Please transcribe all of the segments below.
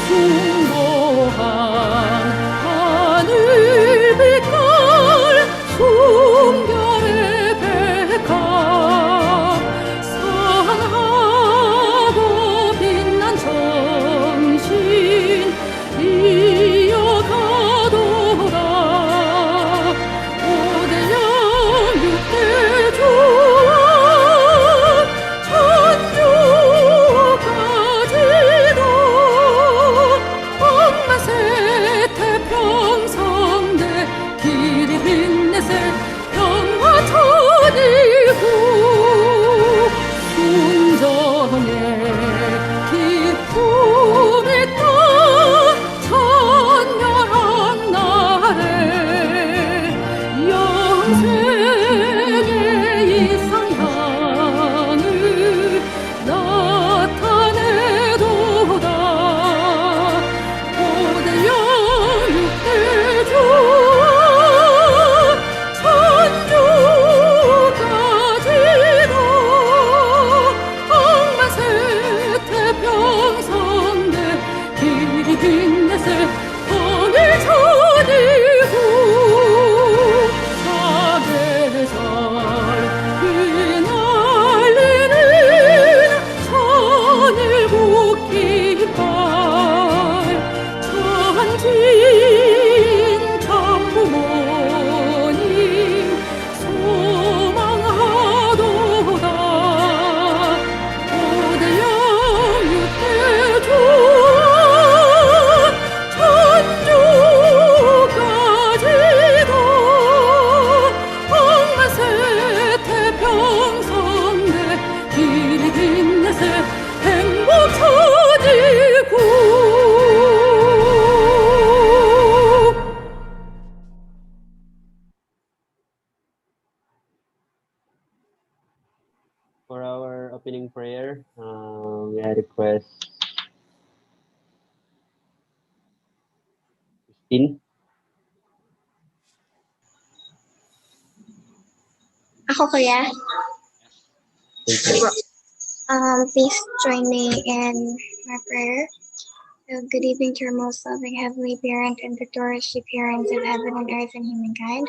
숭고한 하늘 빛깔 순결의 백합 선하고 빛난 정신 이어가도다 오대양 육대주 천주까지도 억마세태 평성대 길이 빛내세 평화 천일구 순정의 기쁨이 떠 천년한 날에 영생의 이상향을 나타내도다 오대양 육대주 천주까지도 억만세태 평성대 길이 빛내세 통일 천일구 사계절 휘날리는 천일국 깃발 천진 천부모님 소망하도다 오대양 육대주 천주까지도 억만세태 평성대 길이 빛내세 행복 천일구 For our opening prayer, may I request Christine? Ako kuya. Thank you. Please join me in my prayer. Good evening to our most loving Heavenly Parent and victorious she parents of heaven and earth and humankind.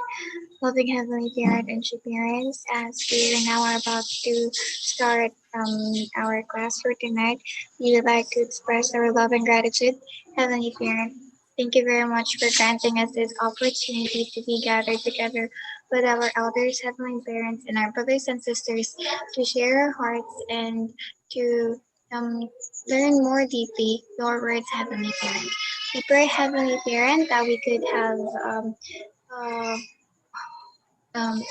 Loving Heavenly Parent and she parents, as we now are about to start our class for tonight, we would like to express our love and gratitude. Heavenly Parent, thank you very much for granting us this opportunity to be gathered together with our elders, Heavenly Parents, and our brothers and sisters to share our hearts and to learn more deeply your words, Heavenly Parent. We pray, Heavenly Parent, that we could have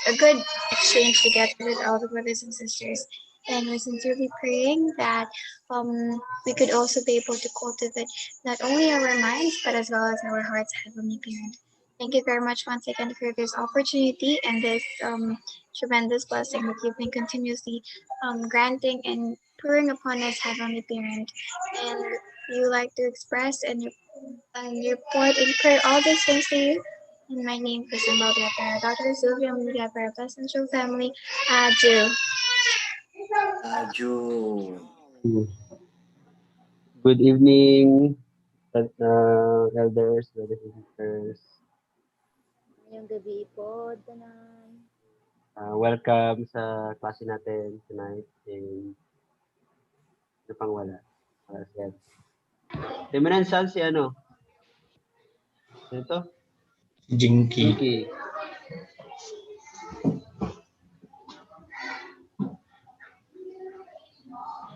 a good exchange together with all the brothers and sisters. And we're sincerely praying that we could also be able to cultivate not only our minds, but as well as our hearts, Heavenly Parent. Thank you very much once again for this opportunity and this tremendous blessing that you've been continuously granting and pouring upon us, Heavenly Parent. And you like to express and report and pray all these things to you. In my name, Kristen Baldia, para Dr. Sylvia Media, para Pleasantville family, Adieu. Aju. Good evening, elders, brothers and sisters. Ngayong gabi po, tanan. Welcome sa klase natin tonight. And ano pang wala? Timinan saan si ano? Ito? Jinky. Pinky.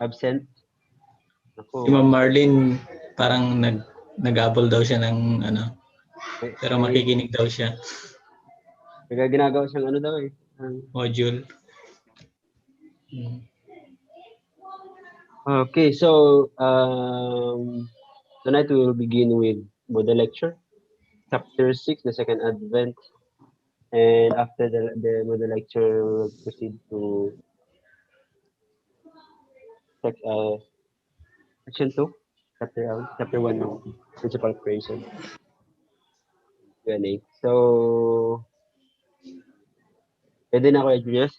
Absent? Ako. Si Ma'am Marlene, parang nag-abol daw siya ng ano, pero makikinig daw siya. Kaya ginagawa siyang ano daw eh. Module. Okay, so tonight we will begin with Buddha lecture, chapter 6, the second advent, and after the Buddha lecture, we'll proceed to section 2, chapter 1, principal creation. Q&A. So, pwede na ako, Julius.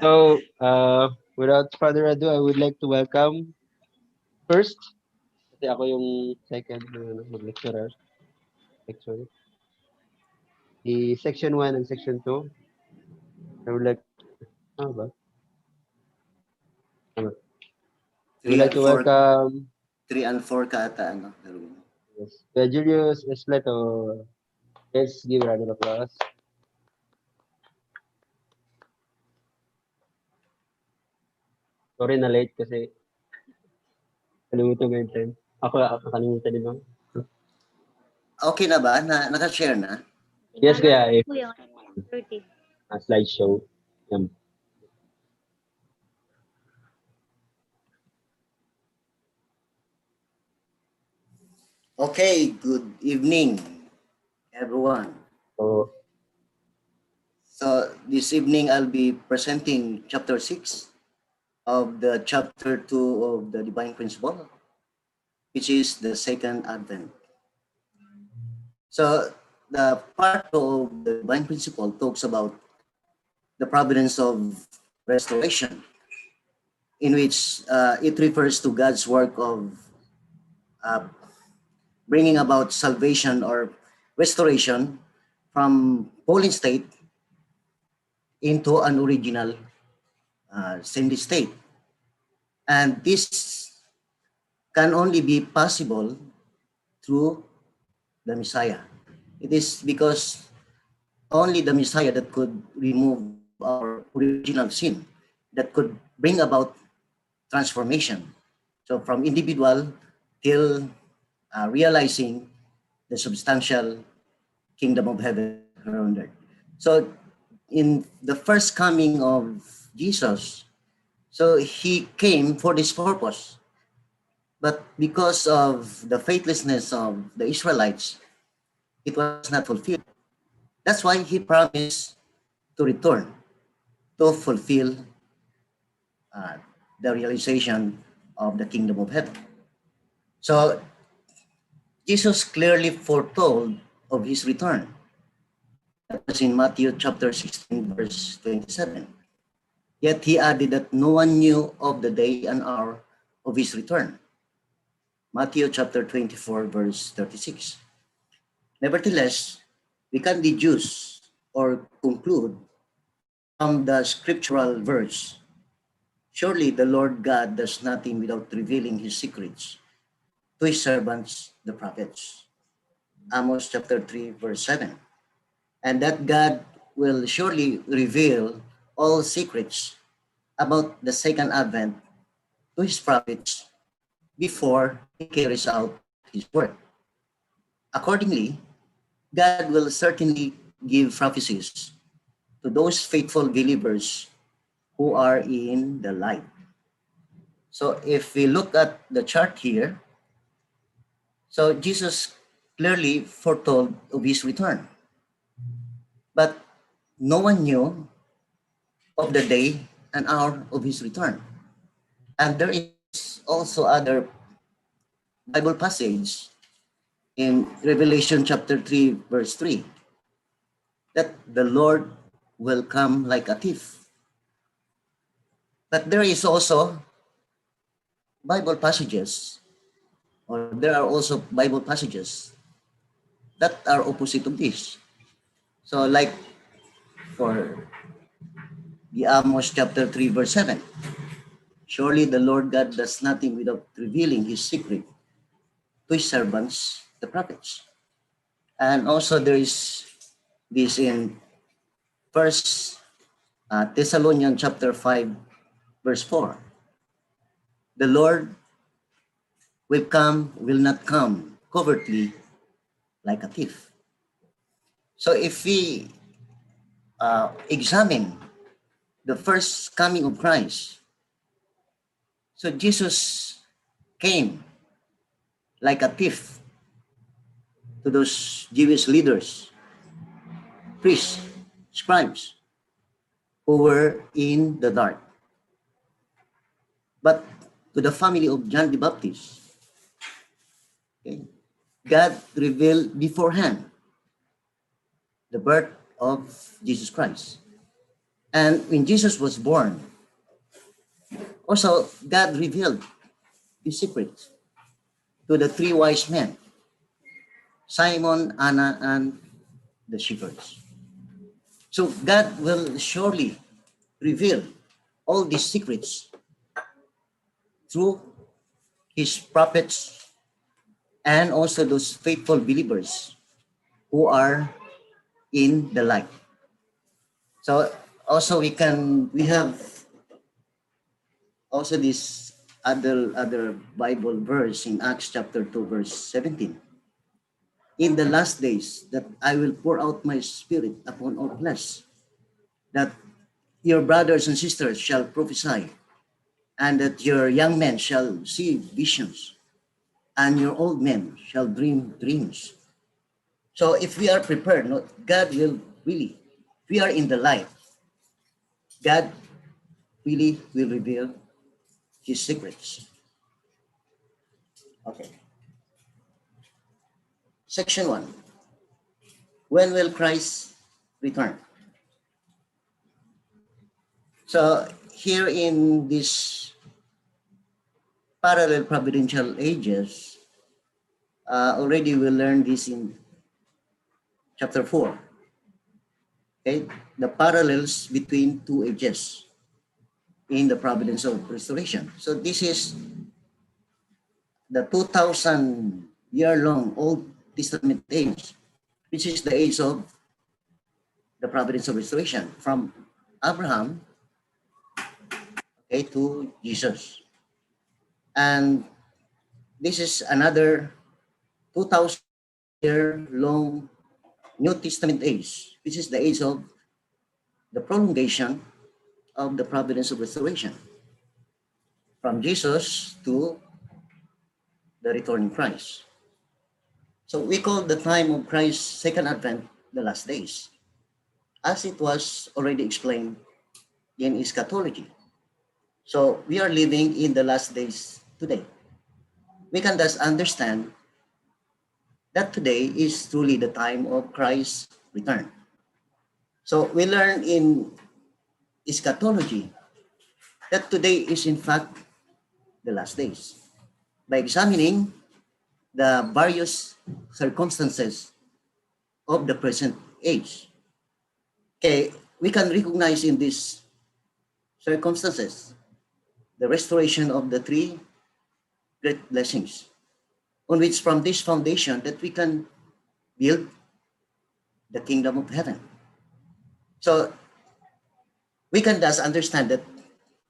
So, without further ado, I would like to welcome first Kasi ako yung second na mag-lecturer. Actually. The section 1 and section 2. I would like, ano ba? Ano? I would 3 like and to 4, welcome 3 and 4 ka ata, ano? Darwin? yes, Julius Esleto. Let's give a round of applause. Sorry na late kasi kalimutan ko yung time. Ako nakalimutan din ako. Okay na ba? Naka-share na? Yes, kaya if Kuya, 30. slideshow. Yan. Okay, good evening, everyone. So, So this evening I'll be presenting chapter 6 of the chapter 2 of the Divine Principle, which is the second advent. So the part of the Divine Principle talks about the providence of restoration, in which it refers to God's work of uh, bringing about salvation or restoration from fallen state into an original saintly state. And this can only be possible through the Messiah. It is because only the Messiah that could remove our original sin, that could bring about transformation. So from individual till realizing the substantial kingdom of heaven around earth. So in the first coming of Jesus, so he came for this purpose. But because of the faithlessness of the Israelites, it was not fulfilled. That's why he promised to return to fulfill uh, the realization of the kingdom of heaven. So Jesus clearly foretold of his return. That was in Matthew chapter 16, verse 27. Yet he added that no one knew of the day and hour of his return. Matthew chapter 24, verse 36. Nevertheless, we can deduce or conclude from the scriptural verse, surely the Lord God does nothing without revealing his secrets to his servants, the prophets. Amos chapter 3, verse 7. And that God will surely reveal all secrets about the second advent to his prophets before he carries out his work. Accordingly, God will certainly give prophecies to those faithful believers who are in the light. So if we look at the chart here, so Jesus clearly foretold of his return. But no one knew of the day and hour of his return. And there is also other Bible passage in Revelation chapter 3, verse 3, that the Lord will come like a thief. But there is also Bible passages, or there are also Bible passages that are opposite of this. So like for the Amos chapter 3, verse 7, surely the Lord God does nothing without revealing his secret to his servants, the prophets. And also there is this in First Thessalonians chapter 5, verse 4. The Lord will not come covertly like a thief. So if we examine the first coming of Christ, so Jesus came like a thief to those Jewish leaders, priests, scribes, who were in the dark. But to the family of John the Baptist, okay, God revealed beforehand the birth of Jesus Christ. And when Jesus was born, also God revealed his secrets to to the three wise men, Simon, Anna, and the shepherds. So God will surely reveal all these secrets through his prophets and also those faithful believers who are in the light. So also we have also this other Bible verse in Acts chapter 2 verse 17. In the last days that I will pour out my spirit upon all flesh, that your brothers and sisters shall prophesy, and that your young men shall see visions, and your old men shall dream dreams. So if we are prepared, God will really, if we are in the light, God really will reveal his secrets. Okay. Section 1. When will Christ return? So here in this parallel providential ages, already we learned this in chapter 4. Okay, the parallels between two ages in the providence of restoration. So this is the 2,000 year long Old Testament age, which is the age of the providence of restoration from Abraham, okay, to Jesus. And this is another 2,000 year long New Testament age, which is the age of the prolongation of the providence of restoration from Jesus to the returning Christ. So we call the time of Christ's second advent the last days, as it was already explained in eschatology. So we are living in the last days today. We can thus understand that today is truly the time of Christ's return. So we learn in eschatology that today is in fact the last days by examining the various circumstances of the present age. Okay, we can recognize in these circumstances the restoration of the three great blessings, on which from this foundation that we can build the kingdom of heaven. So we can thus understand that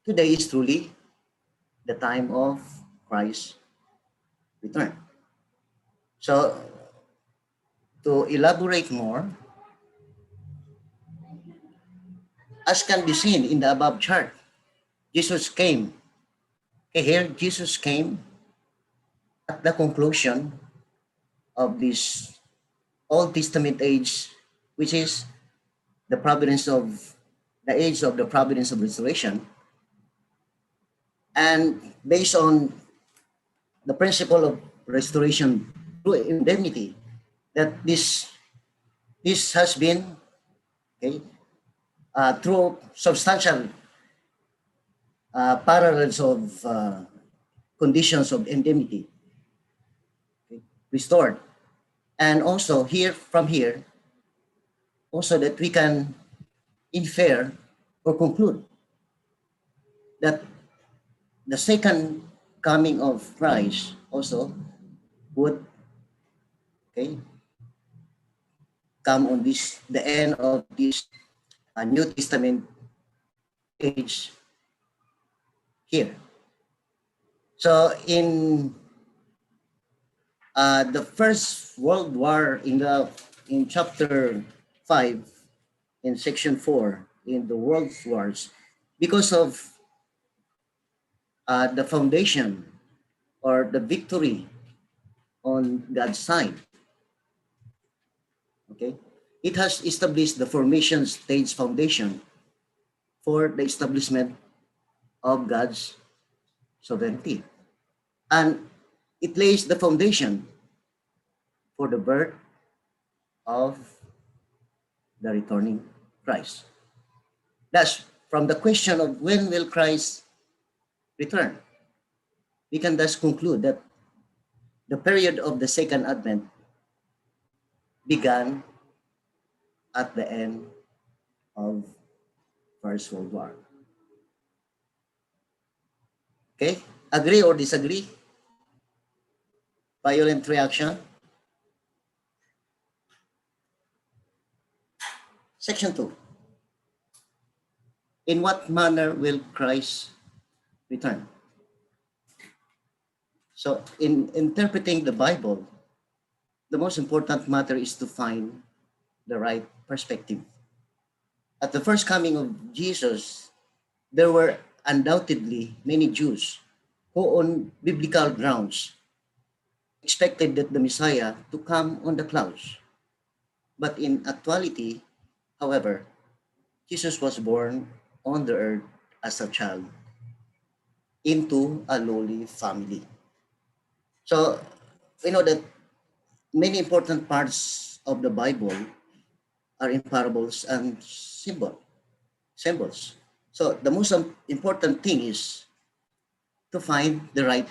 today is truly the time of Christ's return. So to elaborate more, as can be seen in the above chart, Jesus came. Okay, here Jesus came at the conclusion of this Old Testament age, which is the providence of the age of the providence of restoration. And based on the principle of restoration through indemnity, that this has been, okay, through substantial parallels of conditions of indemnity, okay, restored. And also here, from here, also that we can infer or conclude that the second coming of Christ also would, okay, come on this the end of this New Testament age here. So in the First World War in chapter 5 in section 4 in the World Wars, because of the foundation or the victory on God's side, okay, it has established the formation stage foundation for the establishment of God's sovereignty. And it lays the foundation for the birth of the returning Christ. Thus, from the question of when will Christ return, we can thus conclude that the period of the second advent began at the end of First World War. Okay? Agree or disagree? Violent reaction. Section 2. In what manner will Christ return? So in interpreting the Bible, the most important matter is to find the right perspective. At the first coming of Jesus, there were undoubtedly many Jews who, on biblical grounds, expected that the Messiah to come on the clouds. But in actuality, however, Jesus was born on the earth as a child into a lowly family. So we know that many important parts of the Bible are in parables and symbols. So the most important thing is to find the right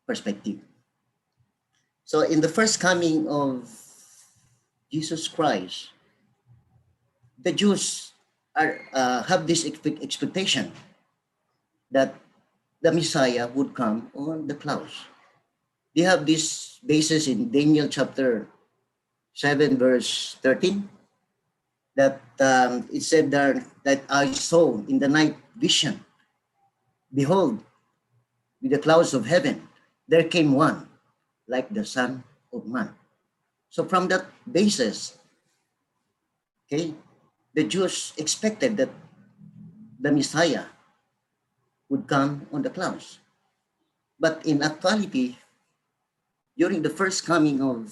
perspective. So in the first coming of Jesus Christ, the Jews have this expectation that the Messiah would come on the clouds. They have this basis in Daniel chapter 7 verse 13 that it said there that I saw in the night vision, behold, with the clouds of heaven, there came one like the Son of Man. So from that basis, okay, the Jews expected that the Messiah would come on the clouds. But in actuality, during the first coming of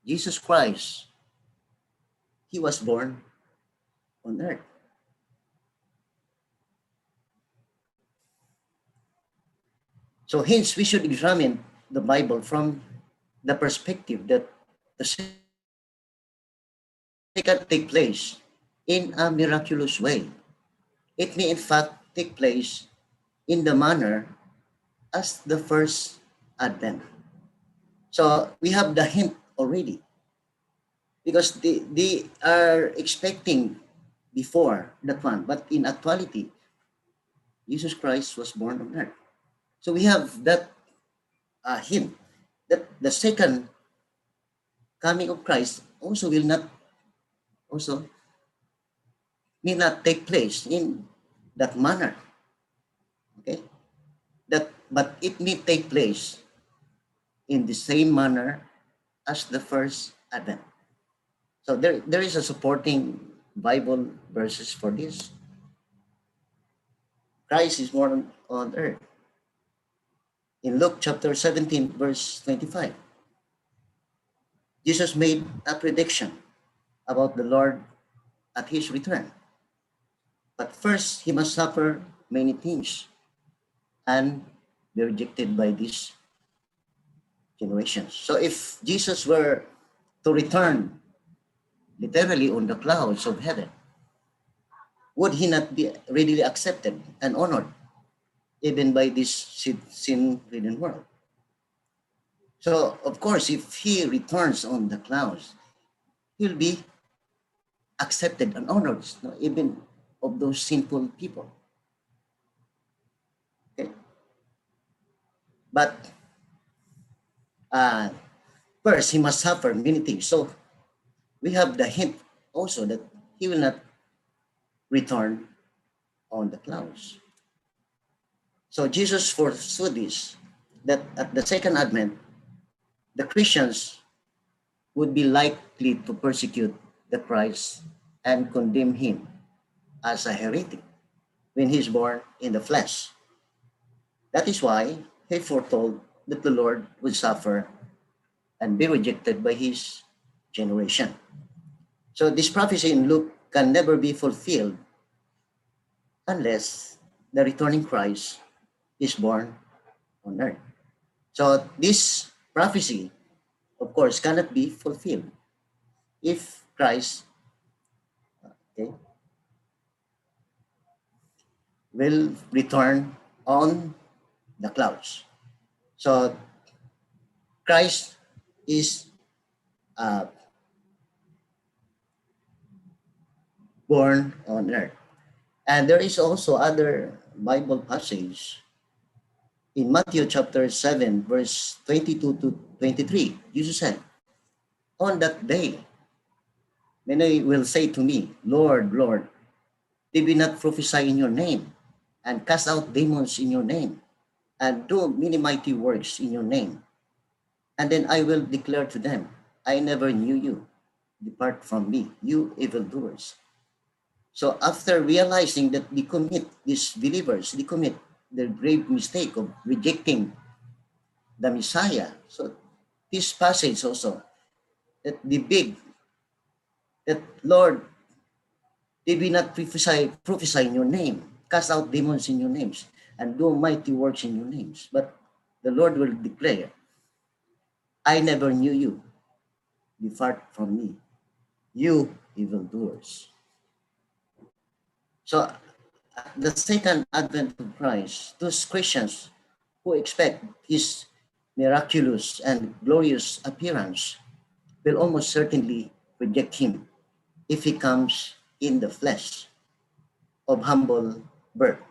Jesus Christ, he was born on earth. So hence, we should examine the Bible from the perspective that the second take place in a miraculous way. It may in fact take place in the manner as the first advent. So we have the hint already because they are expecting before that one, but in actuality, Jesus Christ was born on earth. So we have that hint that the second coming of Christ also also may not take place in that manner. Okay, but it may take place in the same manner as the first advent. So there is a supporting Bible verses for this. Christ is born on earth. In Luke chapter 17, verse 25, Jesus made a prediction about the Lord at his return. But first, he must suffer many things and be rejected by this generation. So if Jesus were to return literally on the clouds of heaven, would he not be readily accepted and honored even by this sin-ridden world? So, of course, if he returns on the clouds, he'll be accepted and honored, even of those sinful people. Okay? But first, he must suffer many things. So we have the hint also that he will not return on the clouds. So Jesus foresaw this, that at the second advent, the Christians would be likely to persecute the Christ and condemn him as a heretic when he's born in the flesh. That is why he foretold that the Lord would suffer and be rejected by his generation. So this prophecy in Luke can never be fulfilled unless the returning Christ is born on earth. So this prophecy, of course, cannot be fulfilled if Christ, okay, will return on the clouds. So Christ is born on earth. And there is also other Bible passage in Matthew chapter 7, verse 22 to 23. Jesus said, on that day, many will say to me, Lord, Lord, did we not prophesy in your name, and cast out demons in your name, and do many mighty works in your name? And then I will declare to them, I never knew you. Depart from me, you evildoers. So after realizing that these believers, they commit the grave mistake of rejecting the Messiah. So this passage also, that that Lord, did we not prophesy in your name, cast out demons in your names, and do mighty works in your names? But the Lord will declare, I never knew you. Depart from me, you evildoers. So at the second advent of Christ, those Christians who expect his miraculous and glorious appearance will almost certainly reject him if he comes in the flesh of humble birth.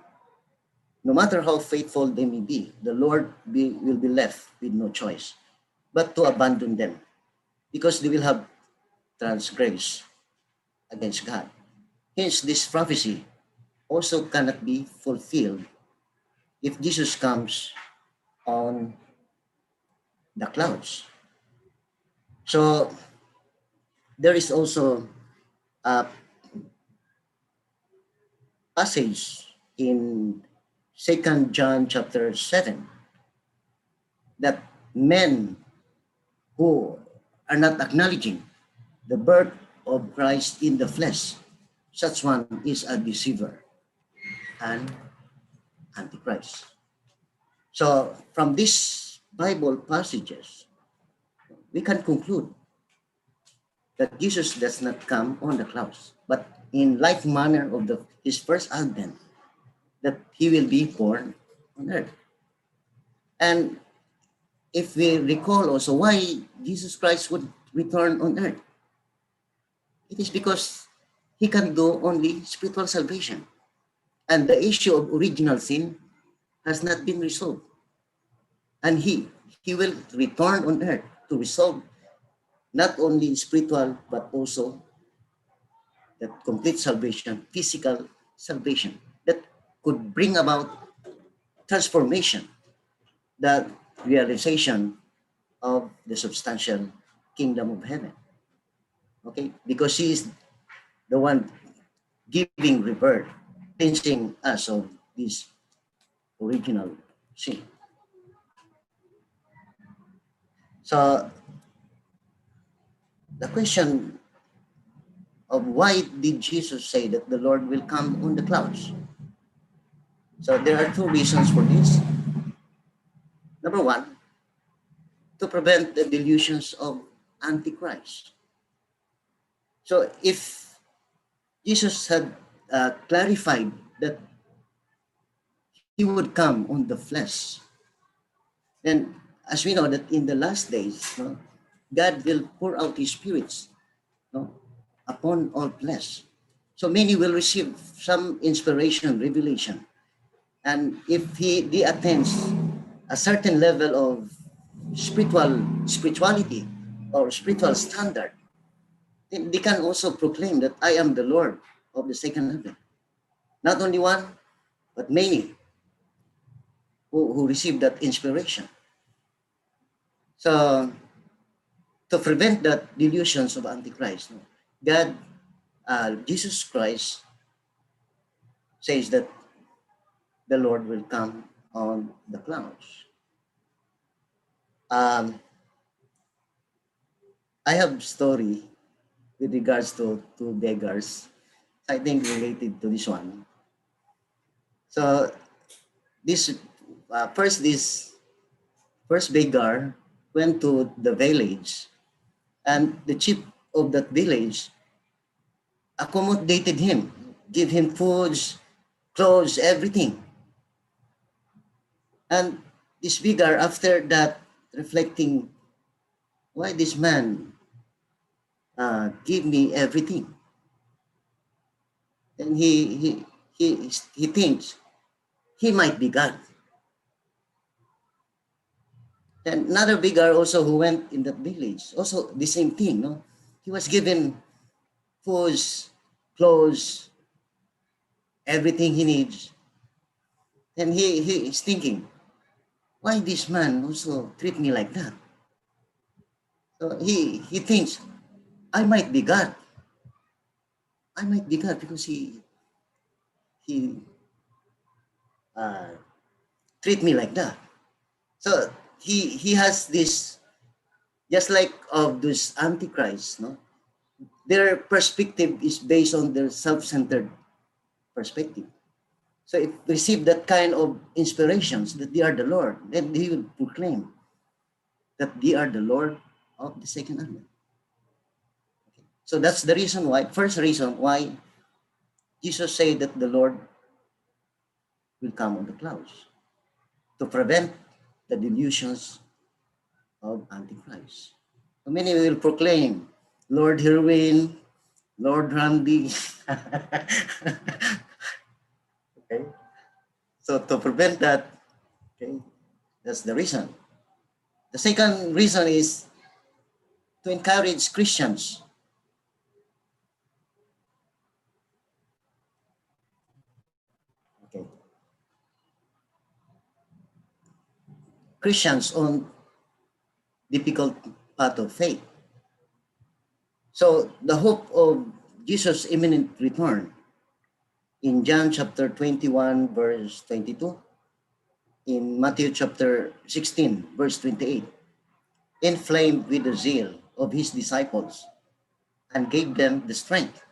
No matter how faithful they may be, the Lord will be left with no choice but to abandon them, because they will have transgressed against God. Hence, this prophecy also cannot be fulfilled if Jesus comes on the clouds. So there is also a passage in 2 John chapter 7 that men who are not acknowledging the birth of Christ in the flesh, such one is a deceiver and antichrist. So from these Bible passages, we can conclude that Jesus does not come on the clouds, but in like manner of his first advent, that he will be born on earth. And if we recall also why Jesus Christ would return on earth, it is because he can do only spiritual salvation. And the issue of original sin has not been resolved. And he will return on earth to resolve not only spiritual, but also the complete salvation, physical salvation, that could bring about transformation, the realization of the substantial kingdom of heaven. Okay, because he is the one giving rebirth, cleansing us of this original sin. So the question of why did Jesus say that the Lord will come on the clouds? So there are two reasons for this. Number one, to prevent the delusions of Antichrist. So if Jesus had clarified that he would come on the flesh, then as we know that in the last days, God will pour out his spirits upon all flesh. So many will receive some inspiration, revelation. And if he attains a certain level of spirituality or spiritual standard, then they can also proclaim that I am the Lord of the second heaven. Not only one, but many who receive that inspiration. So to prevent that delusions of Antichrist, God, Jesus Christ says that the Lord will come on the clouds. I have story with regards to beggars, I think related to this one. So this first beggar went to the village, and the chief of that village accommodated him, give him foods, clothes, everything. And this beggar, after that, reflecting why this man give me everything? And he thinks he might be God. And another beggar also who went in that village, also the same thing, no? He was given food, clothes, everything he needs. And he is thinking, why this man also treat me like that? So he thinks, I might be God. I might be God because he uh, treat me like that. So he has this, just like of those antichrists, no? Their perspective is based on their self-centered perspective. So if they receive that kind of inspirations that they are the Lord, then they will proclaim that they are the Lord of the second advent. Okay. So that's the reason why, first reason why Jesus said that the Lord will come on the clouds to prevent the delusions of Antichrist. So many will proclaim, Lord Herwin, Lord Randy. Okay. So to prevent that, okay, that's the reason. The second reason is to encourage Christians. Okay. Christians on difficult path of faith. So the hope of Jesus' imminent return in John chapter 21, verse 22, in Matthew chapter 16, verse 28, inflamed with the zeal of his disciples and gave them the strength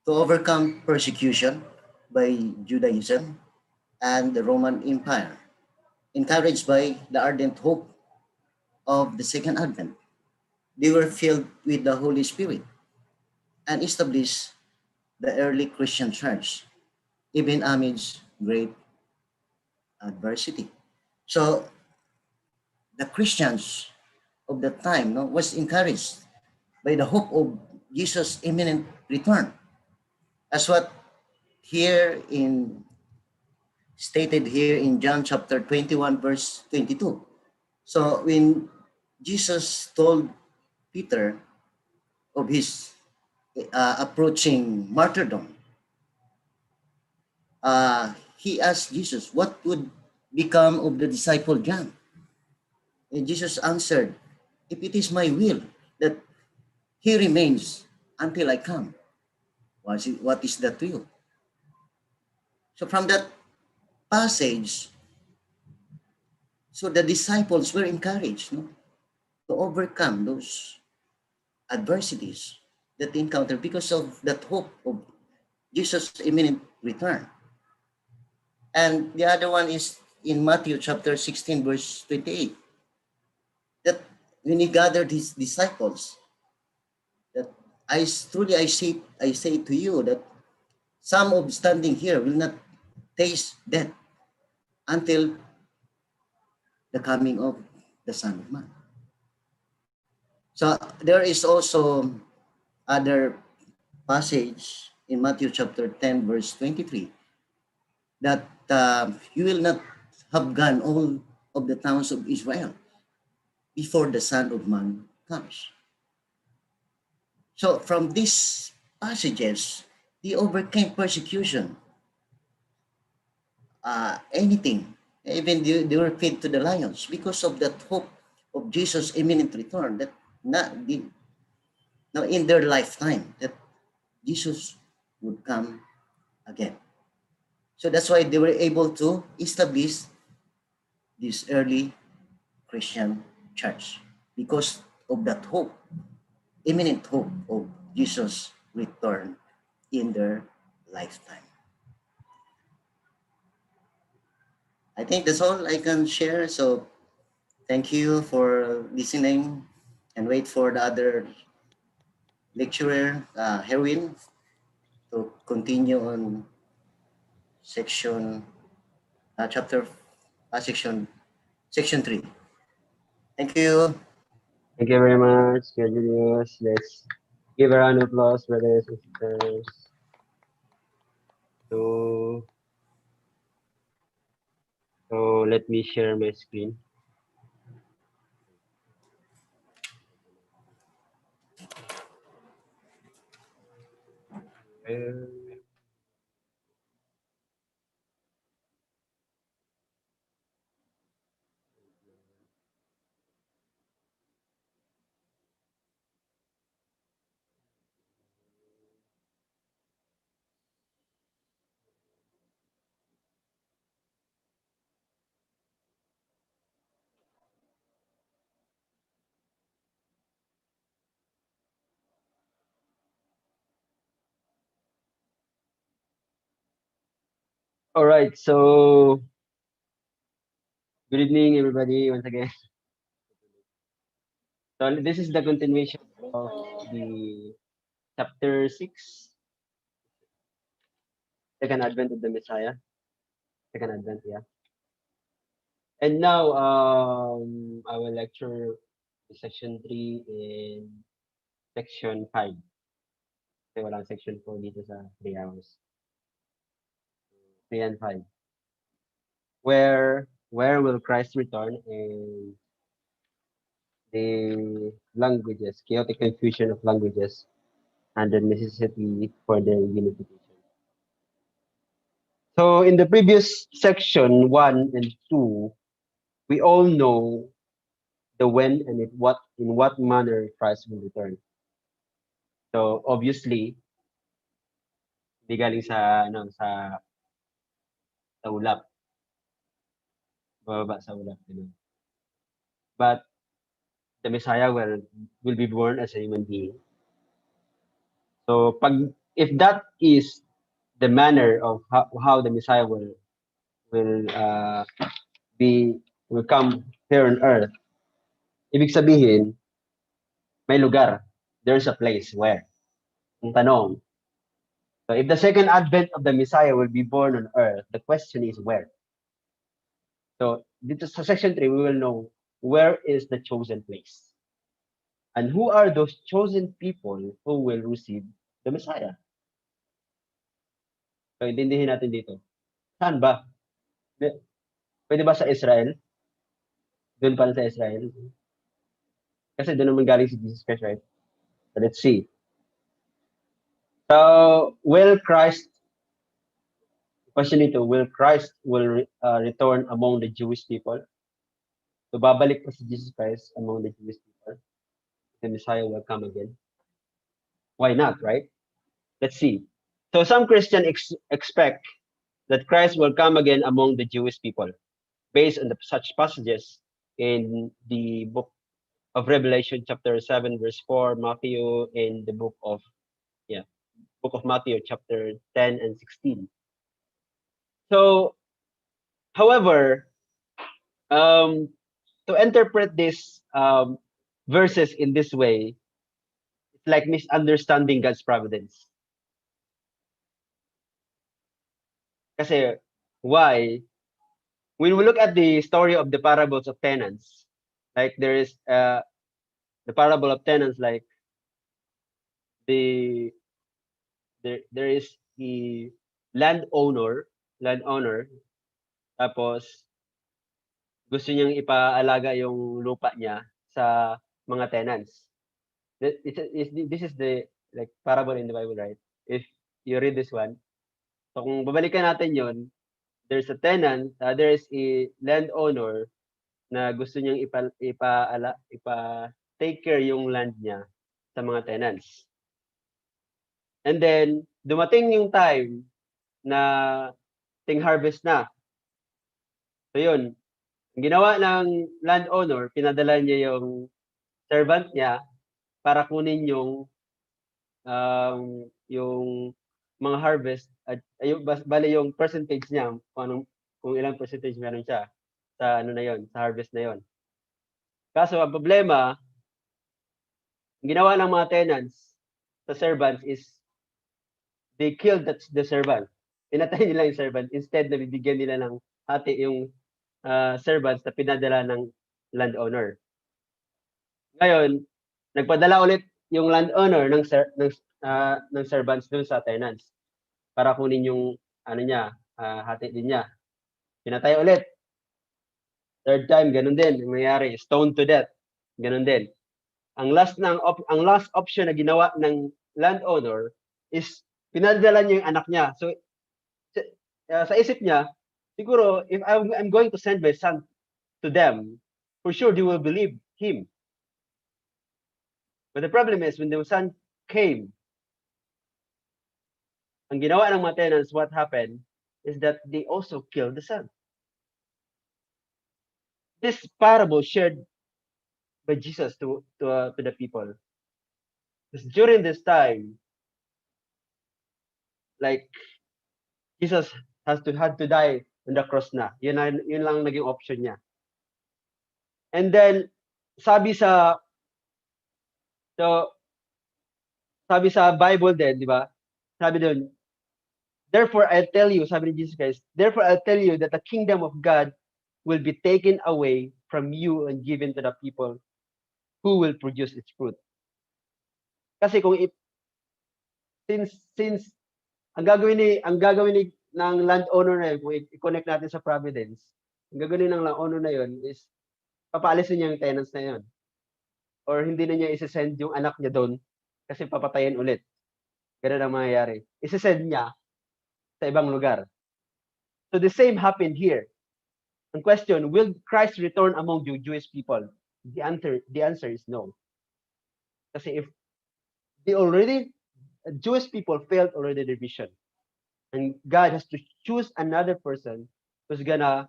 to overcome persecution by Judaism and the Roman Empire, encouraged by the ardent hope of the second advent. They were filled with the Holy Spirit and established the early Christian church, even amidst great adversity. So the Christians of that time, no, was encouraged by the hope of Jesus' imminent return. As what here in stated here in John chapter 21, verse 22. So when Jesus told Peter of his approaching martyrdom, he asked Jesus, what would become of the disciple John? And Jesus answered, if it is my will that he remains until I come, what is that will? So from that passage, so the disciples were encouraged, no, to overcome those adversities that they encountered because of that hope of Jesus' imminent return. And the other one is in Matthew chapter 16, verse 28, that when he gathered his disciples, that I say to you that some of standing here will not taste death until the coming of the Son of Man. So there is also other passage in Matthew chapter 10, verse 23, that you will not have gone all of the towns of Israel before the Son of Man comes. So from these passages, he overcame persecution, anything, even they were fed to the lions because of that hope of Jesus' imminent return, that now in their lifetime, that Jesus would come again. So that's why they were able to establish this early Christian church, because of that hope, imminent hope of Jesus' return in their lifetime. I think that's all I can share. So thank you for listening, and wait for the other lecturer, Herwin, to continue on section, chapter, section 3. Thank you. Thank you very much, Julius. Let's give a round of applause, brothers and sisters. So, so let me share my screen. All right, so good evening, everybody, once again. So this is the continuation of the chapter 6, Second Advent of the Messiah. Second Advent, yeah. And now, I will lecture section 3 and section 5. Kasi walang section 4 dito sa 3 hours. 3 and 5. Where will Christ return, and the languages, chaotic confusion of languages, and the necessity for their unification. So in the previous section 1 and 2, we all know the when and in what manner Christ will return. So obviously, di galing sa sa ulap, bababa sa ulap, ganun. But the Messiah will be born as a human being. So if that is the manner of how the Messiah will will come here on earth, ibig sabihin, may lugar. There's a place where. Ang tanong, so if the second advent of the Messiah will be born on earth, the question is where? So dito sa section 3, we will know where is the chosen place. And who are those chosen people who will receive the Messiah? So intindihin natin dito. Saan ba? Pwede ba sa Israel? Doon pa sa Israel? Kasi doon naman galing si Jesus Christ, right? So let's see. So, question ito, will Christ return among the Jewish people? So, babalik pa si Jesus Christ among the Jewish people. The Messiah will come again. Why not, right? Let's see. So, some Christians expect that Christ will come again among the Jewish people based on such passages in the book of Revelation, chapter 7, verse 4, Matthew, in the book of Matthew, chapter 10 and 16. So, however, to interpret these verses in this way, it's like misunderstanding God's providence. Kasi, why? When we look at the story of the Parables of Penance, like there is the Parable of Penance, like there is the landowner, tapos gusto niyang ipaalaga yung lupa niya sa mga tenants. This is the like parable in the Bible, right? If you read this one, so kung babalikan natin yon, there's a tenant, there is a landowner na gusto niyang take care yung land niya sa mga tenants. And then dumating yung time na ting harvest na. So yun, ang ginawa ng landowner, pinadala niya yung servant niya para kunin yung mga harvest at bali yung percentage niya kung ilang percentage meron siya sa sa harvest na yon. Kaso ang problema, ang ginawa ng mga tenants sa servants is they killed the servant. Pinatay nila yung servant instead na bibigyan nila ng hati yung servants na pinadala ng landowner. Ngayon, nagpadala ulit yung landowner ng servants dun sa tenants para kunin yung ano niya, hati din niya. Pinatay ulit. Third time, ganun din ang nangyari, stoned to death. Ganun din. Ang last option na ginawa ng landowner is pinadala niya yung anak niya. So sa isip niya, siguro if I'm going to send my son to them, for sure they will believe him. But the problem is when the son came, ang ginawa ng mga tenants, what happened is that they also killed the son. This parable shared by Jesus to the people. Because during this time, like Jesus had to die on the cross na. Yun lang naging option niya. And then sabi sa Bible din, di ba? Sabi doon, therefore I'll tell you, sabi ni Jesus Christ, therefore I'll tell you that the kingdom of God will be taken away from you and given to the people who will produce its fruit. Kasi since ang gagawin ng landowner na yun, kung i-connect natin sa providence, ang gagawin ng landowner na yun is papaalisin niya yung tenants na yun. Or hindi na niya isi-send yung anak niya doon kasi papatayin ulit. Ganun ang mangyayari. Isi-send niya sa ibang lugar. So the same happened here. Ang question, will Christ return among you Jewish people? The answer is no. Kasi if Jewish people failed already their mission. And God has to choose another person who's gonna,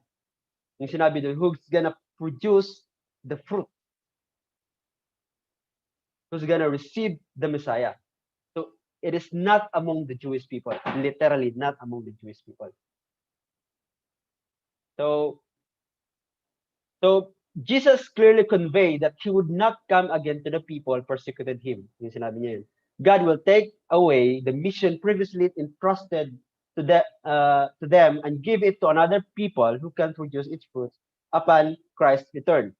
yung sinabi doon, who's gonna produce the fruit. Who's gonna receive the Messiah. So it is not among the Jewish people. Literally not among the Jewish people. So Jesus clearly conveyed that he would not come again to the people persecuted him. Yung sinabi niya yun. God will take away the mission previously entrusted to them and give it to another people who can produce its fruits upon Christ's return.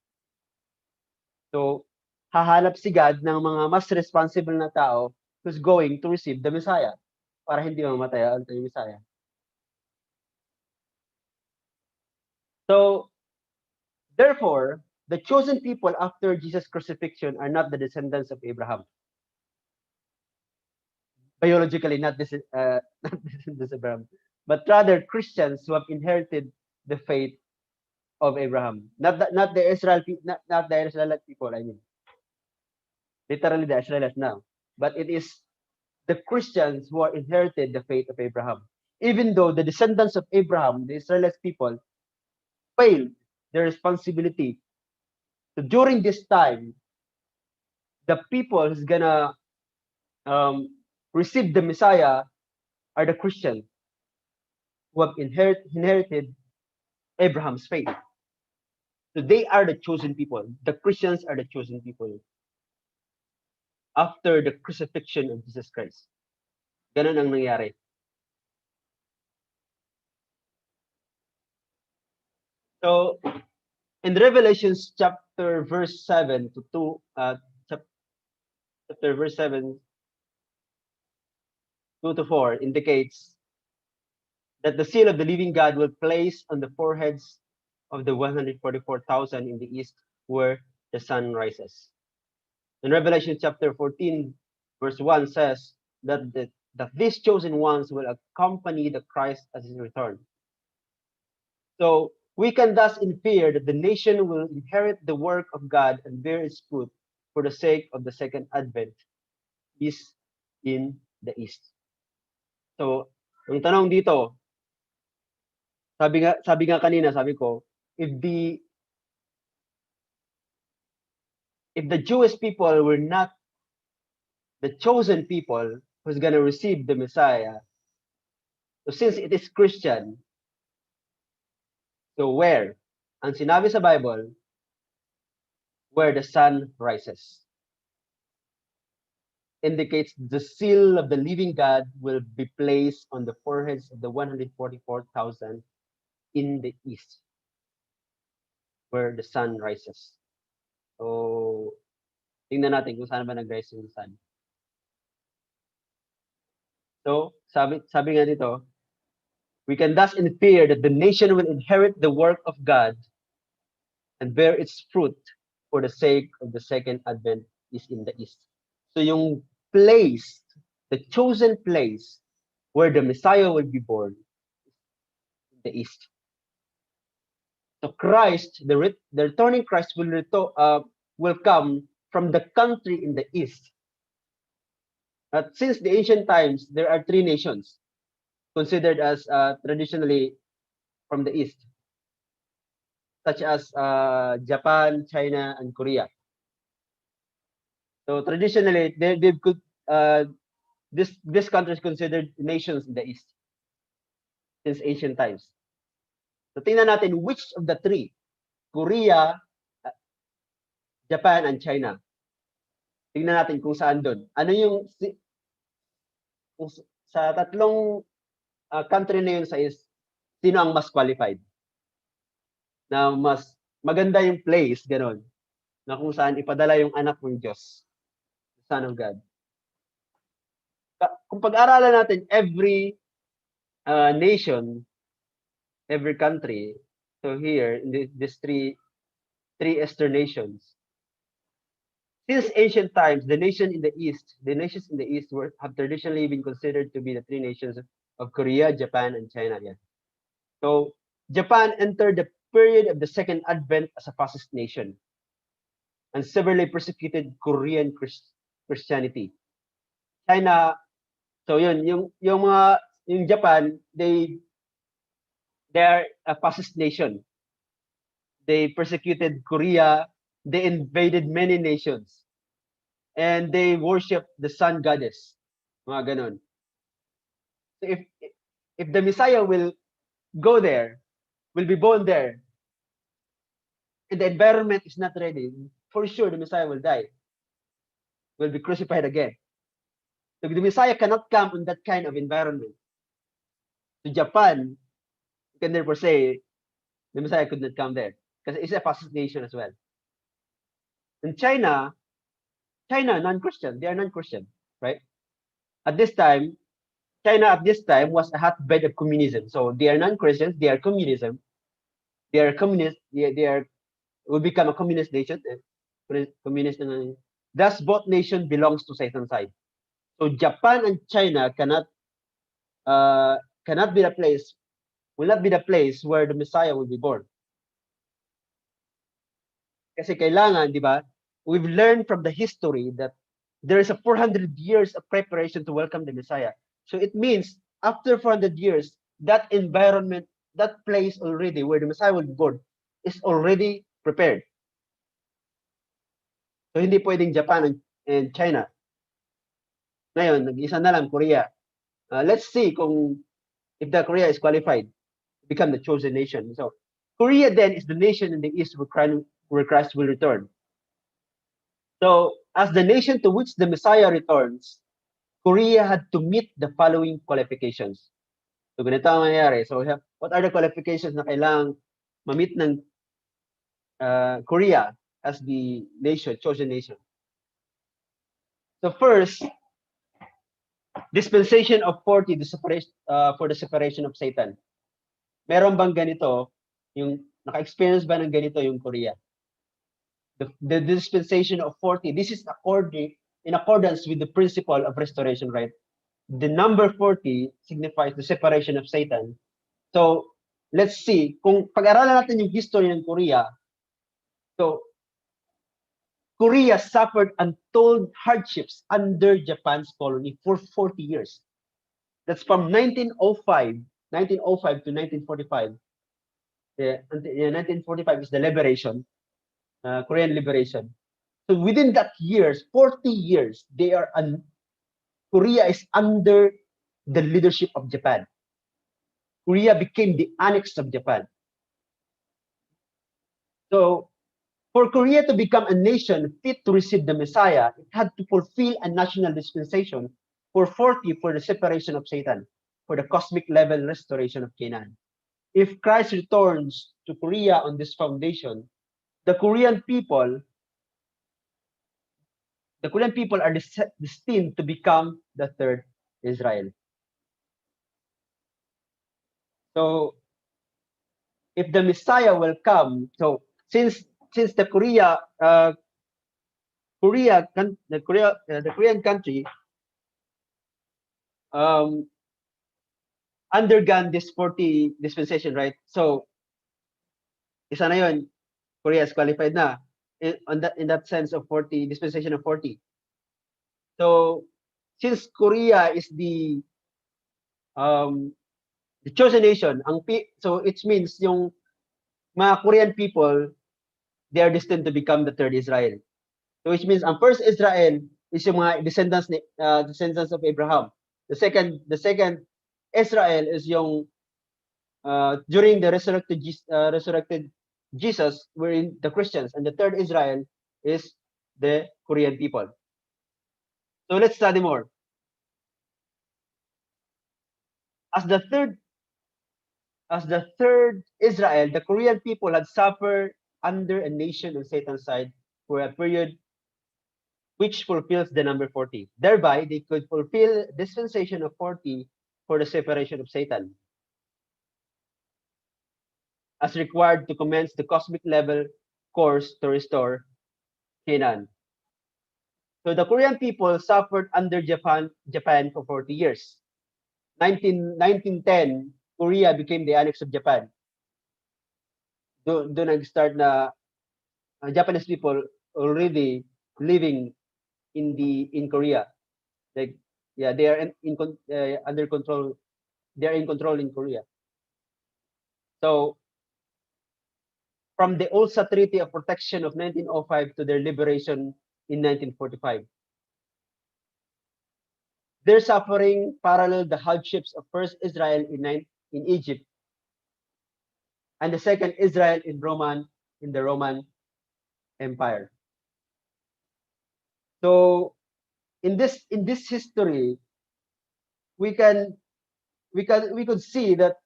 So, hahanap si God ng mga mas responsible na tao who's going to receive the Messiah para hindi mamatay ang Messiah. So, therefore, the chosen people after Jesus' crucifixion are not the descendants of Abraham. Biologically, not descendants of Abraham, but rather Christians who have inherited the faith of Abraham. Not the Israelite people, I mean. Literally the Israelites now. But it is the Christians who are inherited the faith of Abraham. Even though the descendants of Abraham, the Israelite people, failed their responsibility. So during this time, the people who's gonna receive the Messiah are the Christians who have inherited Abraham's faith. So they are the chosen people. The Christians are the chosen people after the crucifixion of Jesus Christ. Ganun ang nangyari. So, in Revelations chapter verse 7 to 2, chapter verse 7, 2 to 4 indicates that the seal of the living God will place on the foreheads of the 144,000 in the east where the sun rises. In Revelation chapter 14, verse 1 says that these chosen ones will accompany the Christ at his return. So we can thus infer that the nation will inherit the work of God and bear its fruit for the sake of the second advent is in the east. So, ang tanong dito, sabi nga kanina, sabi ko, if the Jewish people were not the chosen people who's going to receive the Messiah, so since it is Christian, so where? Ang sinabi sa Bible, where the sun rises. Indicates the seal of the living God will be placed on the foreheads of the 144,000 in the east, where the sun rises. So, Tingnan natin kung saan ba nag-rise yung sun. So, sabi nga dito, we can thus infer that the nation will inherit the work of God and bear its fruit for the sake of the second advent is in the east. So yung place, the chosen place where the Messiah will be born in the east. So Christ, the returning Christ will come from the country in the east. But since the ancient times, there are three nations considered as traditionally from the east, such as Japan, China, and Korea. So traditionally, this country is considered nations in the east since ancient times. So tingnan natin which of the three, Korea, Japan, and China. Tingnan natin kung saan doon. Ano yung kung sa tatlong country na yun sa is, sino ang mas qualified? Na mas maganda yung place, gano'n. Na kung saan ipadala yung anak ng Diyos, the Son of God. Kung pag-aralan natin every nation, every country, so here in these three Eastern nations, since ancient times, the nations in the east have traditionally been considered to be the three nations of Korea, Japan, and China. Yeah. So Japan entered the period of the second advent as a fascist nation and severely persecuted Korean Christianity. China, so yun, yung Japan, they are a fascist nation. They persecuted Korea, they invaded many nations, and they worship the sun goddess. Mga ganun. So if the Messiah will go there, will be born there, and the environment is not ready, for sure the Messiah will die, will be crucified again. So the Messiah cannot come in that kind of environment. To Japan, you can therefore say the Messiah could not come there because it's a fascist nation as well. In China, non-Christian, they are non-Christian, right? At this time, China at this time was a hotbed of communism. So they are non-Christians, they are communism. They are communist, they will become a communist nation. Communist, thus both nations belongs to Satan's side. So Japan and China cannot be the place, will not be the place where the Messiah will be born. Kasi kailangan, di ba, we've learned from the history that there is a 400 years of preparation to welcome the Messiah. So it means after 400 years, that environment, that place already where the Messiah will be born is already prepared. So hindi pwedeng Japan and China. Ngayon, nag-isa na lang, Korea. Let's see kung if the Korea is qualified to become the chosen nation. So Korea then is the nation in the east where Christ will return. So as the nation to which the Messiah returns, Korea had to meet the following qualifications. So ganito ang mangyayari. So what are the qualifications na kailangang ma-meet ng Korea as the nation, chosen nation? So first, dispensation of 40 for the separation of Satan. Meron bang ganito? Yung naka-experience ba ng ganito yung Korea? The dispensation of 40, this is in accordance with the principle of restoration, right? The number 40 signifies the separation of Satan. So let's see, kung pag-aralan natin yung history ng Korea, so Korea suffered untold hardships under Japan's colony for 40 years. That's from 1905 to 1945. 1945 is the liberation, Korean liberation. So within that years, 40 years, Korea is under the leadership of Japan. Korea became the annex of Japan. So for Korea to become a nation fit to receive the Messiah, it had to fulfill a national dispensation for 40 for the separation of Satan, for the cosmic level restoration of Canaan. If Christ returns to Korea on this foundation, the Korean people the Korean people are destined to become the third Israel. So if the Messiah will come, so since the Korean country undergone this 40 dispensation, right? So isa na yun, Korea is qualified na in that sense of 40 dispensation of 40. So since Korea is the chosen nation, so it means yung mga Korean people, they are destined to become the third Israel. So which means ang first Israel is yung mga descendants of Abraham. The second Israel is yung during the resurrected Jesus, we're in the Christians, and the third Israel is the Korean people. So let's study more. As the third Israel, the Korean people had suffered under a nation on Satan's side for a period which fulfills the number 40. Thereby, they could fulfill dispensation of 40 for the separation of Satan, as required to commence the cosmic level course to restore Canaan. So the Korean people suffered under Japan for 40 years. 1910, Korea became the annex of Japan. Doon nag-start na Japanese people already living in Korea. Like, yeah, they are under control. They are in control in Korea. So from the Ulsa Treaty of Protection of 1905 to their liberation in 1945. Their suffering paralleled the hardships of first Israel in Egypt and the second Israel in the Roman Empire. So in this history, we could see that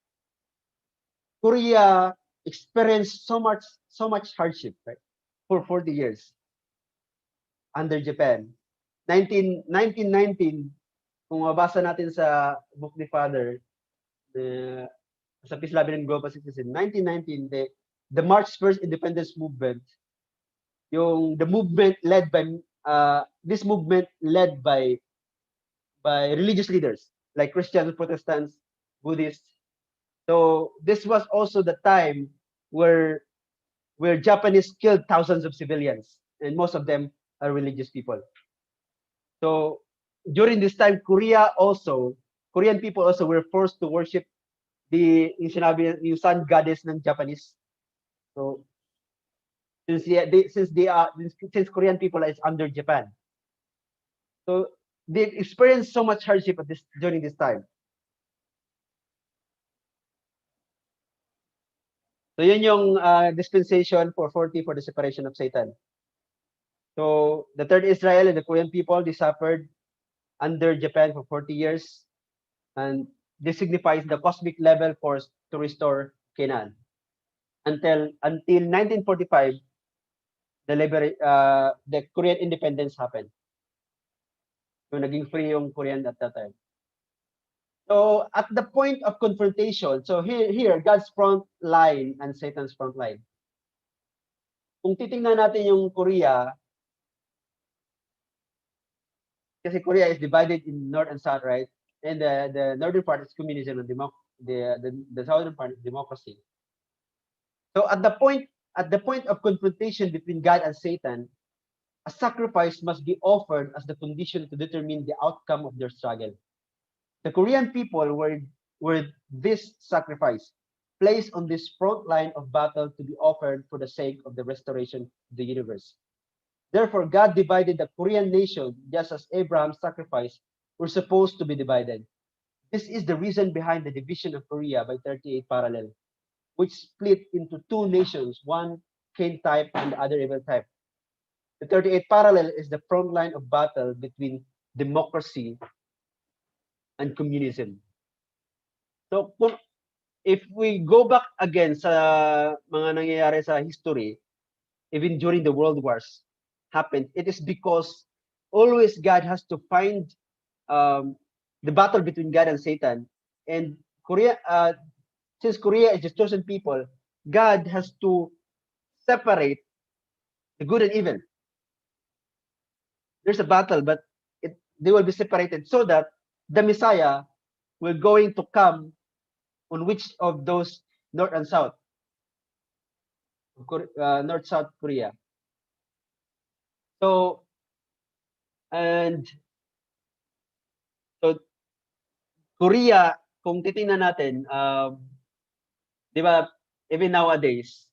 Korea experienced so much hardship, right, for 40 years under Japan. 1919, kung mabasa natin sa book ni Father, sa Peace, Love, and Global Citizen, 1919, the March First Independence Movement, the movement led by religious leaders like Christians, Protestants, Buddhists. So this was also the time where Japanese killed thousands of civilians, and most of them are religious people. So during this time, Korean people also were forced to worship yung sun goddess ng Japanese. So since Korean people is under Japan, so they experienced so much hardship during this time. So yun yung dispensation for 40 for the separation of Satan. So the third Israel and the Korean people, they suffered under Japan for 40 years, and this signifies the cosmic level force to restore Canaan. Until 1945, the Korean independence happened. So naging free yung Korean at that time. So at the point of confrontation, so here God's front line and Satan's front line. Kung titingnan natin yung Korea, kasi Korea is divided in north and south, right? And the northern part is communism and the southern part is democracy. So at the point of confrontation between God and Satan, a sacrifice must be offered as the condition to determine the outcome of their struggle. The Korean people were this sacrifice placed on this front line of battle to be offered for the sake of the restoration of the universe. Therefore, God divided the Korean nation just as Abraham's sacrifice were supposed to be divided. This is the reason behind the division of Korea by 38 parallel, which split into two nations, one Cain type and the other Abel type. The 38 parallel is the front line of battle between democracy and communism. So if we go back again sa mga nangyayari sa history, even during the world wars happened, it is because always God has to find the battle between God and Satan. And Korea, since Korea is the chosen people, God has to separate the good and evil. There's a battle, but they will be separated so that the Messiah will going to come on which of those north and south, North South Korea. So and so Korea, kung titingnan natin, di ba, even nowadays,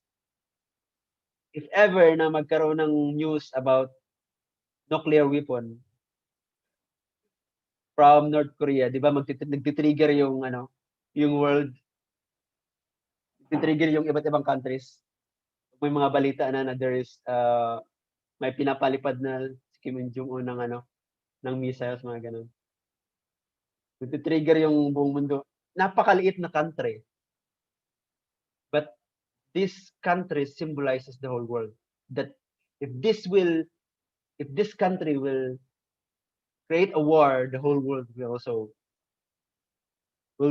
if ever na magkaroon ng news about nuclear weapon from North Korea, di ba, nagtitrigger yung yung world, nagtitrigger yung iba't ibang countries. May mga balita na there is may pinapalipad na si Kim Jong-un ng missiles, mga ganun. Nagtitrigger yung buong mundo. Napakaliit na country. But this country symbolizes the whole world. That if this country will create a war, the whole world will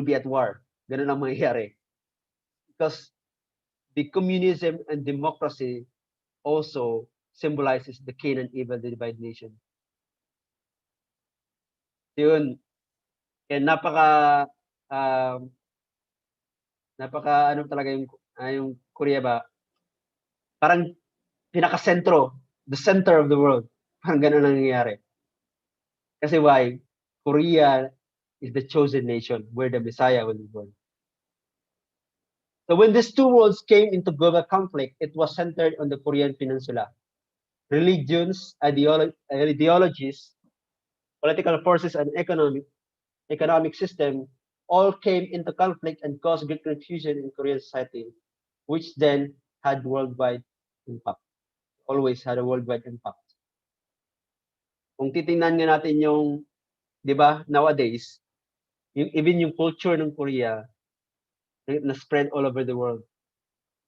be at war. Ganun ang mangyayari. Because the communism and democracy also symbolizes the Cain and Abel, the divided nation. Yun. Kaya napaka talaga yung Korea ba? Parang pinaka-sentro, the center of the world. Parang ganun ang nangyayari. Kasi why? Korea is the chosen nation where the Messiah will be born. So when these two worlds came into global conflict, it was centered on the Korean Peninsula. Religions, ideologies, political forces, and economic system all came into conflict and caused great confusion in Korean society, which then had worldwide impact. Always had a worldwide impact. Kung titingnan nga natin yung, di ba, nowadays, even yung culture ng Korea, na spread all over the world.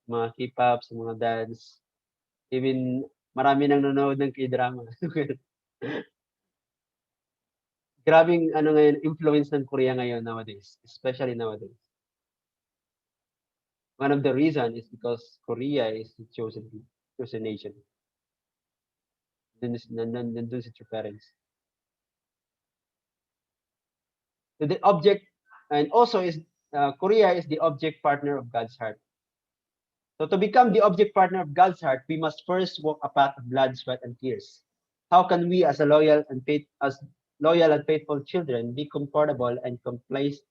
Mga K-pop, mga dance, even marami nang nanonood ng K-drama. Grabing ngayon, influence ng Korea ngayon nowadays, especially nowadays. One of the reasons is because Korea is the chosen nation. Nandun si your parents. So the object, and also is Korea is the object partner of God's heart. So to become the object partner of God's heart, we must first walk a path of blood, sweat, and tears. How can we, as loyal and faithful children, be comfortable and complacent,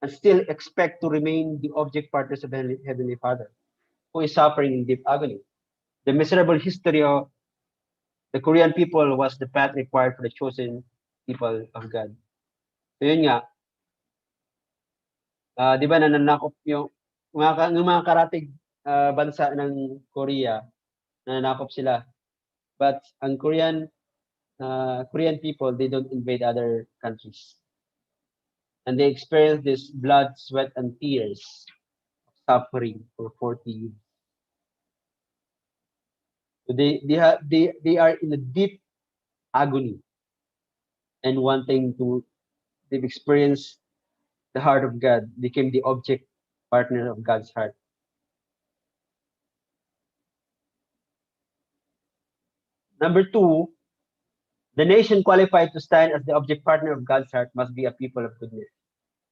and still expect to remain the object partners of Heavenly Father, who is suffering in deep agony? The miserable history of the Korean people was the path required for the chosen people of God. So yun nga, di ba nananakop yung mga karatig bansa ng Korea, nananakop sila. But ang Korean people, they don't invade other countries. And they experience this blood, sweat, and tears suffering for 40 years. So they are in a deep agony and they've experienced the heart of God, became the object partner of God's heart. Number two, the nation qualified to stand as the object partner of God's heart must be a people of goodness.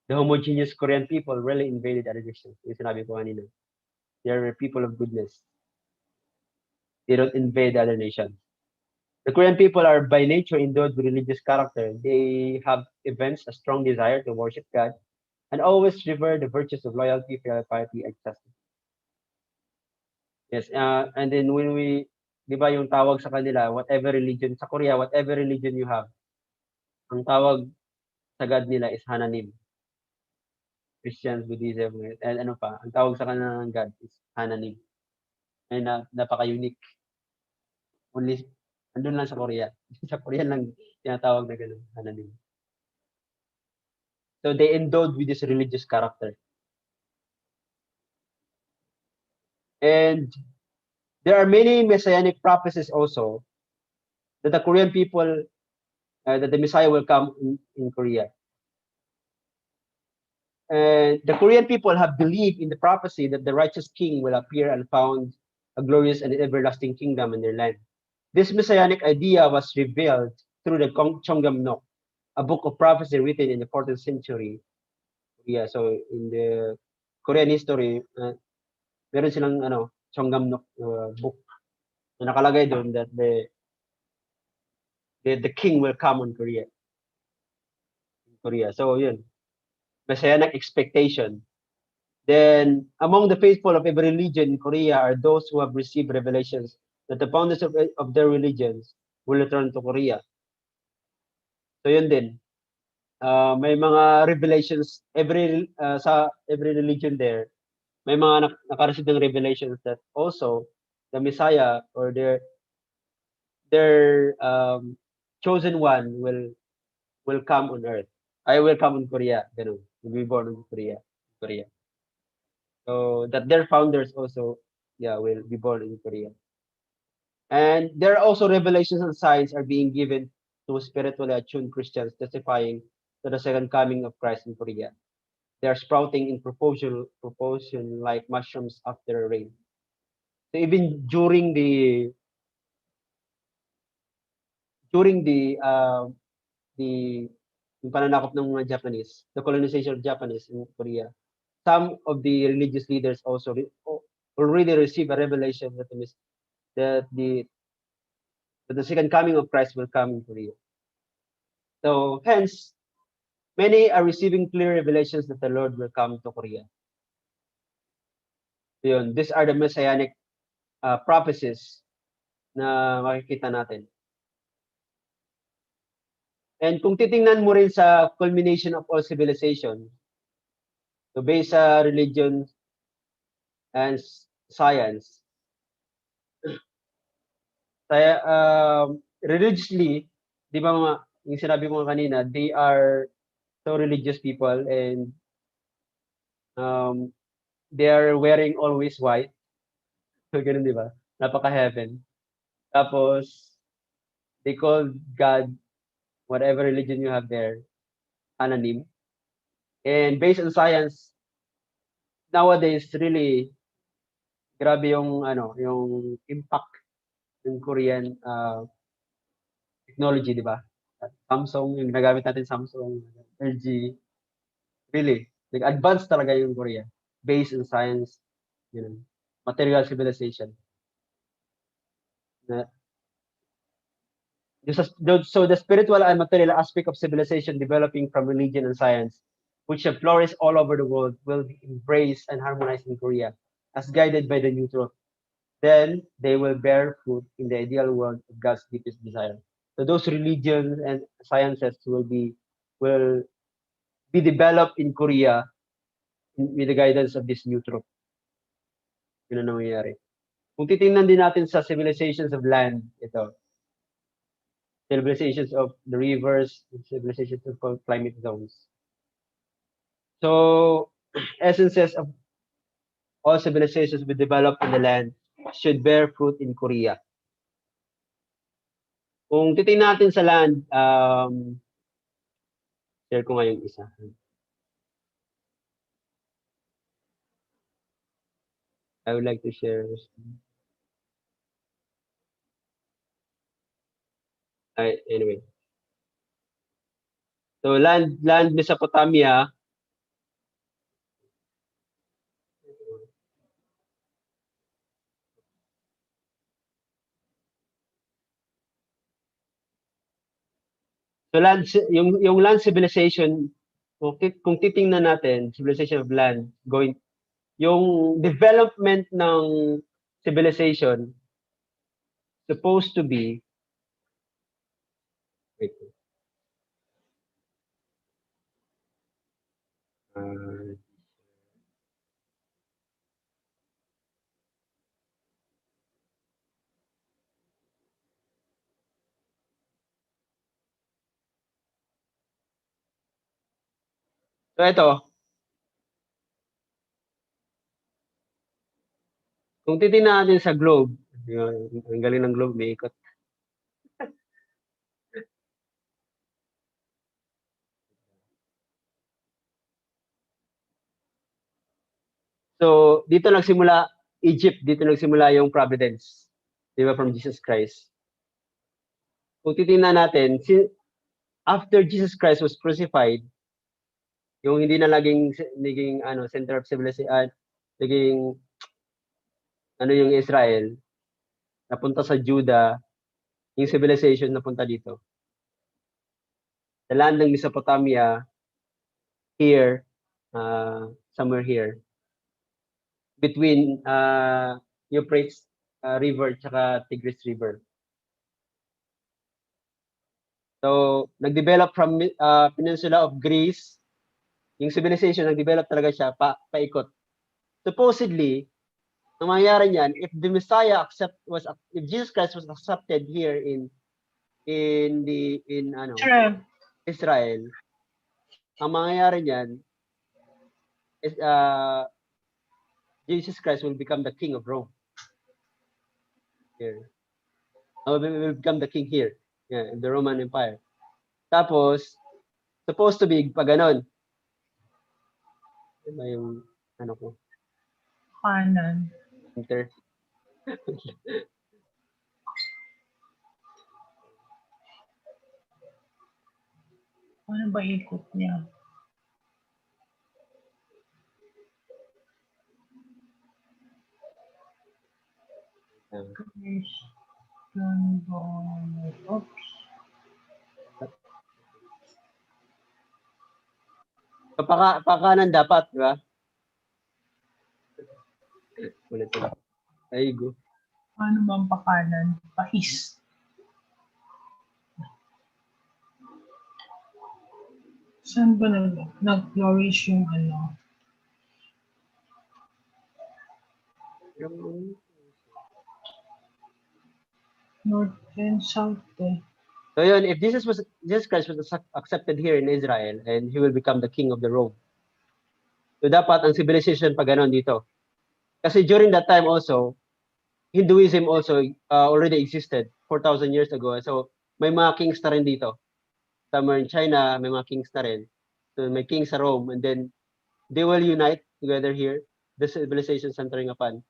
The homogeneous Korean people really invaded other nations. Yung sinabi ko kanina. They are people of goodness. They don't invade other nations. The Korean people are by nature endowed with religious character. They have evinced a strong desire to worship God and always revere the virtues of loyalty, piety, and justice. Yes, and then when di ba yung tawag sa kanila, whatever religion, sa Korea, whatever religion you have, ang tawag sa God nila is Hananim. Christians, Buddhism, and ano pa, ang tawag sa kanila ng God is Hananim. Ay napaka-unique. Only, andun lang sa Korea. Sa Korea lang tinatawag na gano'n, Hananim. So they endowed with this religious character. And there are many messianic prophecies also that the Korean people, that the Messiah will come in Korea. And the Korean people have believed in the prophecy that the righteous king will appear and found a glorious and everlasting kingdom in their land. This messianic idea was revealed through the Cheonggam-nok, a book of prophecy written in the 14th century. Yeah, so in the Korean history, meron silang Cheonggam-nok book na nakalagay doon that the king will come on Korea. So yun, messianic expectation. Then among the faithful of every religion in Korea are those who have received revelations that the founders of their religions will return to Korea. So yun din. May mga revelations sa every religion there. May mga nakareceive ng revelations that also the Messiah or their chosen one will come on earth. I will come in Korea. Ganun. Will be born in Korea. So that their founders also, will be born in Korea. And there are also revelations and signs are being given to spiritually attuned Christians testifying to the second coming of Christ in Korea. They are sprouting in proportion like mushrooms after rain. So even during the yung pananakop ng mga Japanese, the colonization of Japanese in Korea, some of the religious leaders also already received a revelation that the second coming of Christ will come in Korea. So hence, many are receiving clear revelations that the Lord will come to Korea. Yun, these are the messianic prophecies na makikita natin. And kung titingnan mo rin sa culmination of all civilization, so based sa religion and science, religiously, di ba yung sinabi mo kanina, they are so religious people and they are wearing always white. So ganun, di ba? Napaka-heaven. Tapos, they call God, whatever religion you have there, anonym. And based on science, nowadays, really, grabe yung impact ng Korean technology, di ba? Samsung, yung ginagamit natin Samsung, LG, really, like advanced talaga yung Korea based on science, material civilization. So the spiritual and material aspect of civilization developing from religion and science, which have flourished all over the world, will be embraced and harmonized in Korea as guided by the new truth. Then they will bear fruit in the ideal world of God's deepest desire. So those religions and sciences will be developed in Korea with the guidance of this new truth. Yun ang nangyayari. Kung titingnan din natin sa civilizations of land, ito. Civilizations of the rivers, civilizations of climate zones. So, essences of all civilizations we develop in the land should bear fruit in Korea. Kung titingnan natin sa land, share ko nga yung isa. I would like to share. Anyway. So land Mesopotamia. So yung land civilization, kung titingnan natin, civilization of land, yung development ng civilization supposed to be, wait. So ito, kung titingnan natin sa globe, ang galing ng globe, may ikot. So, dito nagsimula Egypt, dito nagsimula yung providence. Di ba, from Jesus Christ. Kung titingnan natin, after Jesus Christ was crucified, yung hindi na naging center of civilization, naging yung Israel, napunta sa Judah, yung civilization napunta dito. The land ng Mesopotamia, here, somewhere here, between Euphrates River tsaka Tigris River. So, nag-develop from peninsula of Greece, yung civilization, nag-develop talaga siya, paikot. Supposedly, ang mangyayari niyan, if the Messiah if Jesus Christ was accepted here in Israel, ang mangyayari niyan is Jesus Christ will become the king of Rome. Here. Will become the king here. Yeah, in the Roman Empire. Tapos, supposed to be pag ganon. Diba yung ko? Kanan. Enter. Ano ba ikot niya? Oops. So, pakanan dapat, di ba? Ulit. Ay, go. Ano bang pakanan? Pa-east. Saan ba nag-flourish yung ano? North and south eh. So yun, if Jesus Christ was accepted here in Israel and he will become the king of the Rome. So dapat ang civilization pa ganon dito. Kasi during that time also, Hinduism also already existed 4,000 years ago. So may mga kings na rin dito. Somewhere in China, may mga kings na rin. So may king sa Rome and then they will unite together here. The civilization centering upon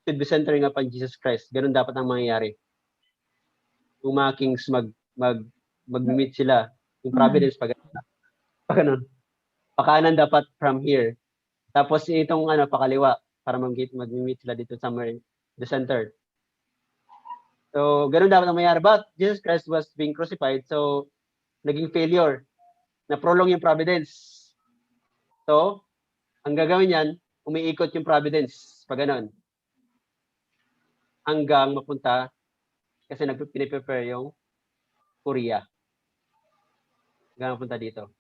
should be centering upon Jesus Christ. Ganun dapat ang mangyayari. Kung mga kings mag-meet sila, yung providence pa ganun. Pakanan dapat from here. Tapos itong pakaliwa para mag-meet sila dito somewhere in the center. So, ganun dapat ang mangyayari. But Jesus Christ was being crucified, so naging failure. Na-prolong yung providence. So, ang gagawin yan, umiikot yung providence. Pag ganun. Hanggang mapunta kasi piniprepare yung Korea. Hanggang mapunta dito.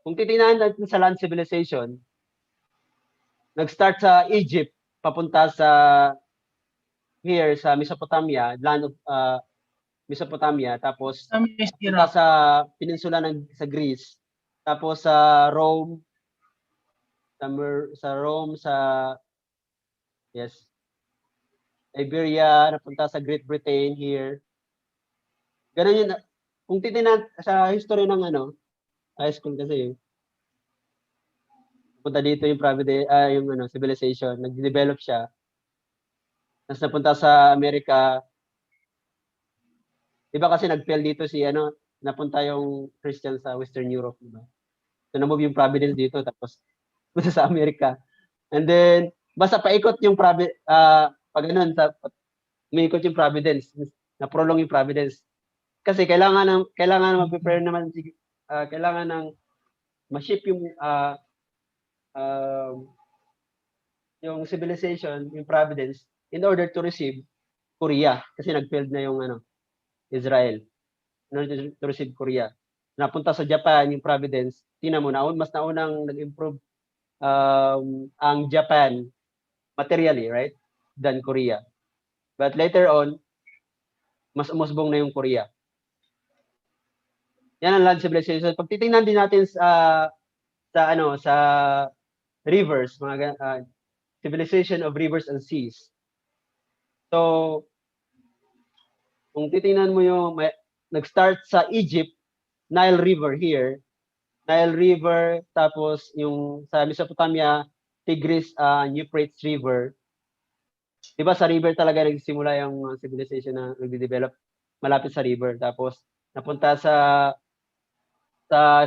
Kung titingnan natin sa land civilization, nag-start sa Egypt, papunta sa here sa Mesopotamia, land of Mesopotamia, tapos punta sa peninsula sa Greece, tapos sa Rome, yes, Iberia, napunta sa Great Britain here. Ganun yun. Kung titingnan sa history ng high school kasi punta dito yung civilization, nag-develop siya. Tapos napunta sa Amerika. Diba kasi nag-fail dito napunta yung Christian sa Western Europe, diba? So na-move yung providence dito tapos punta sa Amerika. And then basta paikot yung pag ganun umiikot yung providence, na-prolong yung providence. Kasi kailangan mag-prepare naman kailangan ng ma-ship yung civilization, yung providence in order to receive Korea kasi nag-failed na yung Israel. In order to receive Korea. Napunta sa Japan yung providence. Tingnan mo mas naunang nag-improve ang Japan materially, right? Than Korea. But later on, mas umusbong na yung Korea. Yan ang land civilization. Pag titingnan din natin sa rivers, mga civilization of rivers and seas. So, kung titingnan mo nag-start sa Egypt, Nile River here, Nile River, tapos yung sa Mesopotamia, Tigris, Euphrates River. Di ba sa river talaga nagsimula yung civilization na nagde-develop malapit sa river. Tapos napunta sa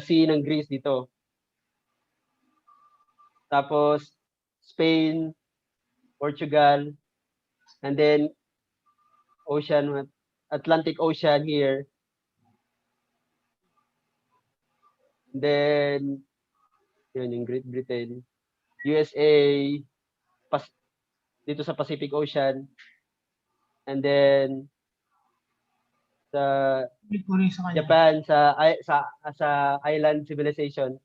sea ng Greece dito. Tapos Spain, Portugal, and then Atlantic Ocean here. And then yun yung Great Britain, USA, dito sa Pacific Ocean, and then sa May puri sa kanya. Japan, sa island civilization,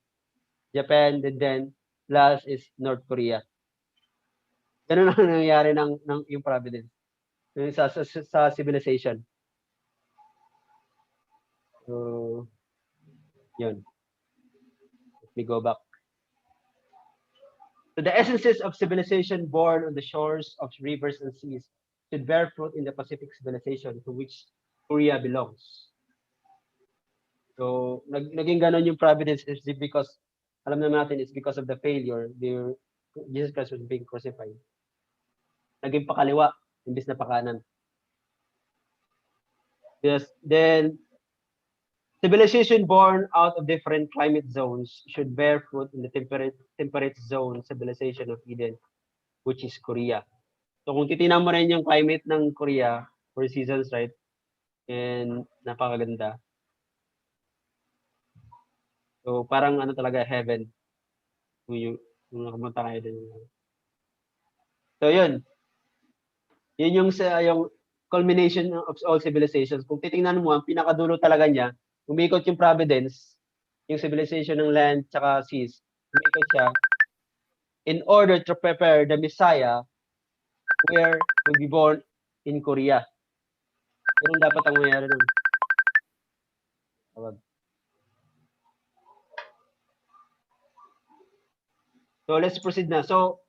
Japan, and then last is North Korea. Ganun ang nangyayari ng yung providence yung sa civilization. So, yun. Let me go back. So the essences of civilization born on the shores of rivers and seas should bear fruit in the Pacific civilization to which Korea belongs. So naging ganon yung providence is because alam naman natin it's because of the failure Jesus Christ was being crucified. Naging pakaliwa imbis na pakanan. Yes, then civilization born out of different climate zones should bear fruit in the temperate zone civilization of Eden, which is Korea. So kung titingnan mo rin yung climate ng Korea, 4 seasons, right? And napakaganda. So parang ano talaga heaven. Yung nakamunta kayo din. So yun. Yun yung culmination of all civilizations. Kung titingnan mo, ang pinakadulo talaga niya, umikot yung providence, yung civilization ng land tsaka seas, umikot siya in order to prepare the Messiah where will be born in Korea. Ganun dapat ang mangyari nun. So let's proceed na. So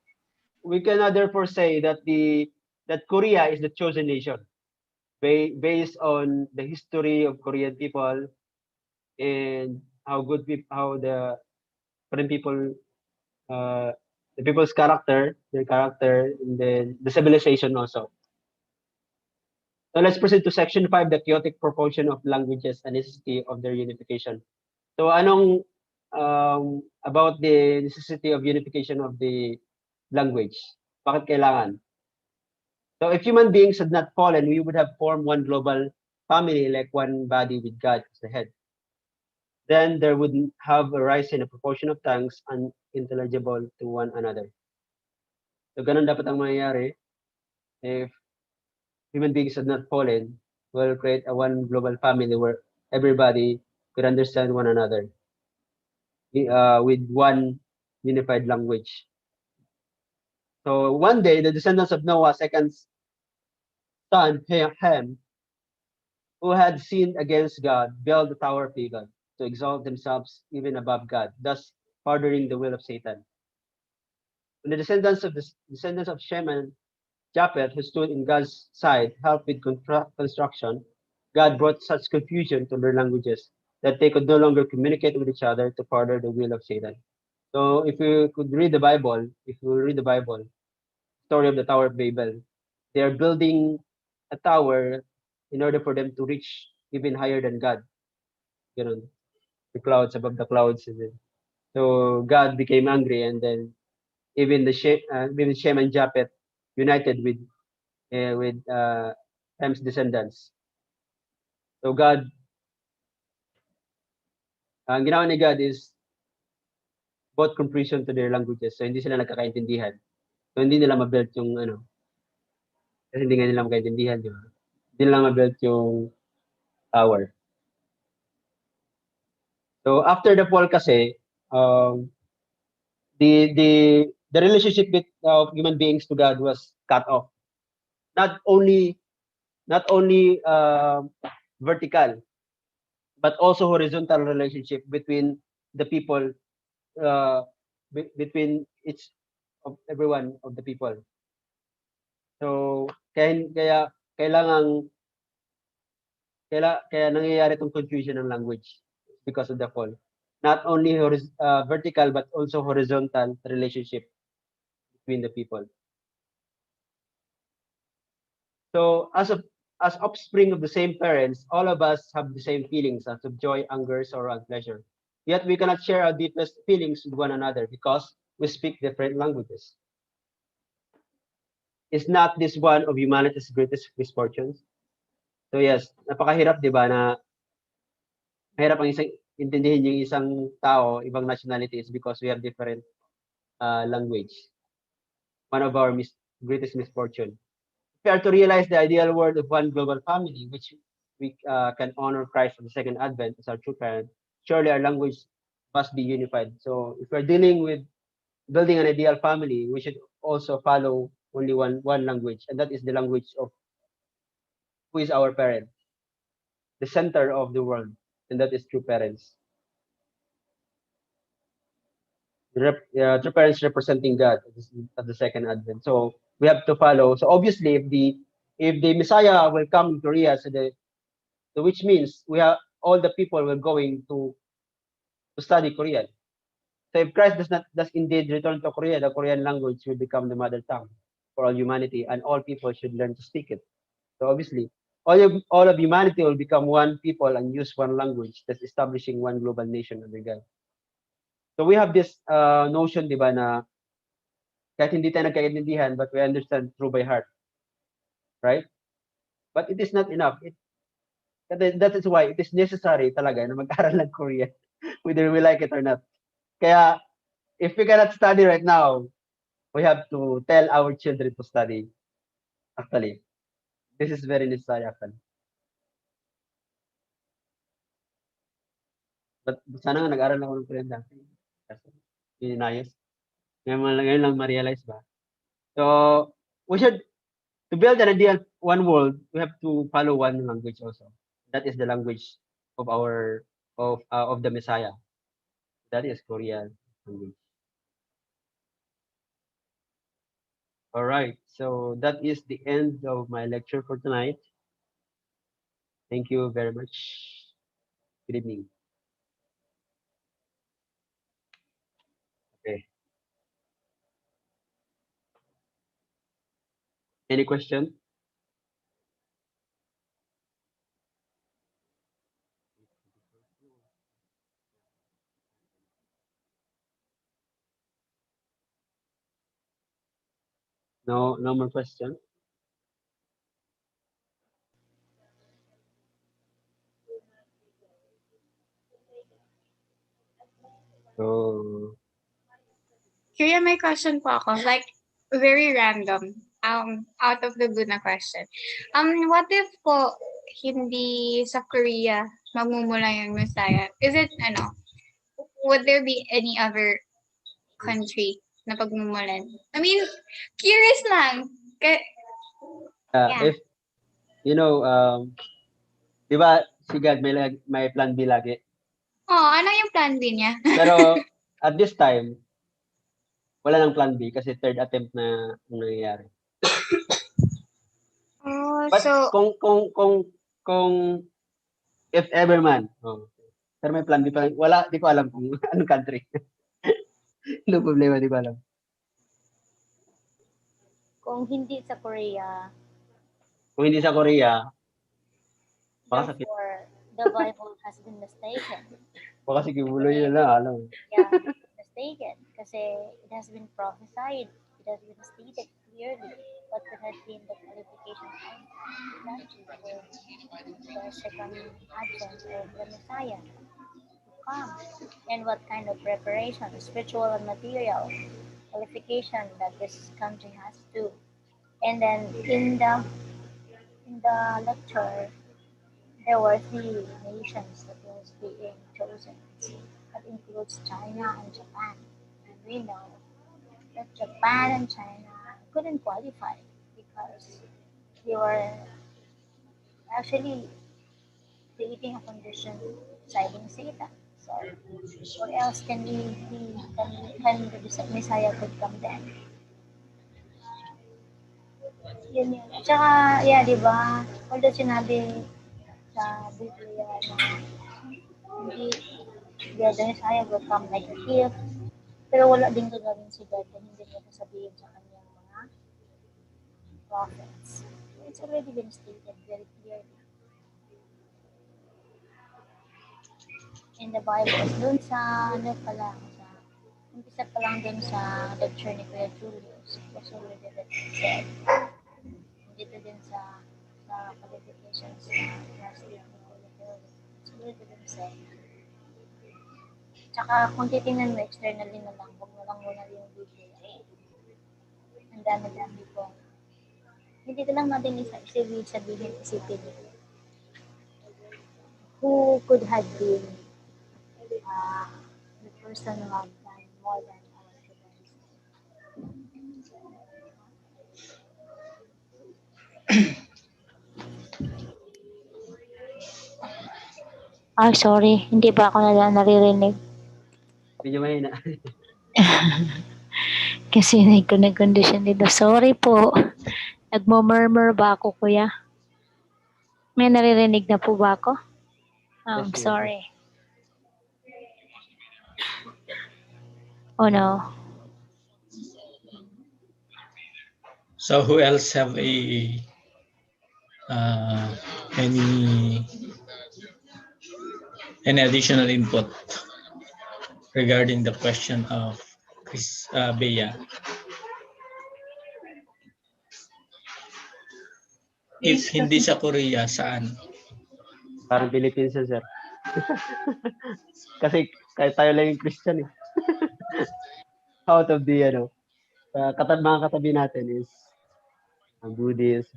we can therefore say that Korea is the chosen nation based on the history of Korean people and how the Korean people, the people's character, their character, and then the civilization also. So let's proceed to section 5, the chaotic proportion of languages and necessity of their unification. So anong about the necessity of unification of the language? Bakit kailangan? So if human beings had not fallen, we would have formed one global family, like one body with God as the head. Then there would have arisen a proportion of tongues unintelligible to one another. So ganun dapat ang mangyayari if human beings had not fallen. We'll create a one global family where everybody could understand one another with one unified language. So one day, the descendants of Noah's second son, Ham, who had sinned against God, built the tower of Dagon to exalt themselves even above God, thus furthering the will of Satan. When the descendants of Shem and Japheth, who stood in God's side, helped with construction, God brought such confusion to their languages that they could no longer communicate with each other to further the will of Satan. So if you read the Bible, story of the Tower of Babel, they are building a tower in order for them to reach even higher than God. You know, the clouds, above the clouds. So God became angry, and then even Shem and Japheth united with Ham's descendants. So God, ang ginawa ni God is brought confusion to their languages. So hindi sila nagkakaintindihan. So hindi nila ma-build yung kasi hindi nga nila magkaintindihan, di ba? Hindi nila ma-build yung tower. So after the fall kasi, the relationship of human beings to God was cut off. Not only vertical, but also horizontal relationship between the people, between everyone of the people. So kaya nangyayari tong confusion ng language because of the fall. Not only vertical but also horizontal relationship between the people. So as offspring of the same parents, all of us have the same feelings as of joy, anger, sorrow, and pleasure. Yet we cannot share our deepest feelings with one another because we speak different languages. Is not this one of humanity's greatest misfortunes? So yes, napakahirap, di ba, na mahirap ang isang intindihin yung isang tao, ibang nationality is because we have different language. One of our greatest misfortune. We are to realize the ideal world of one global family, which we can honor Christ on the second advent as our true parent. Surely our language must be unified. So if we're dealing with building an ideal family, we should also follow only one language, and that is the language of who is our parent, the center of the world, and that is true parents. True parents representing God at the second advent. So we have to follow. So obviously, if the Messiah will come in Korea, so which means we have all the people were going to study Korean. So if Christ does indeed return to Korea, the Korean language will become the mother tongue for all humanity, and all people should learn to speak it. So obviously, all of humanity will become one people and use one language, that's establishing one global nation under God. So we have this notion, di ba, na kahit hindi tayo nagkaintindihan, but we understand through by heart, right? But it is not enough. That is why it is necessary talaga na mag-aral ng Korean, whether we like it or not. Kaya, if we cannot study right now, we have to tell our children to study. Actually, this is very necessary actually. But sana nga nag-aral ako ng Korean dati. Kasi, inayos. Ngayon lang ma-realize ba? So, we should, to build an ideal one world, we have to follow one language also. That is the language of of the Messiah. That is Korean language. All right, so that is the end of my lecture for tonight. Thank you very much. Good evening. Okay. Any question? No more question. So, Kuya, may question po ako. Like, very random. Out of the blue na question. What if po, hindi sa Korea magmumula yung Messiah? Is it, would there be any other country na pagmumulan? I mean, curious lang. Yeah. if you know, di ba si God may plan B lagi? Oh, ano yung plan B niya? Pero at this time, wala nang plan B kasi third attempt na ang nangyayari. Oh, But so, kung if ever man, pero may plan B pa rin. Wala, di ko alam kung anong country. No problema, di ko alam. Kung hindi sa Korea, Kung hindi sa Korea, baka sa therefore, the Bible has been mistaken. baka sa Kibuloy yun lang, alam. Yeah, mistaken. Kasi it has been prophesied. It has been stated clearly what could have been the qualification of the second advent of the Messiah to come, and what kind of preparation, spiritual and material qualification that this country has to. And then in the lecture, there were 3 nations that was being chosen. That includes China and Japan. And we know that Japan and China couldn't qualify because they were actually creating a condition citing Satan. So what else can the Messiah could come then? Yun yun. Tsaka, yeah, di ba? Although sinabi sa Biblia na hindi, the Messiah will come like a thief, Pero wala din gagawin si God na hindi niya sasabihin sa kanyang mga prophets. It's already been stated very clearly in the Bible. Doon sa ano pa lang, sa umpisa pa lang doon sa lecture ni Kuya Julius, it was already said. Dito din sa qualifications na na-state ni Kuya Julius, it's already been said. Tsaka kung titingnan mo externally na lang, huwag mo lang muna yung video. Ang dami-dami po. Hindi ko lang natin sabihin isipin who could have been the person who have done more than our children. Sorry, hindi ba ako naririnig? Medyo mahina. Kasi nag-condition dito. Sorry po. Nagmo-murmur ba ako, kuya? May naririnig na po ba ako? I'm Yes, sorry. Oh no. So who else have any additional input regarding the question of Bea? If hindi sa Korea, saan? Parang Philippines yan, sir. Kasi kahit tayo lang yung Christian eh. Out of the, mga katabi natin is Buddhist,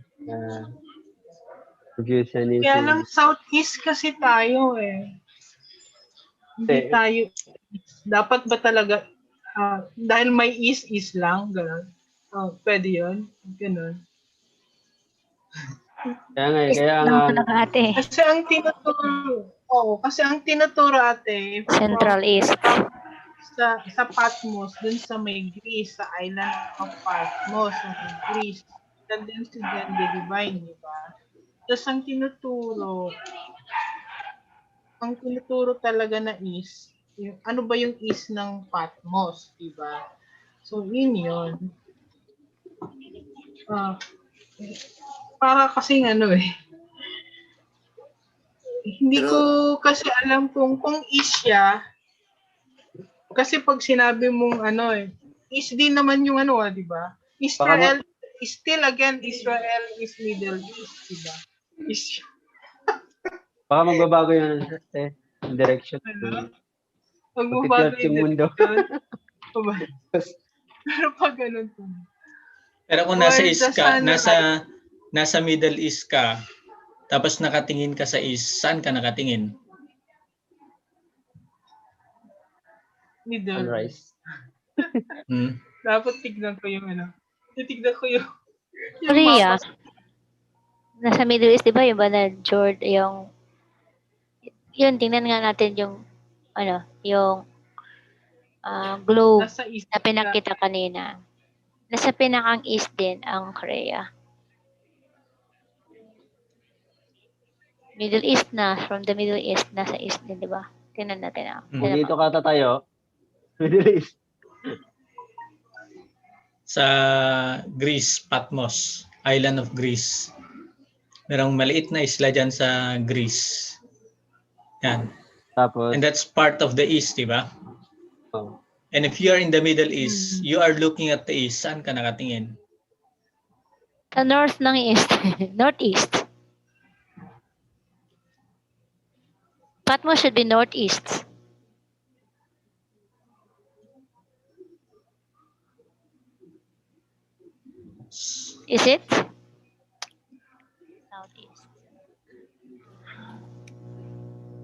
Confucianism. Kaya lang Southeast kasi tayo eh. Hindi tayo. Dapat ba talaga, dahil may East lang, gano'n. Pwede yun, gano'n. Kaya nga, Kasi ang tinuturo ate, Central East. sa Patmos, dun sa may Greece, sa island of Patmos, sa may Greece, nandun si John the Divine, di ba? Tapos ang tinuturo talaga na is, ano ba yung is ng Patmos, di ba? So, yun. Para kasing hindi ko kasi alam kung is siya. Kasi pag sinabi mong is din naman yung di ba? Israel, still again, Israel is Middle East, di ba? baka magbabago yung direction. Magbabago yung mundo. Pero pag ganun po. Pero kung nasa East ka, nasa Middle East ka, tapos nakatingin ka sa East, saan ka nakatingin? Middle Sunrise. Dapat tignan ko yung titignan ko yung Korea. mapa. Nasa Middle East, di ba? Yung ba na yun, tingnan nga natin yung, yung globe na pinakita kanina. Nasa pinakang east din ang Korea. Middle East na, from the Middle East, nasa east din, di ba? Tingnan natin. Kung dito kata tayo, Middle East. Sa Greece, Patmos, island of Greece. Merong maliit na isla dyan sa Greece. Yan. Tapos, and that's part of the East, di ba? Oh. And if you are in the Middle East, you are looking at the East, saan ka nakatingin? Sa north ng east. Northeast. Patmos should be northeast. Is it? Southeast.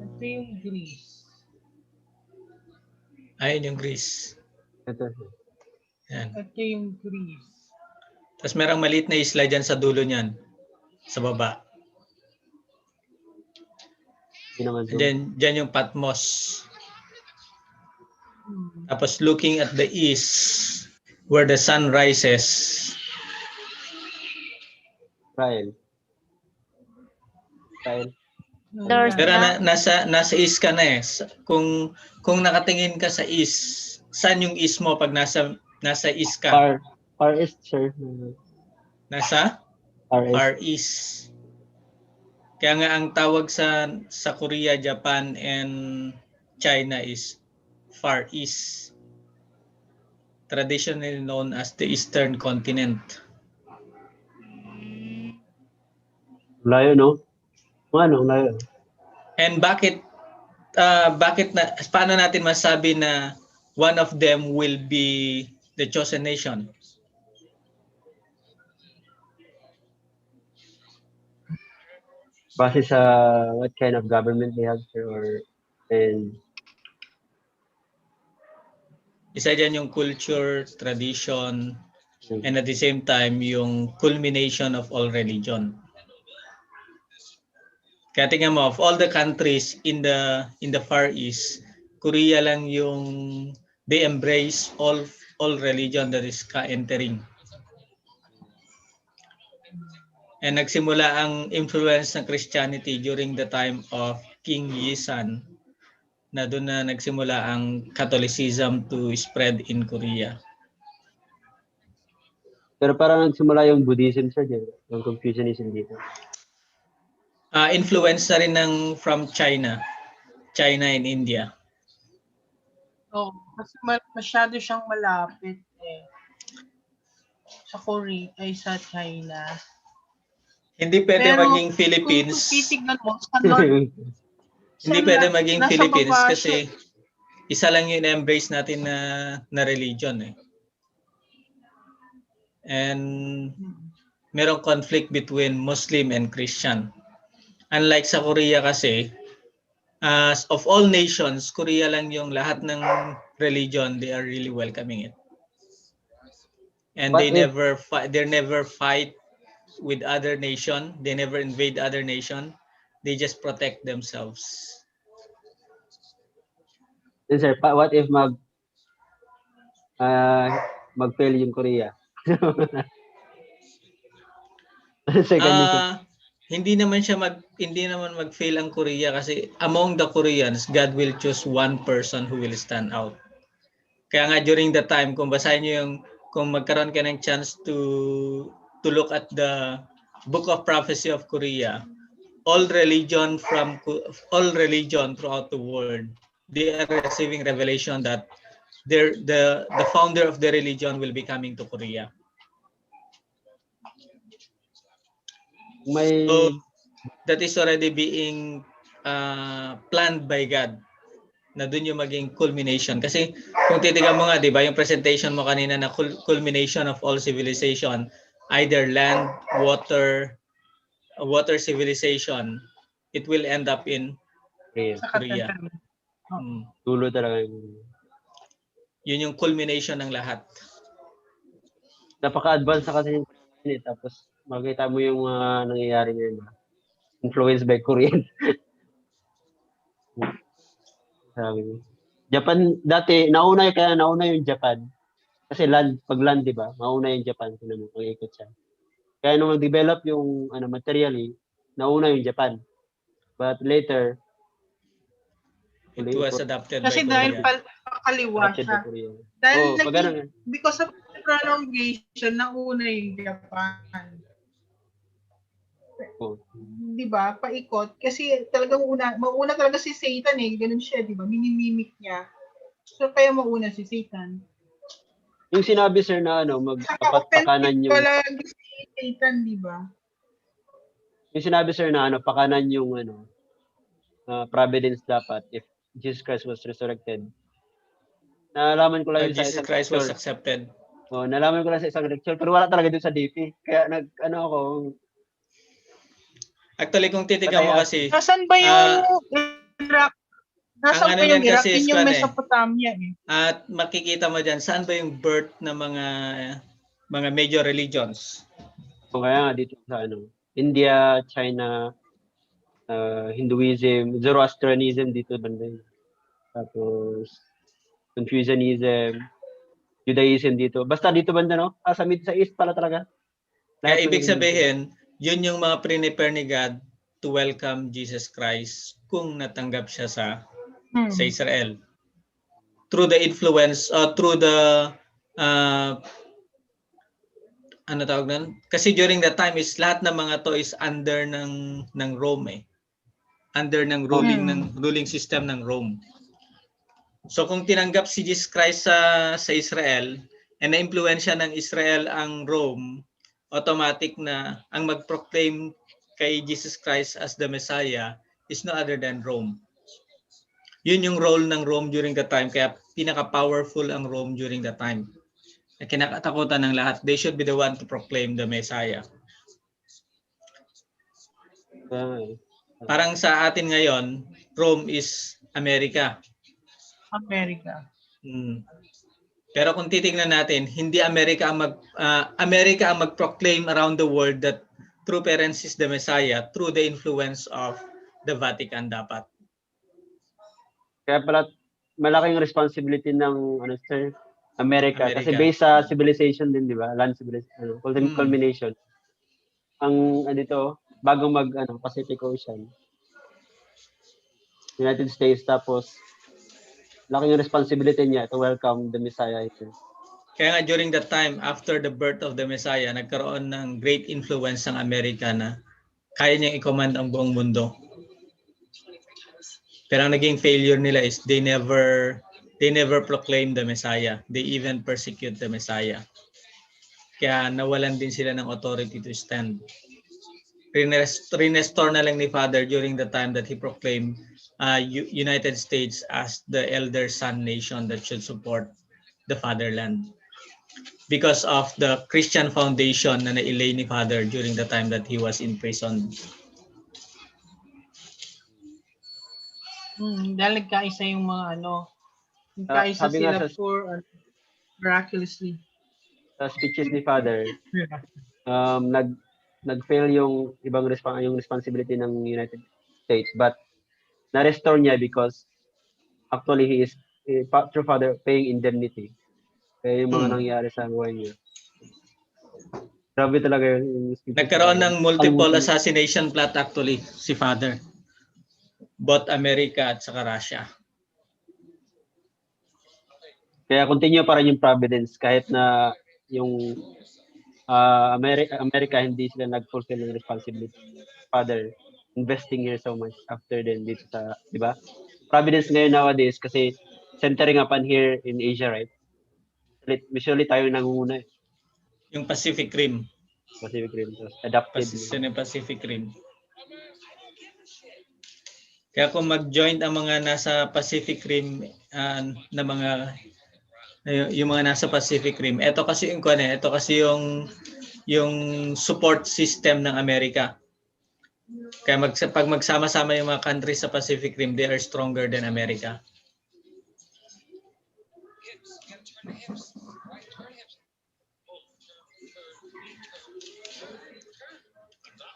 Ito yung Greece. Ayun yung Greece. Ito. Yan. Ito yung Greece. Tapos merong maliit na isla dyan sa dulo niyan. Sa baba. And then, dyan yung Patmos. Tapos looking at the east, where the sun rises. Israel. Pero nasa east ka na eh. Kung nakatingin ka sa east, Saan yung east mo pag nasa east ka? Far East, sir. Nasa Far East. Far East. Kaya nga ang tawag sa Korea, Japan, and China is Far East. Traditionally known as the Eastern Continent. Layo, no? Ano, layo. And paano natin masabi na one of them will be the chosen nation? Base sa what kind of government they have, sir, and Isa dyan yung culture, tradition, and at the same time, yung culmination of all religion. Kaya tingnan mo, of all the countries in the Far East, Korea lang yung they embrace all religion that is ka-entering. And nagsimula ang influence ng Christianity during the time of King Yisan, na doon na nagsimula ang Catholicism to spread in Korea. pero parang nagsimula yung Buddhism, sir, yung Confucianism dito. Influence na rin from China and India. Oh, kasi masyado siyang malapit sa Korea ay sa China. Hindi pwede Pero maging Philippines. Kung titignan mo sa North, Hindi pwede maging nasa Philippines baba kasi isa lang yung embrace natin na religion eh. And merong conflict between Muslim and Christian. Unlike sa Korea kasi, of all nations, Korea lang yung lahat ng religion, they are really welcoming it. And What they if- never fight with other nation, they never invade other nation, they just protect themselves. Then, sir, what if mag-fail yung Korea? Second nation. Hindi naman mag-fail ang Korea kasi among the Koreans, God will choose one person who will stand out. Kaya nga during the time, kung basahin niyo kung magkaroon ka ng chance to look at the Book of Prophecy of Korea, all religion throughout the world, they are receiving revelation that the founder of the religion will be coming to Korea. So that is already being planned by God na dun yung maging culmination. Kasi kung titignan mo nga, di ba, yung presentation mo kanina na culmination of all civilization, either land, water civilization, it will end up in Korea. Dulo talaga. Yun yung culmination ng lahat. Napaka-advance na kasi yung tapos makita mo yung mga nangyayari ngayon. Influenced by Korean. Sabi mo. Japan, dati, nauna yung Japan. Kasi pag land, di ba? Mauna yung Japan. Kung ikot siya. Kaya nung mag-develop yung materially, nauna yung Japan. But later, It was adopted by kasi Korea. dahil pakaliwa siya. Dahil because of prolongation, nauna yung Japan. Di ba? Paikot. Kasi talagang mauna talaga si Satan eh. Ganun siya, di ba? Minimimik niya. So, kaya mauna si Satan. Yung sinabi, sir, na pakanan yung... Palagi si Satan, di ba? Yung sinabi, sir, na pakanan yung providence dapat if Jesus Christ was resurrected. Nalaman ko lang yun sa Jesus isang Christ was lecture. accepted. Nalaman ko lang sa isang lecture, pero wala talaga doon sa DP. Kaya ako. Actually, kung titignan mo kasi... Nasaan ba yung Iraq? Nasaan ba yung Iraq? Kasi, Yung Mesopotamia eh. At makikita mo dyan, saan ba yung birth ng mga major religions? Kaya nga dito sa India, China, Hinduism, Zoroastrianism dito banda. Tapos Confucianism, Judaism dito. Basta dito banda, no? Sa East pala talaga. Kaya ibig sabihin, yun yung mga prepare ni God to welcome Jesus Christ kung natanggap siya sa Israel. through the influence, through the ano tawag nun? Kasi during that time is lahat ng mga to is under ng Rome eh. Under ng ruling system ng Rome. So kung tinanggap si Jesus Christ sa Israel and na-impluwensya ng Israel ang Rome, automatic na ang mag-proclaim kay Jesus Christ as the Messiah is no other than Rome. Yun yung role ng Rome during the time, kaya pinaka-powerful ang Rome during the time. Na kinakatakutan ng lahat, they should be the one to proclaim the Messiah. Parang sa atin ngayon, Rome is America. America. Pero kung titingnan natin, hindi America ang mag-proclaim around the world that true parents is the Messiah through the influence of the Vatican dapat. Kaya pala malaking responsibility ng America. Kasi based sa civilization din, di ba? Land civilization, culmination. Ang dito, bago mag Pacific Ocean, United States, tapos laking responsibility niya to welcome the Messiah here. Kaya nga during that time, after the birth of the Messiah, nagkaroon ng great influence ng Amerika na kaya niyang i-command ang buong mundo. Pero ang naging failure nila is they never proclaim the Messiah. They even persecute the Messiah. Kaya nawalan din sila ng authority to stand. Rinestore na lang ni Father during the time that he proclaimed United States as the elder son nation that should support the fatherland. Because of the Christian foundation na nailay ni Father during the time that he was in prison. Dahil nagkaisa yung mga nagkaisa sila for miraculously. Sa speeches ni Father, nag-fail yung ibang yung responsibility ng United States, but na-restore niya because actually he is through Father paying indemnity. Kaya yung mga nangyari sa buhay niya. Grabe talaga yung speeches. Nagkaroon ng multiple assassination plot actually si Father. Both America at saka Russia. Kaya continue pa rin yung providence kahit na yung America hindi sila nag-fulfill ng responsibility. Father investing here so much after then dito sa, di ba? Providence ngayon nowadays kasi centering upon here in Asia, right? Usually tayo nangunguna eh. Yung Pacific Rim. Pacific Rim. Adapted. Pacific Rim. Kaya kung mag-join ang mga nasa Pacific Rim na mga yung mga nasa Pacific Rim, ito kasi yung support system ng Amerika. Kaya pag magsama-sama yung mga countries sa Pacific Rim, they are stronger than America.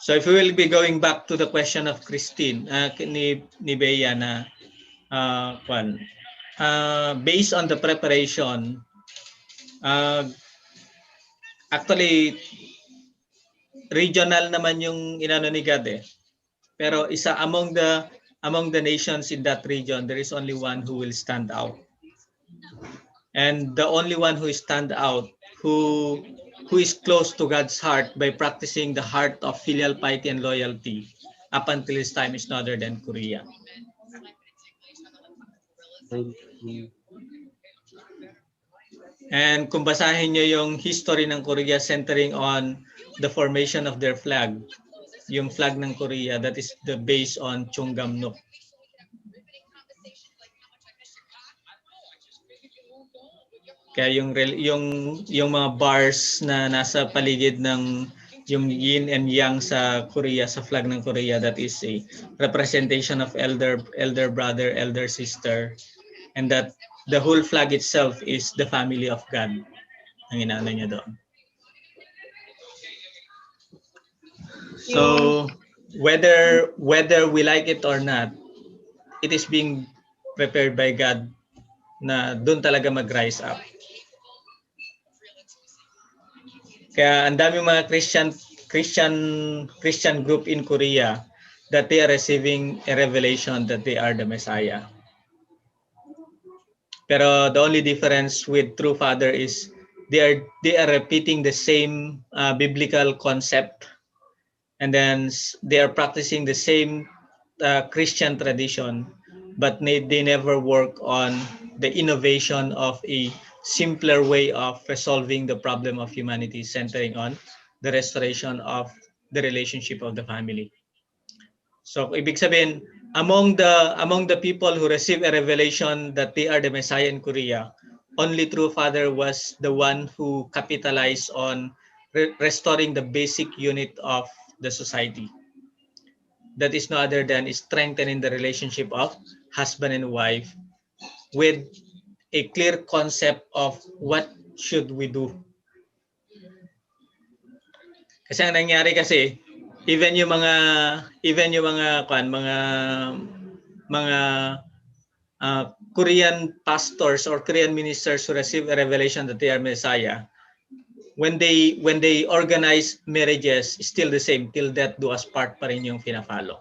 So if we will be going back to the question of Christine, ni Bea na based on the preparation, actually regional naman yung inano ni God eh. Pero isa among the nations in that region, there is only one who will stand out. And the only one who stand out, who is close to God's heart by practicing the heart of filial piety and loyalty up until his time is no other than Korea. And kung basahin nyo yung history ng Korea centering on the formation of their flag, yung flag ng Korea, that is the based on Chunggamnuk. Kaya yung mga bars na nasa paligid ng yung yin and yang sa Korea, sa flag ng Korea, that is a representation of elder brother, elder sister, and that the whole flag itself is the family of God. Ang inaano niya doon. So whether we like it or not, it is being prepared by God na doon talaga mag-rise up. Kaya ang dami mga Christian group in Korea that they are receiving a revelation that they are the Messiah. Pero the only difference with true father is they are repeating the same biblical concept, and then they are practicing the same Christian tradition, but they never work on the innovation of a simpler way of resolving the problem of humanity, centering on the restoration of the relationship of the family. So ibig sabihin, among the people who receive a revelation that they are the Messiah in Korea, only true father was the one who capitalized on restoring the basic unit of the society. That is no other than strengthening the relationship of husband and wife with a clear concept of what should we do. Kasi ang nangyari kasi, even yung mga mga Korean pastors or Korean ministers who receive a revelation that they are Messiah, when they organize marriages, still the same, till death do us part pa rin yung fina-follow.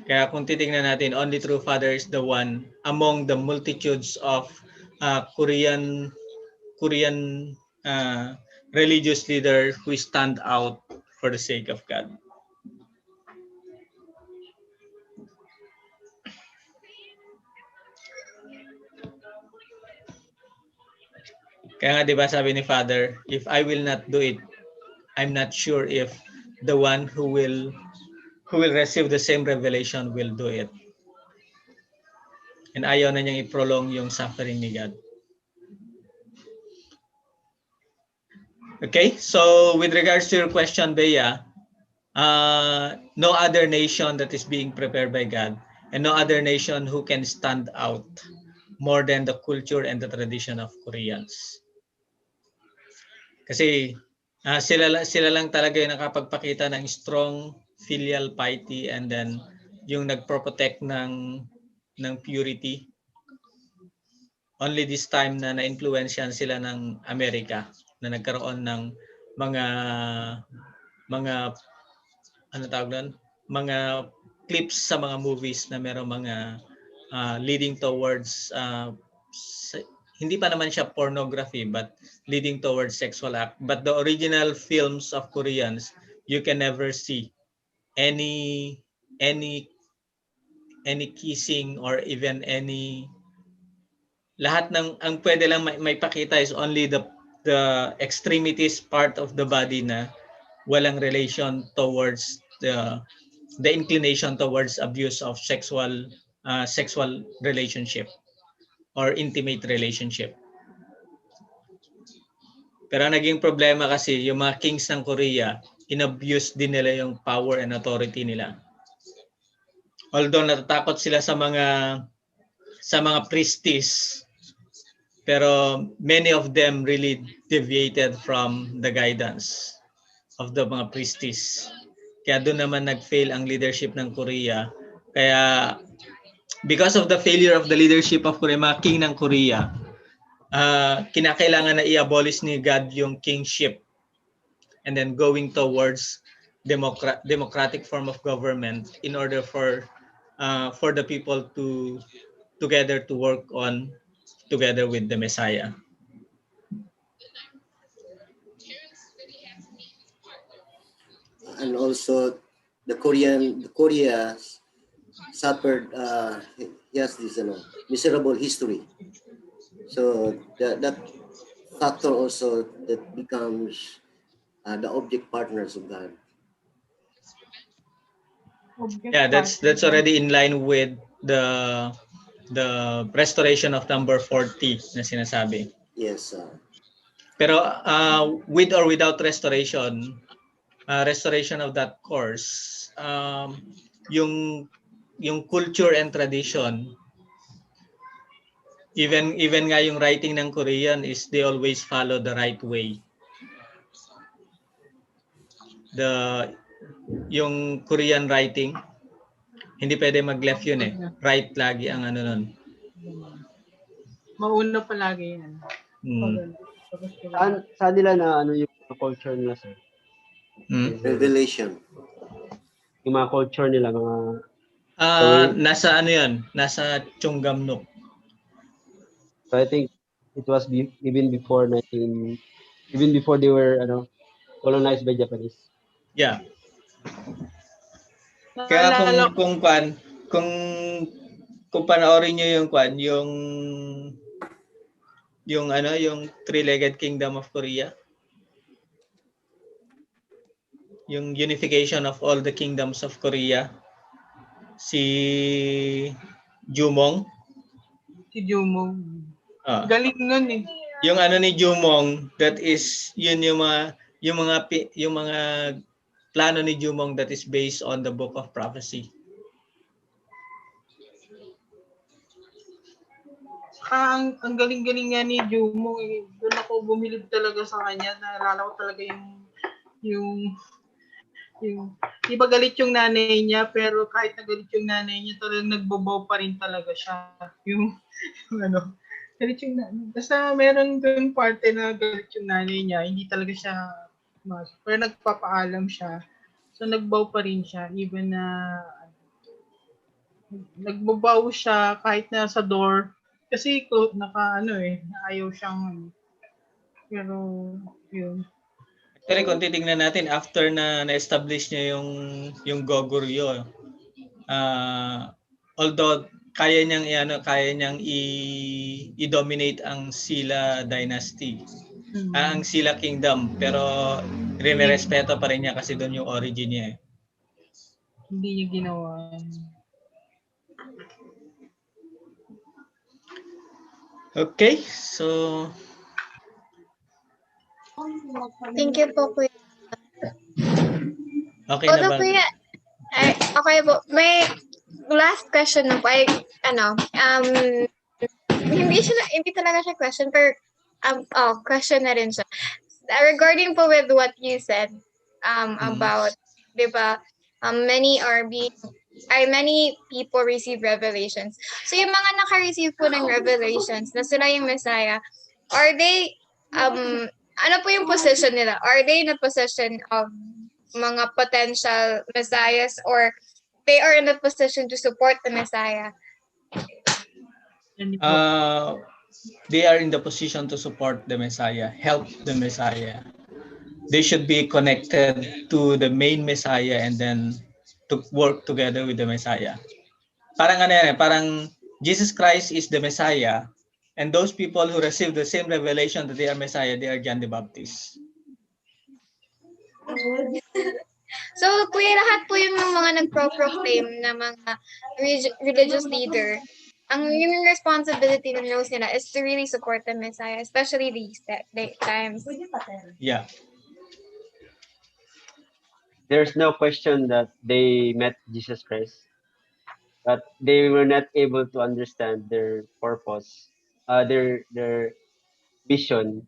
Kaya kung titingnan natin, only true father is the one among the multitudes of Korean religious leader who stand out for the sake of God. Kaya nga 'di ba sabi ni Father, if I will not do it, I'm not sure if the one who will receive the same revelation will do it. And ayaw na niyang i-prolong yung suffering ni God. Okay, so with regards to your question, Bea, no other nation that is being prepared by God, and no other nation who can stand out more than the culture and the tradition of Koreans. Kasi sila lang talaga yung nakapagpakita ng strong filial piety, and then yung nagpro-protect ng purity. Only this time na na-influensyan sila ng Amerika, na nagkaroon ng mga ano tawag doon? Mga clips sa mga movies na merong mga leading towards hindi pa naman siya pornography, but leading towards sexual act. But the original films of Koreans, you can never see any kissing or even any, lahat ng ang pwede lang may pakita is only the extremities part of the body na walang relation towards the inclination towards abuse of sexual relationship or intimate relationship. Pero ang naging problema kasi, yung mga kings ng Korea, inabuse din nila yung power and authority nila. Although natatakot sila sa mga priestes, pero many of them really deviated from the guidance of the mga priestes. Kaya doon naman nag-fail ang leadership ng Korea. Kaya because of the failure of the leadership of Korea, mga king ng Korea, kinakailangan na i-abolish ni God yung kingship, and then going towards democratic form of government in order for the people to together to work on together with the Messiah. And also Korea suffered yes, this miserable history. So that factor also that becomes the object partners of God. Yeah, that's already in line with the restoration of number 40 na sinasabi. Yes. Pero with or without restoration of that course, yung culture and tradition, even nga yung writing ng Korean is they always follow the right way. Yung Korean writing, hindi pwede mag-left yun eh. Right lagi ang ano nun. Mauna palagi yan. Saan nila na ano yung culture nila, sir? Revelation. Yung mga culture nila, mga Nasa ano yun? Nasa Chungamnuk. So I think it was even before even before they were colonized by Japanese. Yeah. Kaya Naalala ko, kung panoorin niyo yung Three-Legged Kingdom of Korea, yung unification of all the kingdoms of Korea, si Jumong, si Jumong. ah, Galing nun eh. yung ano ni Jumong, that is yun yung mga plano ni Jumong that is based on the book of prophecy. Saka ang galing-galing nga ni Jumong eh. Doon ako bumilib talaga sa kanya. Naalala ko talaga yung di ba galit yung nanay niya, pero kahit nagalit yung nanay niya, talagang nagbabaw pa rin talaga siya. Yung galit yung nanay. Basta meron doon parte na galit yung nanay niya, hindi talaga siya pero nagpapaalam siya. So nagbaw pa rin siya, even na nagbabaw siya kahit na sa door. Kasi ayaw siyang pero yun. Actually, kung titingnan natin, after na-establish niya yung Goguryeo, although kaya niyang i-dominate ang Silla dynasty, ang Silla kingdom, pero respeto pa rin niya kasi doon yung origin niya eh. Hindi niya ginawa. Okay, so Thank you po, Kuya. okay na ba? Kuya, okay po. May last question na po. Hindi talaga siya question, pero question na rin siya. Regarding po with what you said about, di ba, many people receive revelations. So yung mga naka-receive po ng revelations na sila yung Messiah, are they ano po yung position nila? Are they in a position of mga potential messiahs, or they are in a position to support the Messiah? They are in the position to support the Messiah, help the Messiah. They should be connected to the main Messiah and then to work together with the Messiah. Parang Jesus Christ is the Messiah, and those people who receive the same revelation that they are Messiah, they are John the Baptist. So, kuya, lahat po yung mga nagpro-proclaim na mga religious leader, yung responsibility ng roles nila is to really support the Messiah, especially these times. Yeah. There's no question that they met Jesus Christ, but they were not able to understand their purpose, their vision,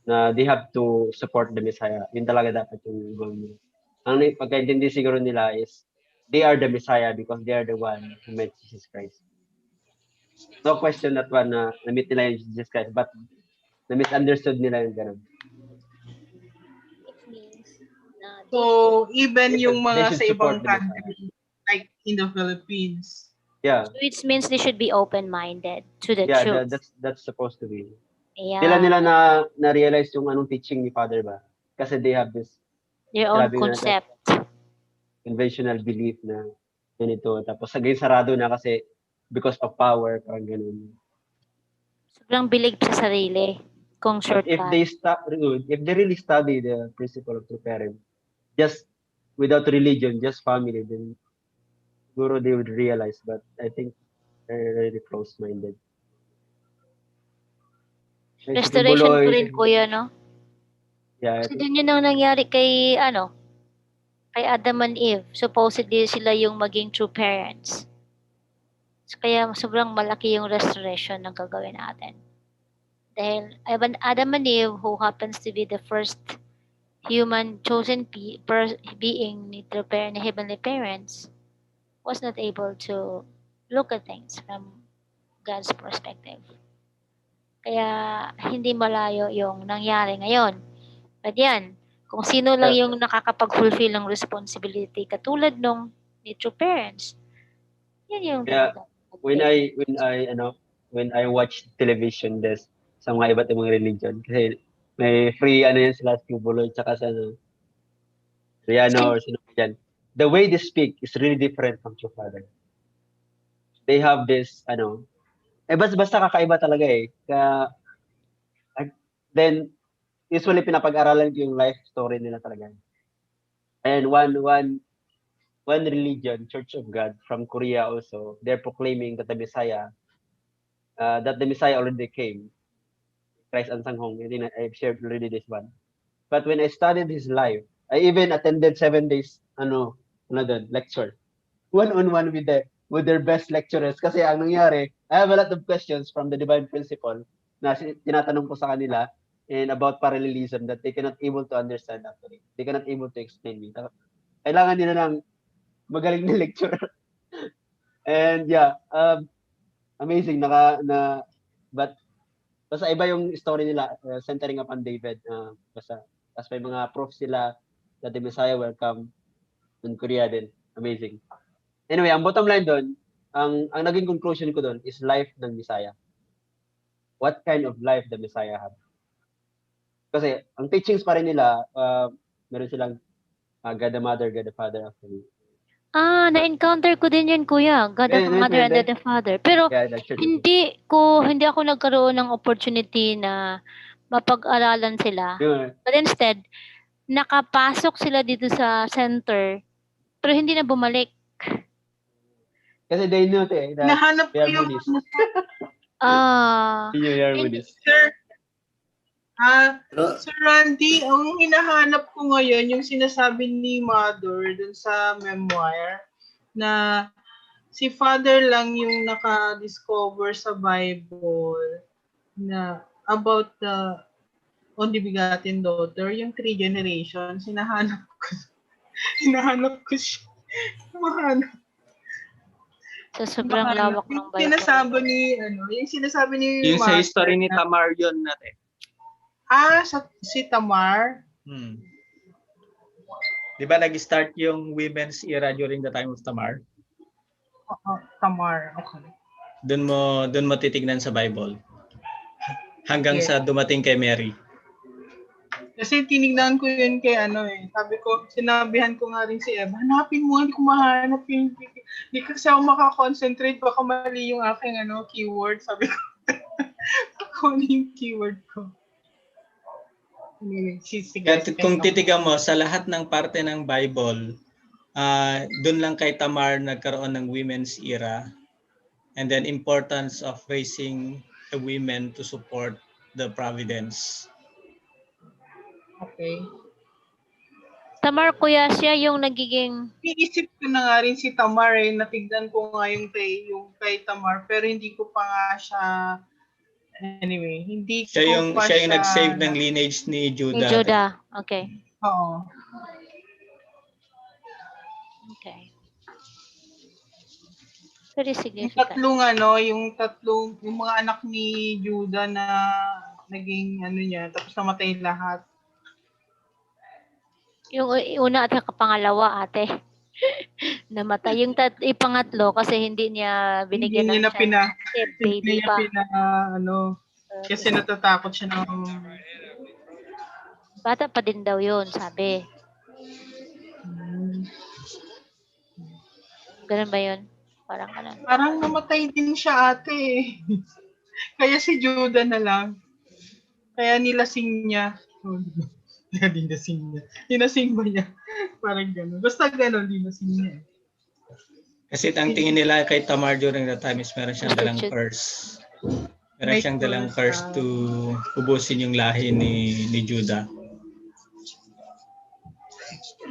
na they have to support the Messiah. Yun talaga dapat yung goal nila. Ang pagkaintindi siguro nila is they are the Messiah because they are the one who met Jesus Christ. No question that one na na-meet nila yung Jesus Christ, but na-misunderstood nila yung ganun. So, even They yung mga should sa ibang support the country, like in the Philippines. Yeah. Which means they should be open-minded to the truth. That's supposed to be. Yeah. Nila na-realize yung anong teaching ni Father ba? Kasi they have this Their own concept. Conventional belief na ganito. Tapos sagay sarado na kasi because of power, parang ganun. Sobrang bilig sa sarili. Kung shortcut. If they really study the principle of true parent, just without religion, just family, then siguro they would realize. But I think they're really close-minded. Restoration po rin, kuya, no? Yeah. Kasi dun yun ang nangyari kay Adam and Eve. Supposedly sila yung maging true parents. So, kaya sobrang malaki yung restoration ng gagawin natin. Dahil Adam and Eve, who happens to be the first human chosen being ni heavenly parents, was not able to look at things from God's perspective. Kaya hindi malayo yung nangyari ngayon. But yan, kung sino lang yung nakakapag-fulfill ng responsibility katulad nung ni true parents, Yan yung Yeah, dapat. when I watch television des sa mga iba't ibang religion kasi may free ano yan sila Tubuloy tsaka sa ano, Rihanna or sino pa yan. The way they speak is really different from True Father. They have this basta kakaiba talaga eh. Then usually pinapag-aralan ko yung life story nila talaga. And one religion, Church of God from Korea also, they're proclaiming that the Messiah already came. Christ Ansanghong. I've shared already this one. But when I studied his life, I even attended 7 days lecture. One-on-one with their best lecturers. Kasi ang nangyari, I have a lot of questions from the divine principle na tinatanong ko sa kanila and about parallelism that they cannot able to understand actually. They cannot able to explain me. Kailangan nila ng magaling na lecturer. And yeah, amazing but basta iba yung story nila centering upon David. Basta may mga proofs sila that the Messiah will come in Korea din. Amazing. Anyway, ang bottom line doon, ang naging conclusion ko doon is life ng Messiah. What kind of life the Messiah had? Kasi ang teachings pa rin nila, meron silang God the Mother, God the Father actually. Na-encounter ko din yun, Kuya. God the Mother and the Father. Pero Yeah, that's true. hindi ako nagkaroon ng opportunity na mapag-aralan sila. Yun. But instead, nakapasok sila dito sa center, pero hindi na bumalik. Kasi they know that Nahanap they ko are yung Buddhist. They are Buddhist. Sir, Pero, Sir Randy, ang hinahanap ko ngayon, yung sinasabi ni Mother dun sa memoir, na si Father lang yung naka-discover sa Bible na about the only begotten daughter, yung 3 generations, hinahanap ko siya. Mahanap. So, sobrang lawak ng Yung Bible. sinasabi ni Yung sa Mother history ni na- Tamar yun natin. si Tamar. Di ba nag-start yung women's era during the time of Tamar? Tamar, okay. Doon mo titignan sa Bible. Hanggang sa dumating kay Mary. Kasi tinignan ko yun kay sabi ko, sinabihan ko nga rin si Eva, hanapin mo, hindi ko mahanap yun. Hindi kasi ako makakonsentrate, baka mali yung aking keyword. Sabi ko, ako yung keyword ko. Anyway, Kung titigan mo, sa lahat ng parte ng Bible, doon lang kay Tamar nagkaroon ng women's era. And then importance of raising a women to support the providence. Okay. Tamar, Kuya, siya yung nagiging... Iisip ko na nga rin si Tamar natignan ko nga yung kay Tamar, pero hindi ko pa nga siya, anyway, hindi ko pa Siya yung nag-save ng lineage ni Judah. Ni Judah, okay. Oo. Okay. Very Yung significant. yung mga anak ni Judah na naging niya, tapos namatay lahat. Yung una at pangalawa, ate. Namatay. Yung pangatlo kasi hindi niya binigyan Hindi ng niya chance. Baby pa. Kasi natatakot siya ng... Bata pa din daw yun, sabi. Ganun ba yun? Parang ganun. Parang namatay din siya, ate. Kaya si Judah na lang. Kaya nilasing niya. Dinasing ba niya? Parang gano'n. Basta gano'n, dinasing niya. Kasi ang tingin nila kay Tamar during that time is meron siyang dalang curse. Meron siyang dalang curse to ubusin yung lahi ni Judah.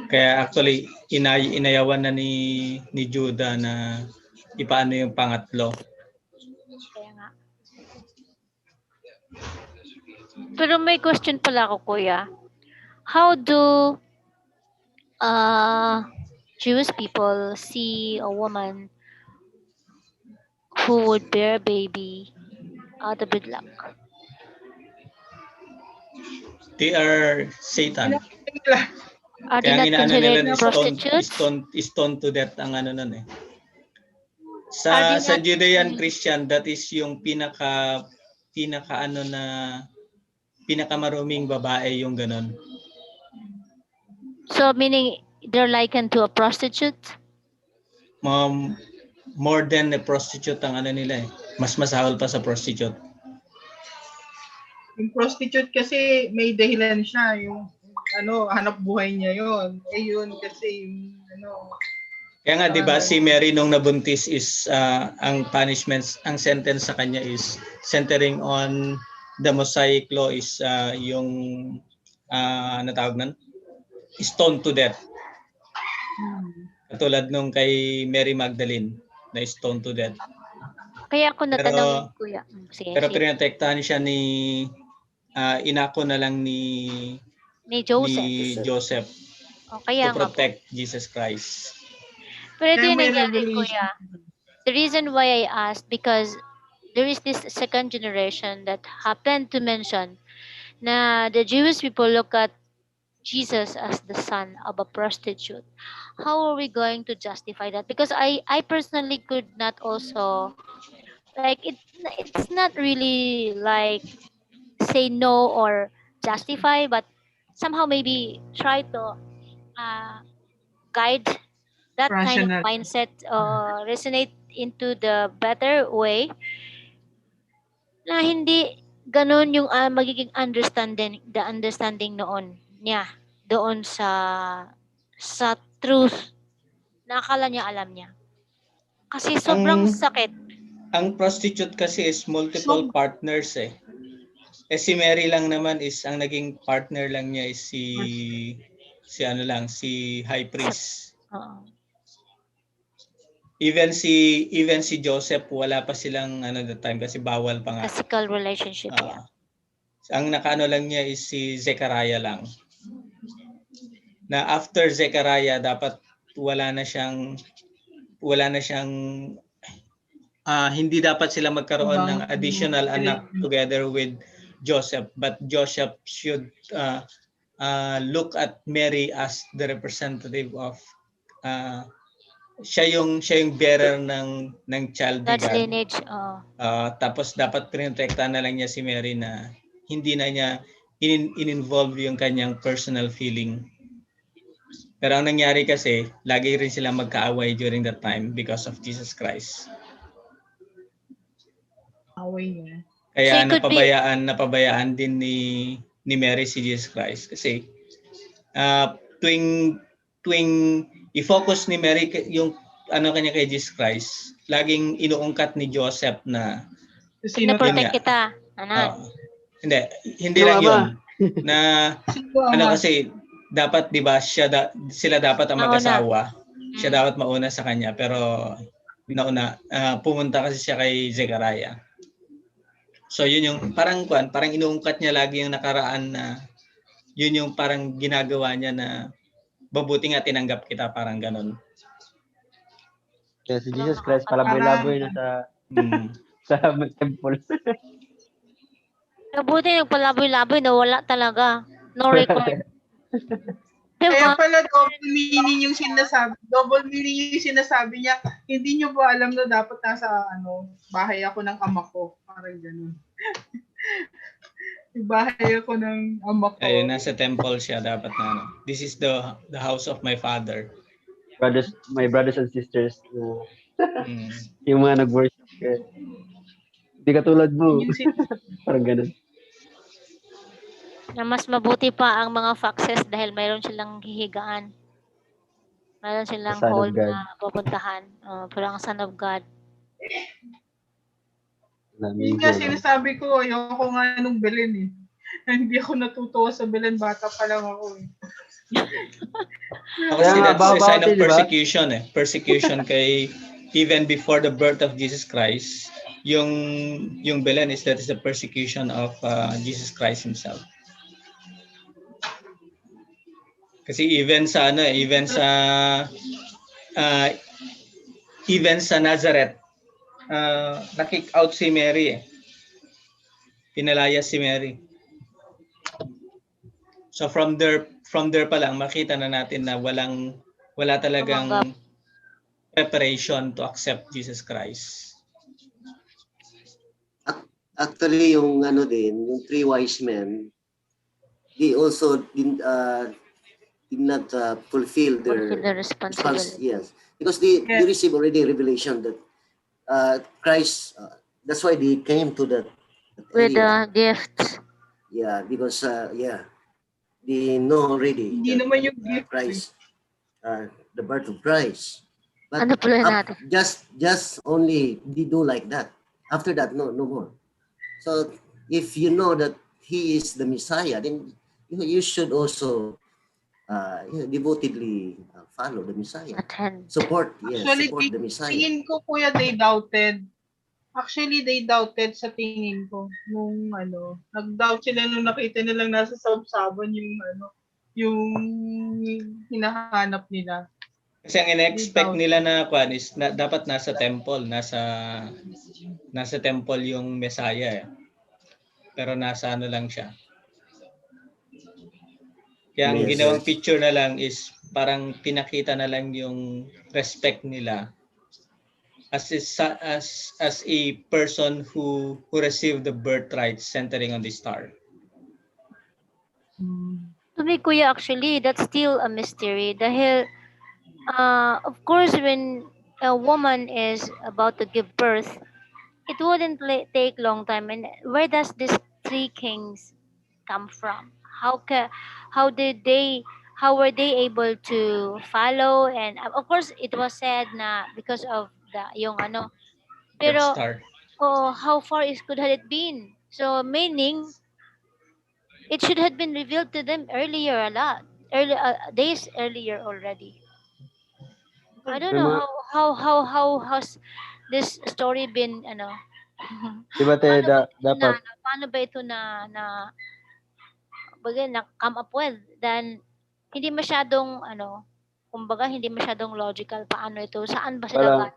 Kaya actually, inayawan na ni Judah na ipaano yung pangatlo. Kaya nga. Pero may question pala ako, Kuya. How do Jewish people see a woman who would bear a baby out of wedlock? They are Satan. Are they Kaya not inaano nila considered prostitutes? stone to death ang nun eh. Are they Sa not- Judean Christian, that is yung pinaka ano na pinakamaruming babae yung ganun. So meaning they're likened to a prostitute? More than a prostitute ang ano nila eh. Mas masahol pa sa prostitute. Yung prostitute kasi may dahilan siya, yung hanap buhay niya yon. Eh yun kasi yung Kaya nga 'di ba si Mary nung nabuntis is ang punishments, ang sentence sa kanya is centering on the Mosaic law is yung ano tawag nun? Stone to death. Katulad nung kay Mary Magdalene na stone to death. Kaya ako natanong, kuya. Sige, Pero sige. pinotektahan siya ni inako na lang ni Joseph O, to kaya nga po. protect Jesus Christ. Pero ito Kaya yung may nangyari, revelation. kuya. The reason why I asked, because there is this second generation that happened to mention na the Jewish people look at Jesus as the son of a prostitute. How are we going to justify that? Because I personally could not also, like, it's not really like say no or justify, but somehow maybe try to guide that kind of Rational. mindset, resonate into the better way na hindi ganun yung magiging the understanding noon niya doon sa truth na akala niya alam niya. Kasi sobrang sakit. Ang prostitute kasi is multiple partners eh. Eh si Mary lang naman is ang naging partner lang niya is si high priest. Oo. Even si Joseph wala pa silang that time kasi bawal pa nga. Physical relationship, yeah. Ang nakaano lang niya is si Zechariah lang. Na after Zechariah dapat wala na siyang hindi dapat sila magkaroon ng additional anak together with Joseph, but Joseph should look at Mary as the representative of siya yung bearer ng child ni God's God. lineage. Tapos dapat pinotektahan na lang niya si Mary na hindi na niya in-involve yung kanyang personal feeling. Pero ang nangyari kasi, lagi rin sila magkaaway during that time because of Jesus Christ. Away niya. Kaya So napabayaan din ni Mary si Jesus Christ kasi tuwing i-focus ni Mary yung kanya kay Jesus Christ, laging inuungkat ni Joseph na pinaprotect kita. Hindi lang yun. Na kasi dapat 'di ba sila dapat ang mag-asawa. Siya dapat mauna sa kanya pero pumunta kasi siya kay Zechariah. So yun yung parang inuungkat niya lagi yung nakaraan na yun yung parang ginagawa niya na mabuti nga tinanggap kita, parang ganun. Kaya si Jesus Christ palaboy-laboy na sa temple. Mabuti nagpalaboy-laboy na wala talaga. No record. Kaya pala double meaning yung sinasabi niya. Hindi niyo ba alam na dapat nasa bahay ako ng ama ko? Parang ganun. Bahay ako ng ama ko. Ayun, nasa temple siya dapat na this is the house of my father. My brothers and sisters. Yung mga nag-worship. Hindi katulad mo. Parang ganun. Na mas mabuti pa ang mga foxes dahil mayroon silang hihigaan. Mayroon silang hall na pupuntahan. Parang Son of God. Yun nga sinasabi ko, ayoko nga nung Belen eh. Hindi ako natutuwa sa Belen, bata pa lang ako eh. Kasi that's a sign of persecution eh. Persecution kay even before the birth of Jesus Christ, yung Belen is the persecution of Jesus Christ himself. Kasi even sa Nazareth, na-kick out si Mary eh. Pinalayas si Mary. So from there pa lang makita na natin na wala talagang preparation to accept Jesus Christ? Actually, yung ano din, yung three wise men, they also did not fulfill Fulfill the their response. responsibility. Yes, because they Yes. received already revelation that Christ. That's why they came to that With area. the gifts. Yeah, because they know already Hindi that naman yung gift. Christ, the birth of Christ. But Ano pala natin? just only they do like that. After that, no more. So if you know that He is the Messiah, then you should also devotedly follow the Messiah. Attend. Support Actually, the Messiah. tingin ko, kuya, they doubted. Actually, they doubted sa tingin ko. Nung nag-doubt sila nung nakita nilang nasa sabsaban yung hinahanap nila. Kasi ang ina-expect nila na kwan is dapat nasa temple, nasa temple yung Messiah eh. Pero nasa ano lang siya. Kaya ang Yes. ginawang picture na lang is parang pinakita na lang yung respect nila as a person who received the birthright centering on the star. To me, kuya, actually, that's still a mystery. Dahil, of course, when a woman is about to give birth, it wouldn't take long time. And where does these three kings come from? How were they able to follow? And of course, it was said na because of yung ano. Death Pero, Star. how far could have it been? So, meaning, it should have been revealed to them earlier a lot. Days earlier already. I don't May know mga, how has this story been di ba tayo dapat, paano ba ito na baga na come up with, then hindi masyadong kumbaga hindi masyadong logical paano ito, saan ba sila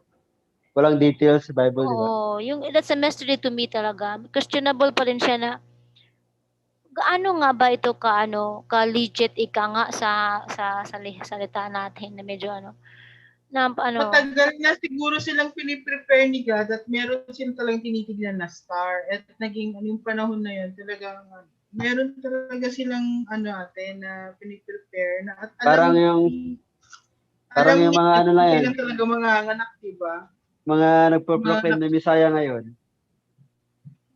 walang details sa Bible, di ba? Oo, yung that's a mystery to me talaga. Questionable pa rin siya na gaano nga ba ito ka legit ika nga sa salita natin na medyo Matagal na siguro silang piniprepare ni God at meron silang talagang tinitignan na star. At naging yung panahon na yun, talagang meron talaga silang na piniprepare na at Parang yung mga ano lang yan, kailan talaga mga anak, diba? mga nagpo-proclaim na Messiah ngayon,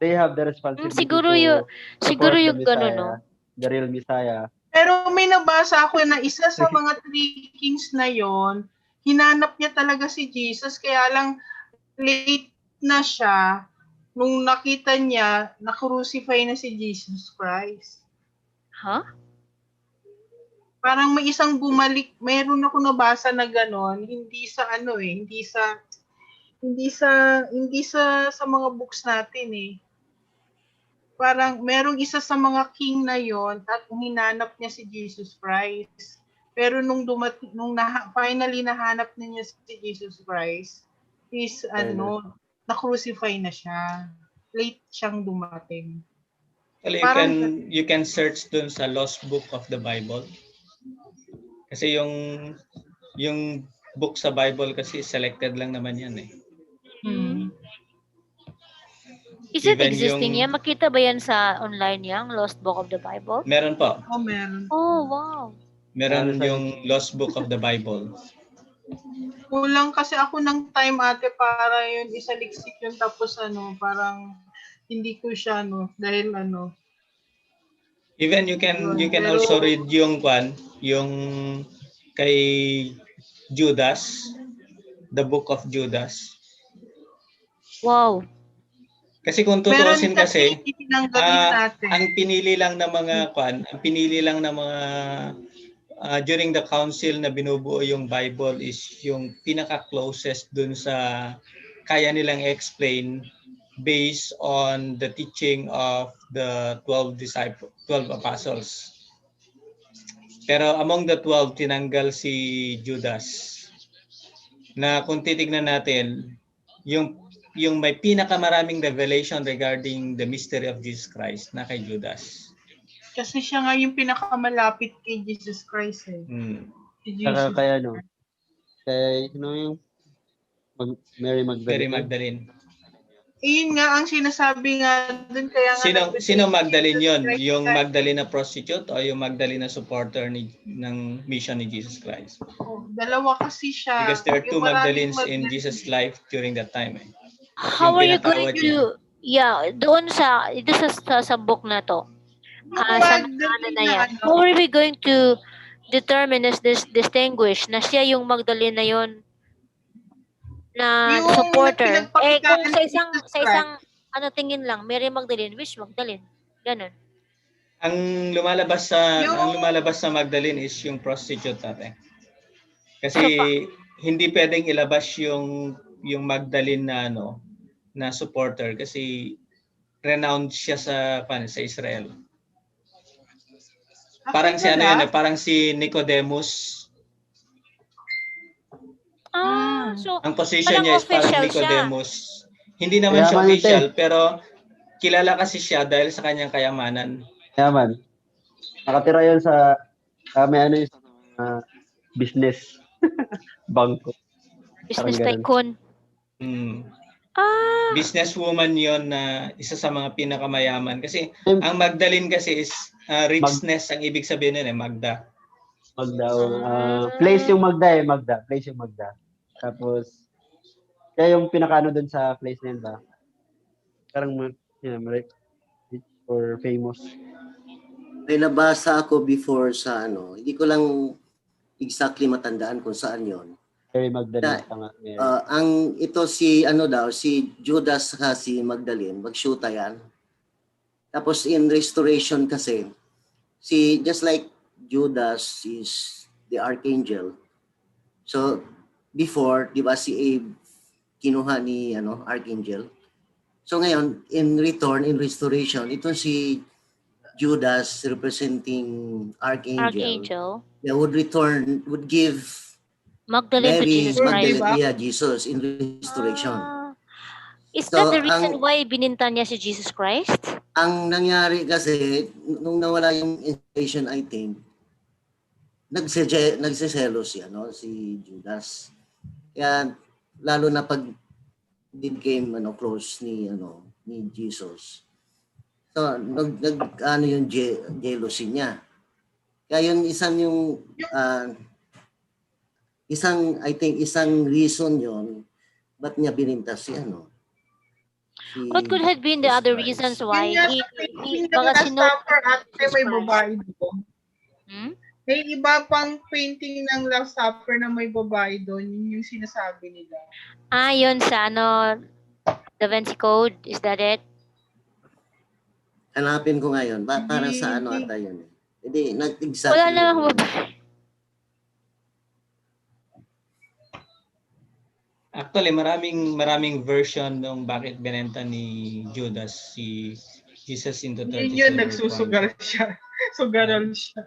they have the responsibility siguro to siguro support the yung gano'n, no? Messiah, the real Messiah. Pero may nabasa ako na isa sa mga three kings na yon, hinanap niya talaga si Jesus, kaya lang late na siya nung nakita niya na-crucify na si Jesus Christ. Huh? Parang may isang bumalik, meron ako nabasa na gano'n, hindi sa mga books natin eh. Parang merong isa sa mga king na yon at hinanap niya si Jesus Christ. Pero nung finally nahanap na niya si Jesus Christ, is na-crucify na siya. Late siyang dumating. Actually, you can search dun sa Lost Book of the Bible. Kasi yung book sa Bible kasi selected lang naman yan eh. Is it Even existing yan? Makita ba yan sa online yang Lost Book of the Bible? Meron po. Oh, meron. Oh, wow. Meron yung Lost Book of the Bible. Kulang kasi ako ng time, ate, para yun isaliksik yun, tapos parang hindi ko siya dahil Even you can also read yung kay Judas, the book of Judas. Wow. Kasi kung tutuusin kasi, natin. ang pinili lang ng mga during the council na binubuo yung Bible is yung pinaka-closest dun sa kaya nilang explain based on the teaching of the 12 apostles. Pero among the 12, tinanggal si Judas. Na kung titignan natin, yung may pinakamaraming revelation regarding the mystery of Jesus Christ na kay Judas. Kasi siya nga yung pinakamalapit kay Jesus Christ eh. Si Jesus. Saka kaya kaya yung Mary Mary Magdalene. Magdalene. Yun nga ang sinasabi nga dun, kaya nga Sino Magdalene yun? Christ Yung ka- Magdalene na prostitute o yung Magdalene na supporter ng mission ni Jesus Christ? Dalawa kasi siya. Because there are two Yung maraming Magdalenes in Jesus' life during that time. How Yung are you going pinatawad niya. to, doon ito sa book na to, sa ano na yan, how are we going to determine this distinguish na siya yung Magdalene na yun na Yung supporter? Kung pinagpakitaan sa ni isang Jesus sa isang tingin lang, Mary Magdalene, which Magdalene? Ganun. Ang lumalabas sa Magdalene is yung prostitute natin. Kasi hindi pwedeng ilabas yung Magdalene na na supporter kasi renowned siya sa Israel. Parang si parang si Nicodemus. So Ang position walang niya is parang official Nicodemus. Hindi naman siya Mayaman yun, official, pero kilala kasi siya dahil sa kanyang kayamanan. Yaman. Nakatira yun sa may ano yung business. Bangko. business Parang ganun. tycoon. Businesswoman yon na isa sa mga pinakamayaman. Kasi ang Magdalene kasi is richness, ang ibig sabihin nun Magda. Magda. Place yung Magda Magda. Place yung Magda. Tapos, kaya yung pinakaano dun sa place na yun ba? Parang, rich or famous. May nabasa ako before sa hindi ko lang exactly matandaan kung saan yon. Mary Magdalene. Mary. Ang ito si si Judas saka si Magdalene, mag-shoota yan. Tapos in restoration kasi, just like Judas is the archangel. So before, di ba si Abe kinuha ni archangel. So ngayon, in return, in restoration, ito si Judas representing archangel. Yeah, would give Magdalene to Jesus Christ. Jesus in restoration. Is that the reason why bininta niya si Jesus Christ? Ang nangyari kasi, nung nawala yung inspiration, I think, nagsiselos si Judas. Kaya, lalo na pag became close ni Jesus. So, yung jealousy niya. Kaya yun isang reason yon ba't niya binintas si What could have been the other reasons why baka sinupper at may babae doon. May iba pang painting ng Last Supper na may babae doon, yun yung sinasabi nila. Yun sa Da Vinci Code, is that it? Hanapin ko ngayon. Para sa ata yun eh. Hindi, exactly. Wala namang babae. Actually, maraming version ng bakit binenta ni Judas si Jesus into 30 yun nagsusugar siya. Sugarol siya.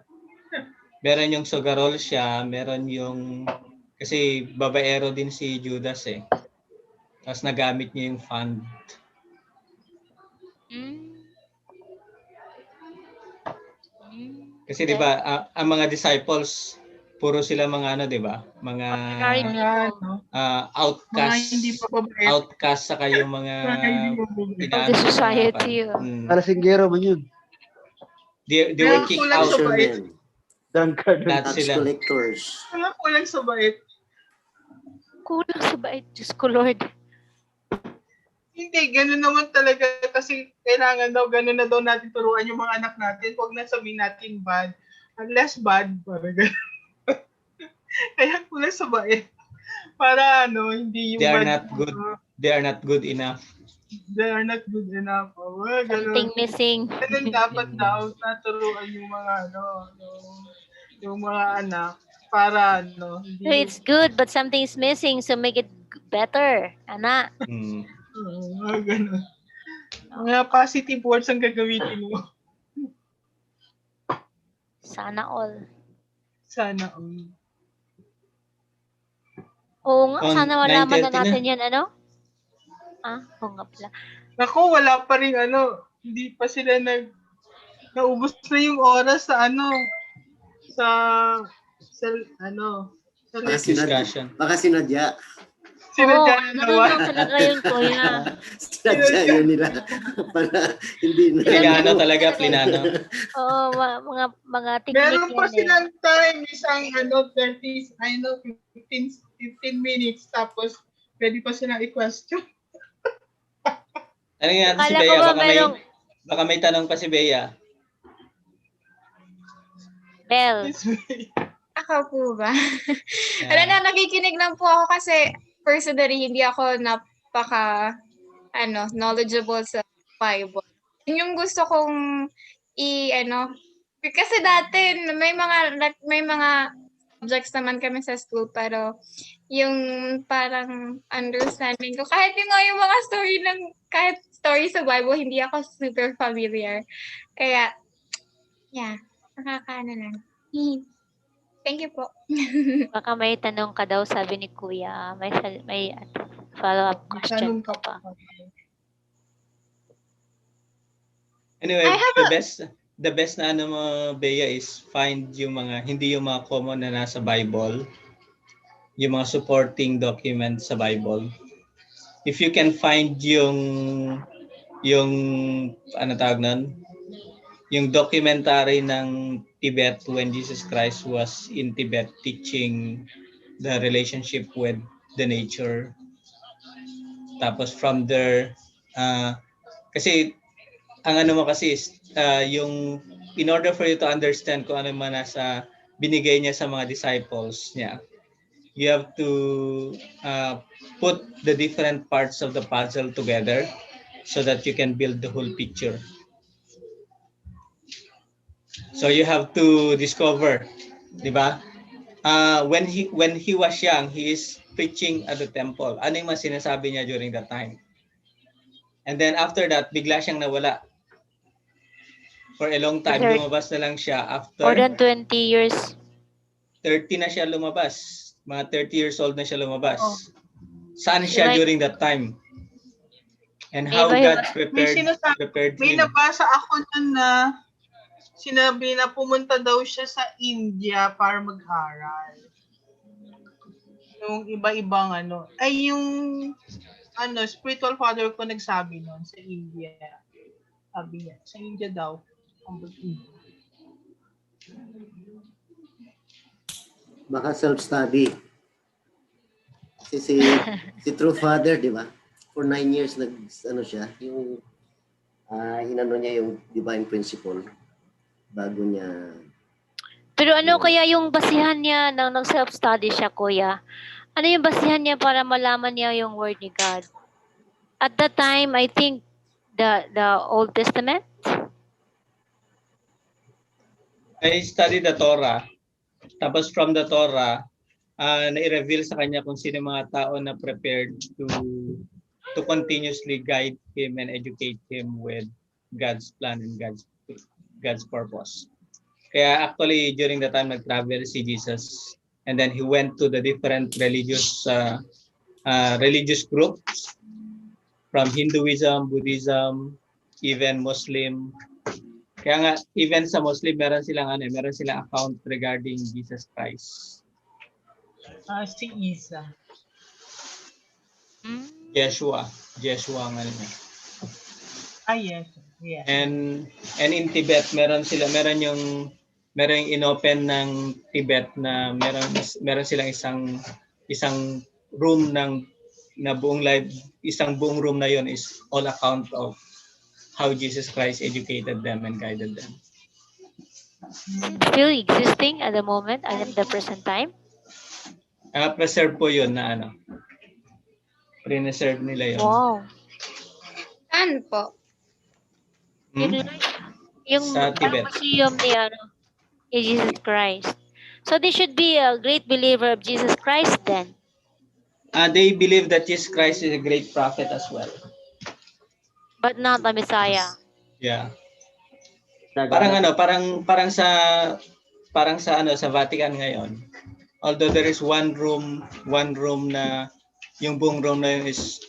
Meron yung sugarol siya, meron yung kasi babaero din si Judas Tapos nagamit niya yung fund. Kasi 'di ba, ang mga disciples puro sila mga 'di ba? Mga outcast. Mga hindi pa babae. Outcast sa kayong mga of the society. Para singgero man yun. They were kicked out. Drunkard. Tax collectors. Kulang sa bait. Kulang sa bait. Diyos ko, Lord. Hindi, ganun naman talaga kasi kailangan daw, ganun na daw natin turuan yung mga anak natin. Huwag na sabihin natin bad. Unless bad, parang ganun. Kaya kulang sa bait. Para hindi yung They are bad. not good. They are not good enough. They are not good enough. Something missing. Ganun dapat daw naturuan yung mga yung mga anak para hindi. So it's good but something is missing, so make it better, anak. Ganun. Mga positive words ang gagamitin mo. Sana all. Sana all. Oo nga, sana malaman na 9:30 natin yan, oo nga pala. Ako, wala pa rin hindi pa sila naubos na yung oras sa sa discussion. Baka sinadya. Sinadya na naman. ganun lang talaga yun, kuya. Sinadya yun nila para hindi na. Plinano talaga, plinano. Oo, mga technique Meron pa yan eh. silang time, isang 15 minutes, tapos pwede pa silang i-question. Ano nga si Akala ko Bea, ba merong baka may tanong pa si Bea. bell? Ako po ba? Yeah. Wala na, nakikinig lang po ako kasi personally, hindi ako knowledgeable sa Bible. Yun yung gusto kong kasi dati may mga subjects naman kami sa school, pero yung parang understanding ko, kahit yung mga kahit story sa Bible, hindi ako super familiar. Kaya, yeah, nakakaano lang. Thank you po. Baka may tanong ka daw, sabi ni kuya. May follow-up question Tanong ka ka pa. pa. Anyway, I have the best na ano mo, Bea, is find hindi yung mga common na nasa Bible, yung mga supporting documents sa Bible. If you can find yung ano tawag nun, yung documentary ng Tibet when Jesus Christ was in Tibet teaching the relationship with the nature. Tapos from there, kasi ang ano mo kasi is yung in order for you to understand kung ano man nasa binigay niya sa mga disciples niya, you have to put the different parts of the puzzle together so that you can build the whole picture. So you have to discover, di ba? When he was young, he is preaching at the temple. Ano yung mga sinasabi niya during that time? And then after that, bigla siyang nawala. For a long time, lumabas na lang siya after More than 20 years. 30 na siya lumabas. Mga 30 years old na siya lumabas. Oh. Saan siya Like- during that time? And how Iba- God prepared May him. nabasa ako nun na sinabi na pumunta daw siya sa India para mag-aral. Yung iba-ibang yung spiritual father ko nagsabi nun sa India. Sabi niya, sa India daw. Baka self-study. Kasi si True Father, di ba? For 9 years, siya, yung inano niya yung divine principle bago niya. Pero ano kaya yung basihan niya nang nag-self-study siya, kuya? Ano yung basihan niya para malaman niya yung word ni God? At that time, I think the Old Testament. I studied the Torah. Tapos from the Torah, na-reveal sa kanya kung sino mga tao na prepared to continuously guide him and educate him with God's plan and God's purpose. Kaya actually during the time nag-travel si Jesus, and then he went to the different religious groups from Hinduism, Buddhism, even Muslim. Kaya nga even sa Muslim meron silang account regarding Jesus Christ. Si Isa. Yeshua ang ano niya. Yes. Yes. And in Tibet meron yung inopen ng Tibet na meron silang isang room na buong isang buong room na yon is all account of how Jesus Christ educated them and guided them. Still existing at the moment, at the present time? Preserve po yun na preserve nila yun. Wow. Saan po? Yung Sa Tibet. museum ni Jesus Christ. So they should be a great believer of Jesus Christ then. They believe that Jesus Christ is a great prophet as well. But not the Messiah. Yeah. Parang sa Vatican ngayon. Although there is one room na yung buong room na yun is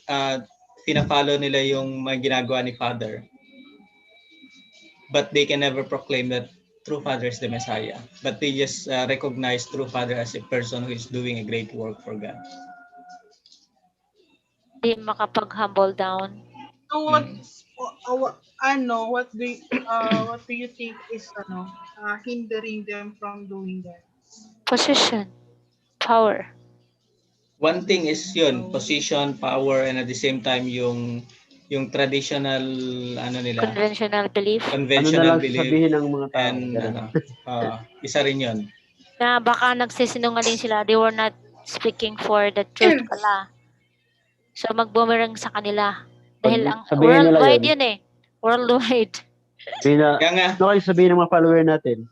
pina-follow nila yung mga ginagawa ni Father. But they can never proclaim that true Father is the Messiah. But they just recognize true Father as a person who is doing a great work for God. Di makapag-humble down. So what do you think is hindering them from doing that? Position, power, One thing is yun, So, position, power, and at the same time yung traditional ano nila, conventional belief. Ano na conventional lang belief sasabihin ng mga tao, and gano'n. isa rin yun. Na baka nagsisinungaling sila. They were not speaking for the truth pala. So mag-boomerang sa kanila. Pag Dahil ang sabihin nila worldwide yun, yun eh. Worldwide. sabihin na, Kaya nga, ano kayo sabihin ng mga follower natin?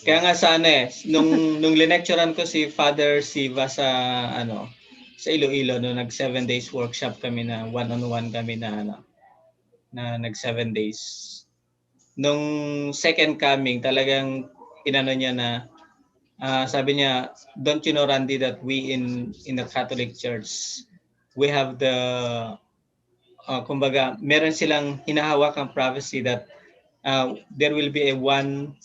kaya nga sana nung linecturean ko si Father Siva sa sa Iloilo no nag 7 days workshop kami na one-on-one kami na nag 7 days. Nung second coming talagang inano niya na sabi niya, don't you know Randy that we in the Catholic Church we have the kumbaga meron silang hinahawakang prophecy that there will be a one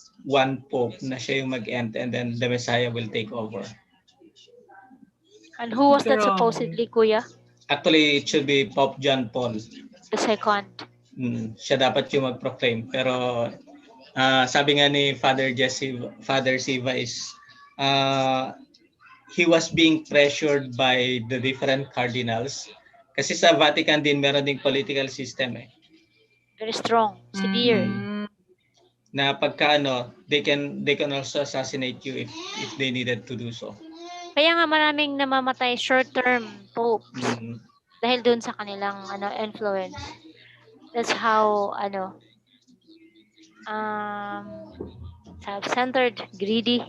pope na siya yung mag-end and then the Messiah will take over. And who was that grabe. supposedly, Kuya? Actually, it should be Pope John Paul. The second. Siya dapat yung mag-proclaim. Pero sabi nga ni Father Siva is he was being pressured by the different cardinals. Kasi sa Vatican din meron ding political system Very strong. Severe. na pagka they can also assassinate you if they needed to do so. Kaya nga maraming namamatay short-term popes Mm. dahil dun sa kanilang influence. That's how self-centered, greedy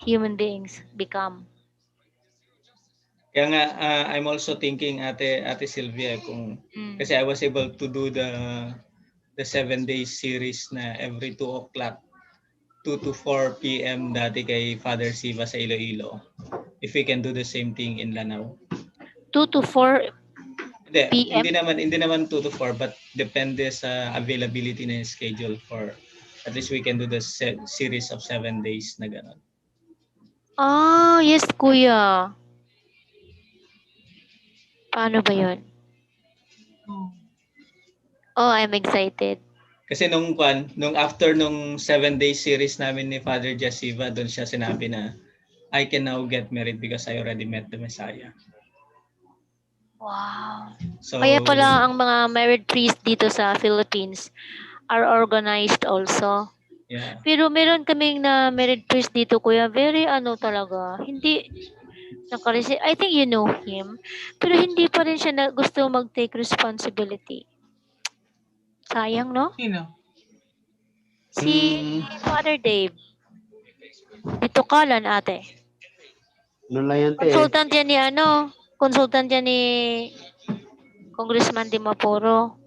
human beings become. Kaya nga I'm also thinking Ate Sylvia kasi I was able to do the 7 days series na every 2 o'clock 2 to 4 p.m. dati kay Father Siva sa Iloilo. If we can do the same thing in Lanao. 2 to 4 Hindi, PM? hindi naman 2 to 4 but depende sa availability na schedule for at least we can do the series of 7 days na gano'n. Yes, Kuya. Paano ba yun? Oh, I'm excited. Kasi nung after nung 7 days series namin ni Father Jasiva, doon siya sinabi na I can now get married because I already met the Messiah. Wow. So, Kaya pala ang mga married priest dito sa Philippines are organized also. yeah. Pero meron kaming na married priest dito, Kuya. Very talaga. Hindi I think you know him. Pero hindi pa rin siya gusto mag-take responsibility. Sayang, no? Sino? Si Father Dave. Dito kalan, ate. Ano lang yan, te? Consultant yan ni consultant yan ni Congressman Dimapuro.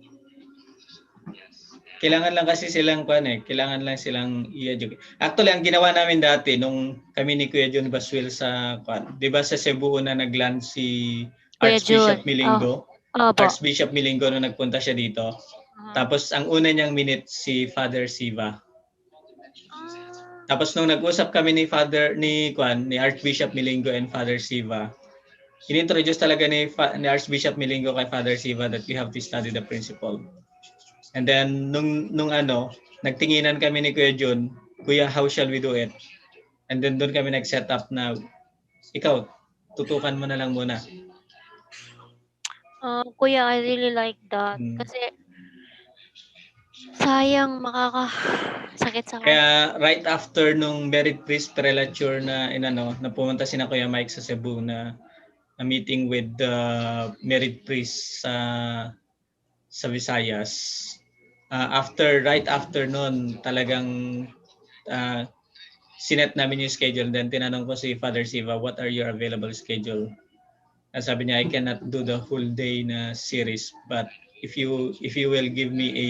Kailangan lang kasi silang kailangan lang silang i-educate. Actually, ang ginawa namin dati nung kami ni Kuya John Baswil sa 'di ba sa Cebu na nagland si Kuya Archbishop Jun. Milingo. Opo. Archbishop Milingo nung nagpunta siya dito. Tapos ang una niyang minute si Father Siva. Tapos nung nag-usap kami ni Archbishop Milingo and Father Siva, inintroduce talaga ni Archbishop Milingo kay Father Siva that we have to study the principle. And then nung nagtinginan kami ni Kuya Jun, Kuya, how shall we do it? And then doon kami nag-set up na ikaw, tutukan mo na lang muna. Kuya, I really like that. Kasi sayang sakit sa Kaya right after nung merit priest prelature na na pumunta sina Kuya Mike sa Cebu na meeting with the merit priest sa Visayas. Right after noon, talagang sinet namin yung schedule. Then tinanong ko si Father Siva, what are your available schedule? Sabi niya, I cannot do the whole day na series, but if you will give me a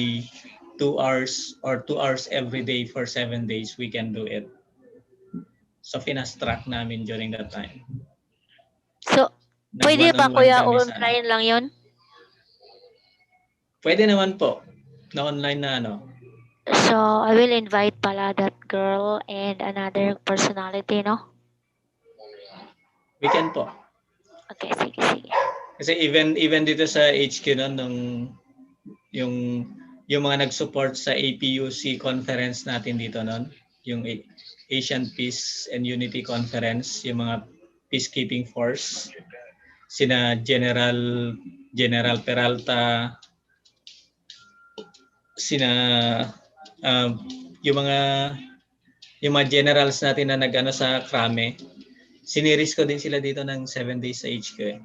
2 hours or 2 hours every day for 7 days, we can do it. So fast track namin during that time. So, pwede ba Kuya online lang yun? Pwede naman po. Na online na So, I will invite pala that girl and another personality, no? We can po. Okay, sige. Kasi even dito sa HQ noon nung yung mga nag-support sa APUC conference natin dito noon, yung Asian Peace and Unity Conference, yung mga peacekeeping force, sina General Peralta, sina yung mga generals natin na nag-ano sa Krame, siniris ko din sila dito ng 7 days sa HQ eh.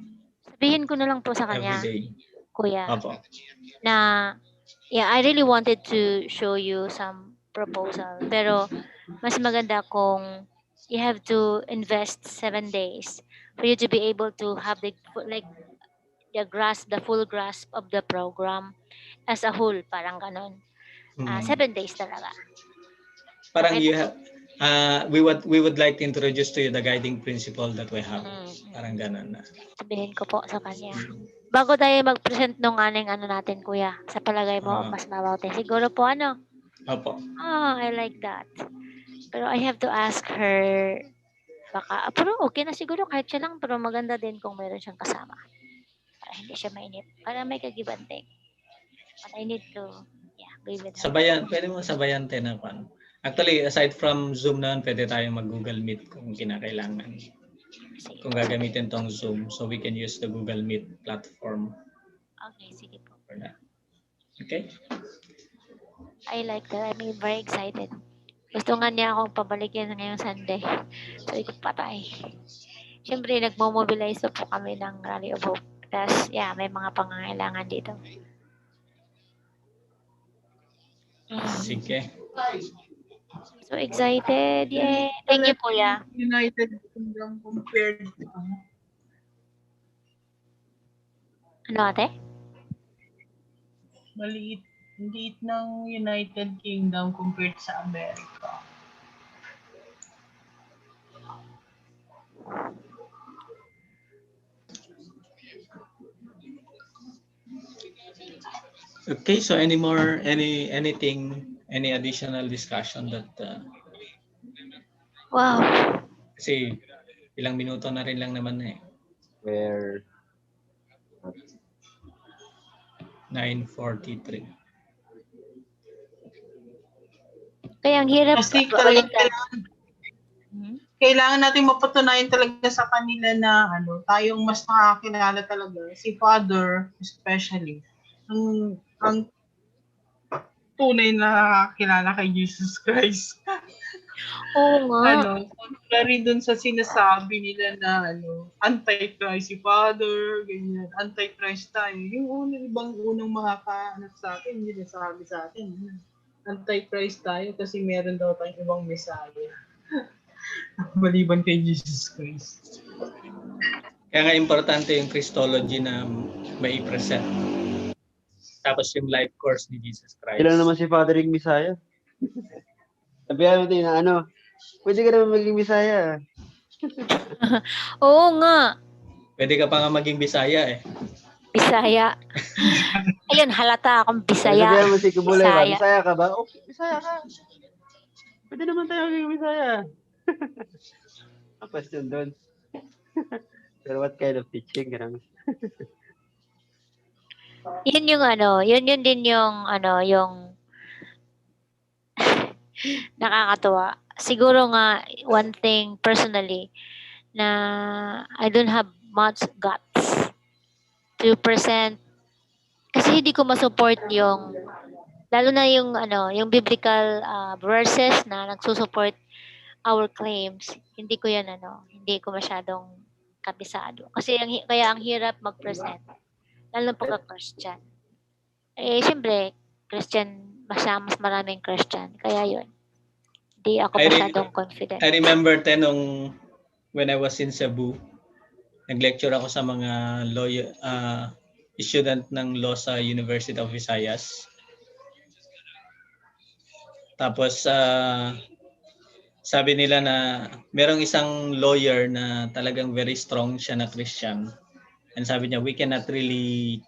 Sabihin ko na lang po sa Every kanya, day. kuya, Opo. na yeah, I really wanted to show you some proposal. Pero mas maganda kung you have to invest 7 days for you to be able to have like the full grasp of the program as a whole, parang ganon. 7 days talaga. Parang Okay. you have we would like to introduce to you the guiding principle that we have. Parang ganun na. Sabihin ko po sa kanya. Bago tayo mag-present nung aning ano natin, kuya, sa palagay mo, mas mabuti. Siguro po ano? Opo. I like that. Pero I have to ask her, baka, pero okay na siguro kahit siya lang, pero maganda din kung mayroon siyang kasama. Para hindi siya mainip. Para may kagibanteng. But I need to, be with her. Pwede mo sabayan din na pan. Actually, aside from Zoom naman, pwede tayong mag-Google Meet kung kinakailangan. Sige Kung po. gagamitin tong Zoom, so we can use the Google Meet platform Okay, sige po. for that. Okay? I like that. I'm very excited. Gusto nga niya akong pabalikin ngayong Sunday. So, ikot patay. Siyempre, nagmo-mobilize na po kami ng Rally of Hope. Tapos, may mga pangangailangan dito. Sige. So excited. Yay. Thank you, kuya. United Kingdom compared to Ano, ate? maliit ng United Kingdom compared sa America. Okay, so any additional discussion that Wow. kasi ilang minuto na rin lang naman eh. Where 9:43. Kaya ang hirap. Kasi kailangan natin mapatunayan talaga sa kanila na tayong mas nakakilala talaga. Si Father especially. Ang tunay na nakakilala kay Jesus Christ. Oo nga. Contrary dun sa sinasabi nila na anti-Christ si Father, ganyan, anti-Christ tayo. Yung ibang unang makakaanap sa atin, hindi nasabi sa atin. Anti-Christ tayo kasi meron daw tayong ibang Messiah. Maliban kay Jesus Christ. Kaya nga importante yung Christology na may present. Tapos yung life course ni Jesus Christ. Kailan naman si Father yung Messiah? Sabihan natin na pwede ka naman maging Messiah. Oo nga. Pwede ka pa nga maging Bisaya eh. Bisaya. Ayun, halata akong Bisaya. Sabihan mo si Kubulay ba? Bisaya. Bisaya ka ba? Okay, Bisaya ka. Pwede naman tayo maging Bisaya. Ang question doon. Pero what kind of teaching? Yun yung yun din yung yung nakakatuwa. Siguro nga, one thing personally na I don't have much guts to present kasi hindi ko masupport yung lalo na yung biblical verses na nagsusupport our claims. Hindi ko yan hindi ko masyadong kabisado. Kasi kaya ang hirap mag-present lalo pagka Christian. Siyempre, Christian, mas maraming Christian. Kaya yun. Hindi ako masyadong confident. I remember nung when I was in Cebu, nag-lecture ako sa mga lawyer, student ng law sa University of Visayas. Tapos, sabi nila na merong isang lawyer na talagang very strong siya na Christian. And sabi niya, we cannot really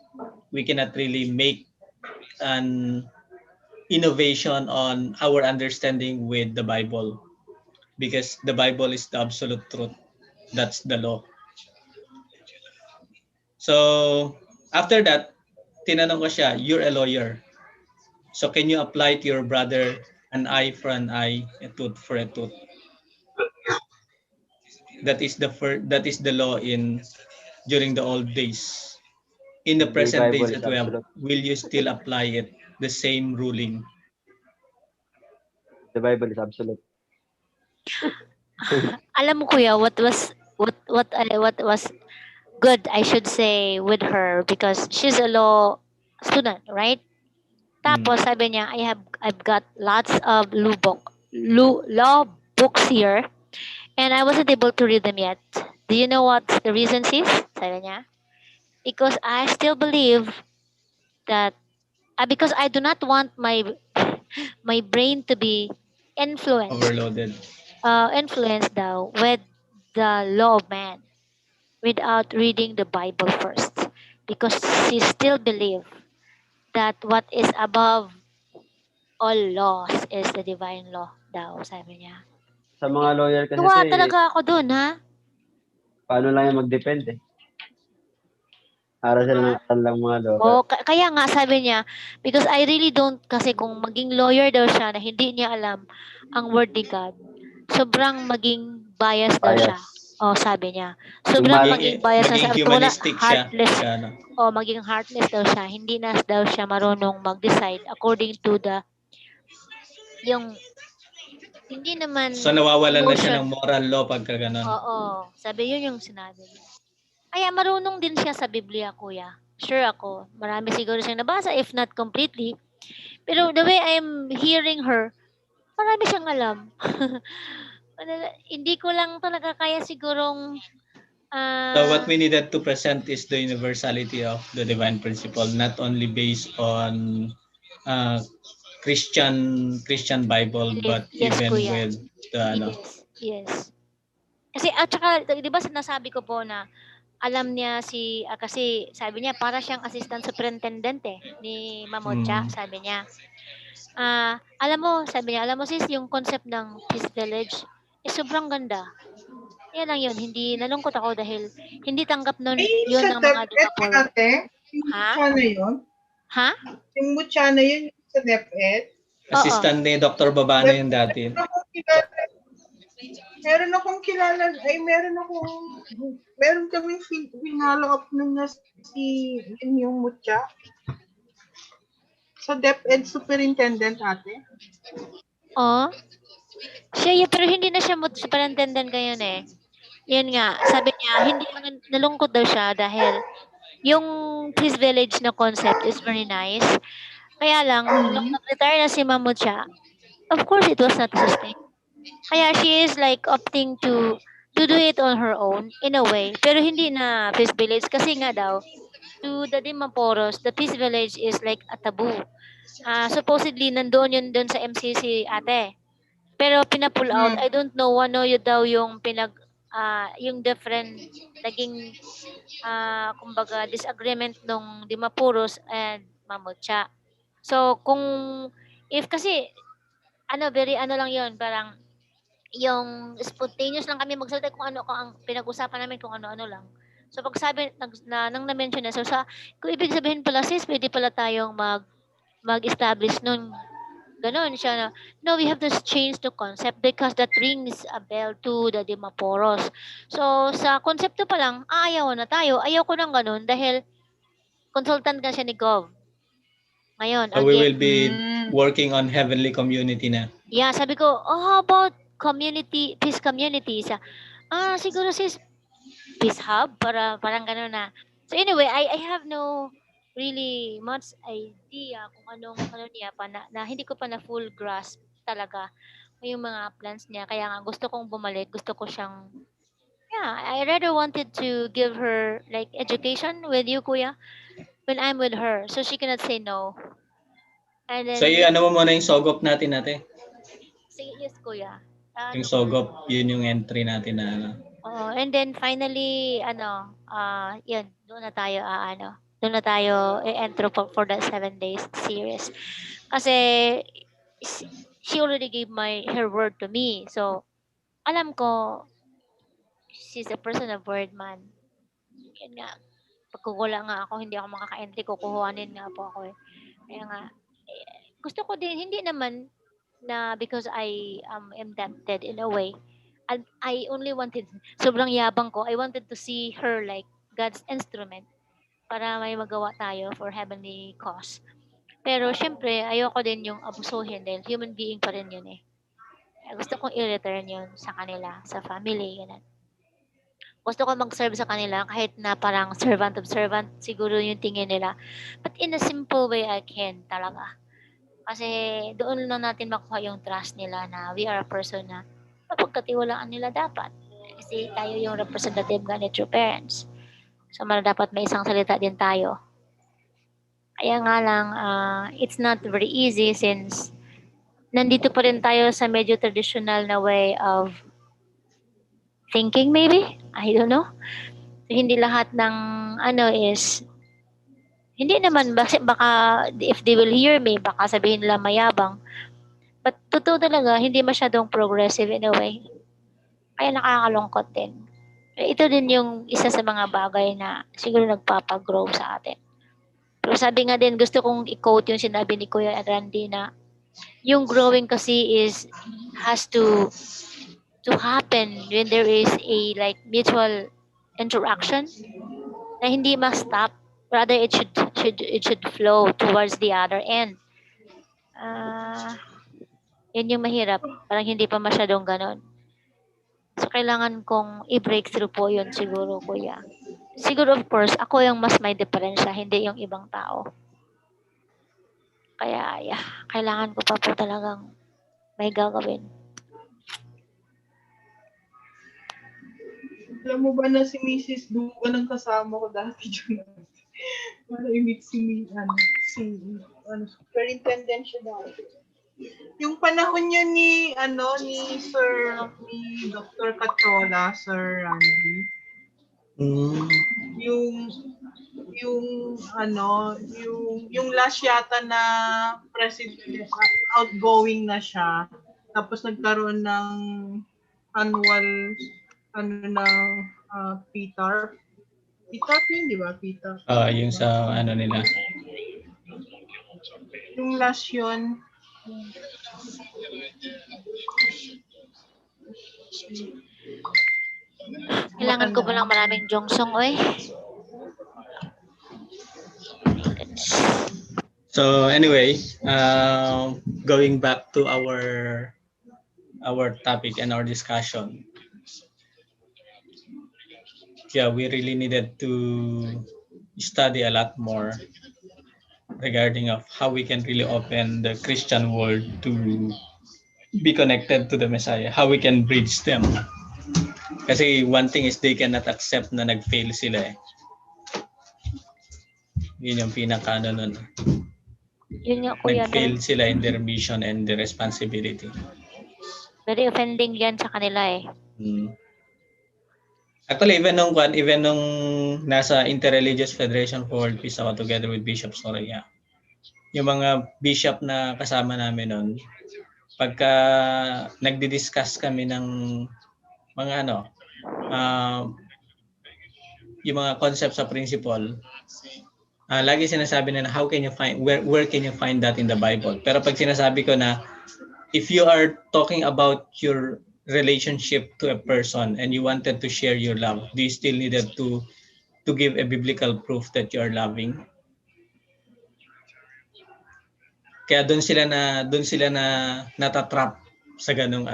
make an innovation on our understanding with the Bible because the Bible is the absolute truth. That's the law. So, after that, tinanong ko siya, you're a lawyer. So, can you apply to your brother an eye for an eye, a tooth for a tooth? That is the law in during the old days. In the The present days Bible is that we have, absolute. will you still apply it, the same ruling? The Bible is absolute. Alam mo kuya, what was good, I should say, with her because she's a law student, right? Tapos sabi niya, I've got lots of law books here and I wasn't able to read them yet. Do you know what the reason is? Sabi niya, because I still believe that because I do not want my brain to be Overloaded. influenced daw with the law of man without reading the Bible first because she still believe that what is above all laws is the divine law daw, sabi niya. Sa mga lawyer kasi, Tuwa talaga ako dun, ha? paano lang yung mag-depende? Para sila ng aral lang mga law. Kaya nga sabi niya, because I really don't, kasi kung maging lawyer daw siya na hindi niya alam ang word ni God, sobrang maging bias daw siya. Bias. Sabi niya. Sobrang maging bias na maging sabi ko, wala, humanistic siya. heartless. Ano. Maging heartless daw siya. Hindi na daw siya marunong mag-decide according to yung, hindi naman So nawawalan na siya emotion. ng moral law pagka ganun. Oo. Sabi yun yung sinabi niya. Kaya marunong din siya sa Biblia, kuya. Sure ako. Marami siguro siyang nabasa, if not completely. Pero the way I'm hearing her, marami siyang alam. Hindi ko lang talaga kaya sigurong So what we needed to present is the universality of the divine principle, not only based on Christian Bible, but yes, even kuya. with the ano. Yes. Kasi at saka, di ba sinasabi ko po na alam niya kasi sabi niya para siyang assistant superintendent ni Mamocha, sabi niya. Alam mo sis, yung concept ng Peace Village is sobrang ganda. Yan lang yun, hindi nalungkot ako dahil hindi tanggap nun Ay, yun sa ng mga DepEd Dimapuro. ate? Yung Ha? mutya na yun? Ha? Yung mutya na yun yung sa DepEd? Assistant ni Dr. Babano yung dati. Meron kaming pinalo up nun na yun yung mutya. Sa DepEd superintendent ate? Siya, pero hindi na siya superintendent ngayon eh. Yun nga, sabi niya, hindi nalungkot daw siya dahil yung Peace Village na concept is very nice. Kaya lang, nung nag-retire na si Mamucha, of course, it was not sustained. Kaya she is like opting to do it on her own in a way. Pero hindi na Peace Village kasi nga daw, to the Dimaporos, the Peace Village is like a taboo. Supposedly, nandoon yun doon sa MCC ate. Pero pina-pull out. I don't know ano yun daw yung yung different naging kumbaga disagreement nung Dimapuros and Mamucha. So if kasi very lang yun, parang yung spontaneous lang kami magsalita kung ang pinag-usapan namin kung ano-ano lang. So pag sabi nang na-mention na kung ibig sabihin pala sis, pwede pala tayong mag-establish nun. Ganon siya na, no, we have to change the concept because that rings a bell to the Dimaporos. So, sa konsepto pa lang, ayaw na tayo. Ayaw ko ng ganon dahil consultant ka siya ni Gov. Ngayon, So we will be working on heavenly community na. Yeah, sabi ko, how about community, peace community? Siguro sis, peace hub, parang ganon na. So anyway, I have no really much idea kung ano niya pa na hindi ko pa na full grasp talaga yung mga plans niya. Kaya nga gusto kong bumalik, gusto ko siyang I rather wanted to give her like education with you, kuya, when I'm with her. So she cannot say no. And then, So ano mo muna yung sogop natin ate? Sige, yes, kuya. Yung sogop, yun yung entry natin na ano. And then finally, yun, doon na tayo i-entro for the 7 days series. Kasi, she already gave her word to me. So, alam ko, she's a person of word man. Yun nga. pagkukula nga ako, hindi ako makaka-entry, kukuhanin nga po ako eh. Kaya nga, gusto ko din, hindi naman na because I am indebted in a way. I only wanted, sobrang yabang ko, I wanted to see her like God's instrument para may magawa tayo for heavenly cause. Pero syempre, ayoko din yung abusuhin dahil human being pa rin yun eh. Gusto kong i-return yun sa kanila, sa family, ganun. Gusto ko mag-serve sa kanila kahit na parang servant of servant, siguro yung tingin nila. But in a simple way, I can talaga. Kasi doon lang natin makuha yung trust nila na we are a person na mapagkatiwalaan nila dapat. Kasi tayo yung representative nga ni true parents. So, dapat may isang salita din tayo. Kaya nga lang, it's not very easy since nandito pa rin tayo sa medyo traditional na way of thinking maybe? I don't know. So, hindi lahat ng is hindi naman baka if they will hear me baka sabihin nila mayabang, but totoo talaga hindi masyadong progressive in a way, kaya nakakalungkot din. Ito din yung isa sa mga bagay na siguro nagpapagrow sa atin. Pero sabi nga din, gusto kong i-quote yung sinabi ni Kuya Randy na yung growing kasi has to happen when there is a like mutual interaction na hindi ma-stop, rather it should flow towards the other end. Yun yung mahirap, parang hindi pa masyadong ganon. So kailangan kong i-breakthrough po yun siguro, Kuya. Siguro of course, ako yung mas may diferensya, hindi yung ibang tao. Kaya kailangan ko pa po talagang may gagawin. Alam mo ba na si Mrs. Duga ng kasama ko dati dyan? Para i-meet si superintendent siya dati. Yung panahon niya ni Dr. Cachola, Sir Randy. Yung last yata na president, outgoing na siya. Tapos nagkaroon ng annual PTAR. PTAR yun, di ba? PTAR. Yung sa nila. Yung last yun. Kailangan ko palang maraming jongsong, oy. So anyway, going back to our topic and our discussion. Yeah, we really needed to study a lot more regarding of how we can really open the Christian world to be connected to the Messiah, how we can bridge them. Kasi one thing is they cannot accept na nag-fail sila eh. Yun yung pinaka nun. Yun nga, Kuya. Nag-fail sila in their mission and their responsibility. Very offending yan sa kanila eh. Actually, even nung nasa Interreligious Federation for World Peace ako together with Bishop Soraya, yung mga bishop na kasama namin nun, pagka nagdi-discuss kami ng mga yung mga concepts sa principle, lagi sinasabi na how can you find, where can you find that in the Bible? Pero pag sinasabi ko na, if you are talking about your relationship to a person and you wanted to share your love, do you still needed to give a biblical proof that you are loving? Kaya doon sila na natatrap sa ganung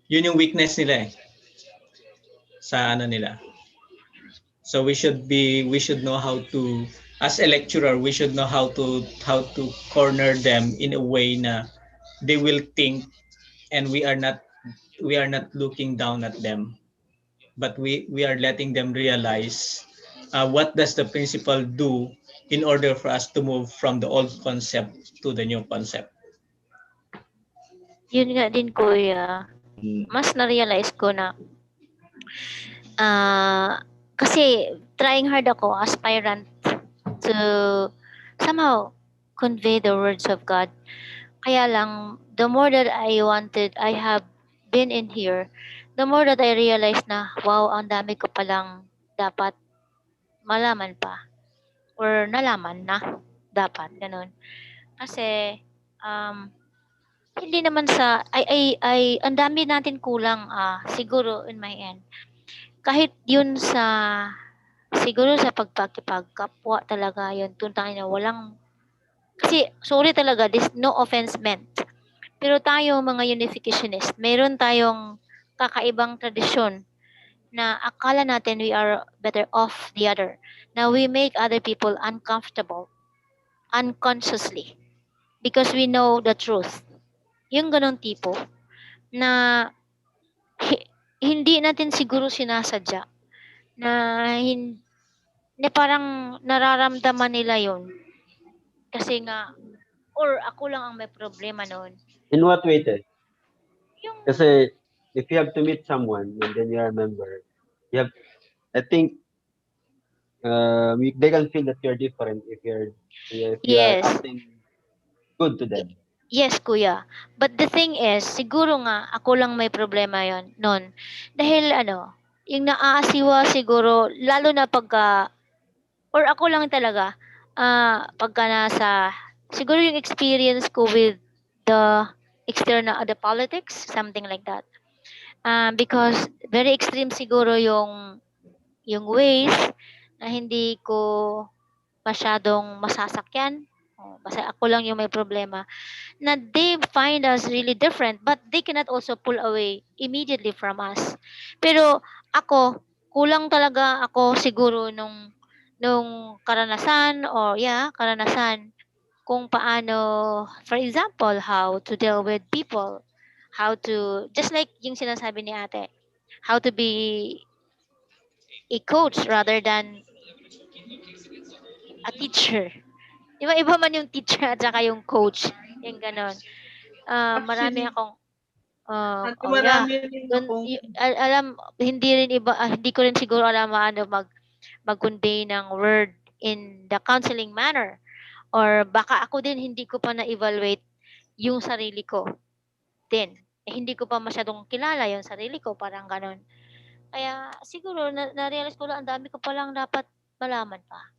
Yun yung weakness nila eh. Sa nila. So we should know how to, as a lecturer, we should know how to corner them in a way na they will think, and we are not looking down at them, but we are letting them realize what does the principle do in order for us to move from the old concept to the new concept. Yun nga din, Kuya. Mas na-realize ko na kasi trying hard ako, aspirant to somehow convey the words of God. Kaya lang, the more that I have been in here, the more that I realized na, wow, ang dami ko palang dapat malaman pa or nalaman na dapat ganun. Kasi hindi naman sa ay ang dami natin kulang siguro in my end. Kahit yun siguro sa pagkakipagkapwa talaga yun tunay na walang kasi sorry talaga this no offense meant. Pero tayo mga unificationist, meron tayong kakaibang tradisyon na akala natin we are better off the other. Na we make other people uncomfortable unconsciously because we know the truth. Yung ganong tipo na hindi natin siguro sinasadya na na parang nararamdaman nila yon kasi nga or ako lang ang may problema noon. In what way, te? Yung Kasi if you have to meet someone and then you remember, you have, I think, they can feel that you're different if you are yes, acting good to them. yes kuya. But the thing is, siguro nga ako lang may problema yon noon. Dahil yung naaasiwa siguro lalo na pagka or ako lang talaga pagka nasa siguro yung experience ko with the external the politics something like that. Because very extreme siguro yung ways na hindi ko masyadong masasakyan. Basta ako lang yung may problema. Na they find us really different but they cannot also pull away immediately from us. Pero ako, kulang talaga ako siguro nung karanasan or karanasan kung paano, for example, how to deal with people, how to, just like yung sinasabi ni ate, how to be a coach rather than a teacher. Iba-iba man yung teacher at saka yung coach. Yung ganon. Marami Actually, akong, ate, marami rin Dun, akong alam, hindi rin iba, hindi ko rin siguro alam mag-convey ng word in the counseling manner. Or baka ako din hindi ko pa na-evaluate yung sarili ko din. Hindi ko pa masyadong kilala yung sarili ko, parang ganon. Kaya siguro na-realize ko lang ang dami ko palang dapat malaman pa.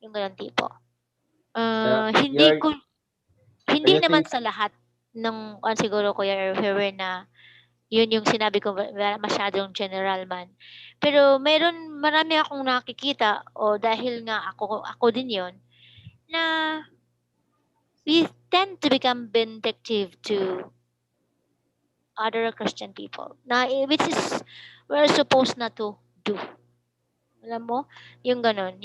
Yung ganun tipo. Hindi You're, ko are hindi you naman think, sa lahat ng siguro Kuya Herwin na yun yung sinabi ko masyadong general man. Pero marami akong nakikita o dahil nga ako din yon na we tend to become vindictive to other Christian people na which is we're supposed not to do. Alam mo? Yung ganun.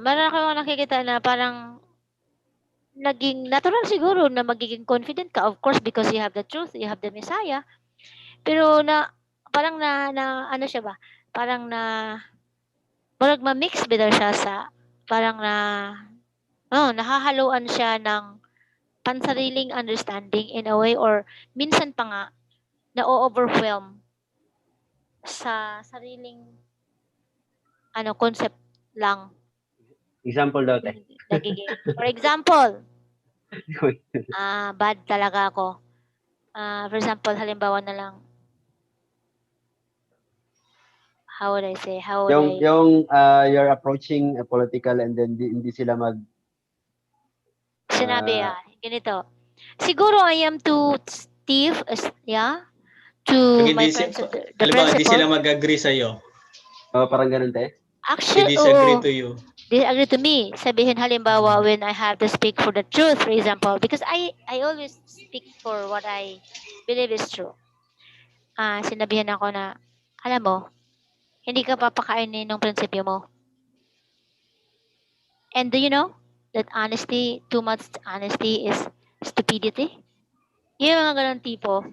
Meron akong nakikita na parang naging natural siguro na magiging confident ka, of course, because you have the truth, you have the Messiah. Pero parang ano siya ba? Parang parang ma-mix bitaw siya sa, parang nahahaluan siya ng pansariling understanding in a way or minsan pa nga na-overwhelm sa sariling concept lang example daw, te? nagiging. For example, bad talaga ako. For example, halimbawa na lang, how would I say, You're approaching a political and then hindi sila sinabi ganito. Siguro I am too stiff, to my the halimbawa, hindi sila principle. mag-agree sa'yo. parang ganun, te? They Actually, disagree to you. disagree to me. Sabihin halimbawa when I have to speak for the truth, for example, because I always speak for what I believe is true. Sinabihan ako na, alam mo, hindi ka papakainin ng prinsipyo mo. And do you know that honesty, too much honesty is stupidity? Yung mga ganun tipo.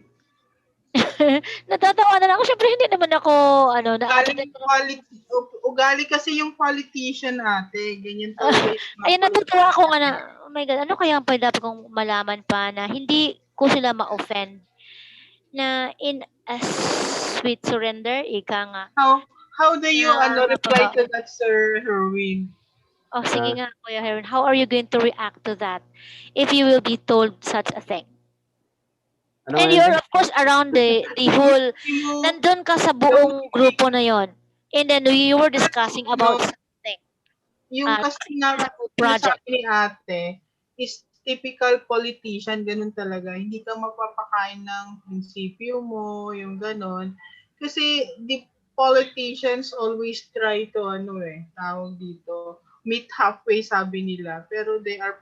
Natatawa na lang ako. Siyempre, hindi naman ako, ugali kasi yung politician, ate. Ganyan talaga yung ayun, natutuwa ako nga na, oh my God, ano kaya ang dapat kong malaman pa na hindi ko sila ma-offend na in a sweet surrender, ika nga. How do you reply to that, Sir Herwin? Sige nga, Kuya Heron, how are you going to react to that if you will be told such a thing? Ano And nga yun, you're te? of course around the whole, nandun ka sa buong grupo na yon. And then we were discussing about No, something. yung kasi na Project. sinasabi ni ate is typical politician, ganun talaga. Hindi ka magpapakain ng prinsipyo mo, yung ganun. Kasi the politicians always try to, tawag dito, meet halfway, sabi nila. Pero they are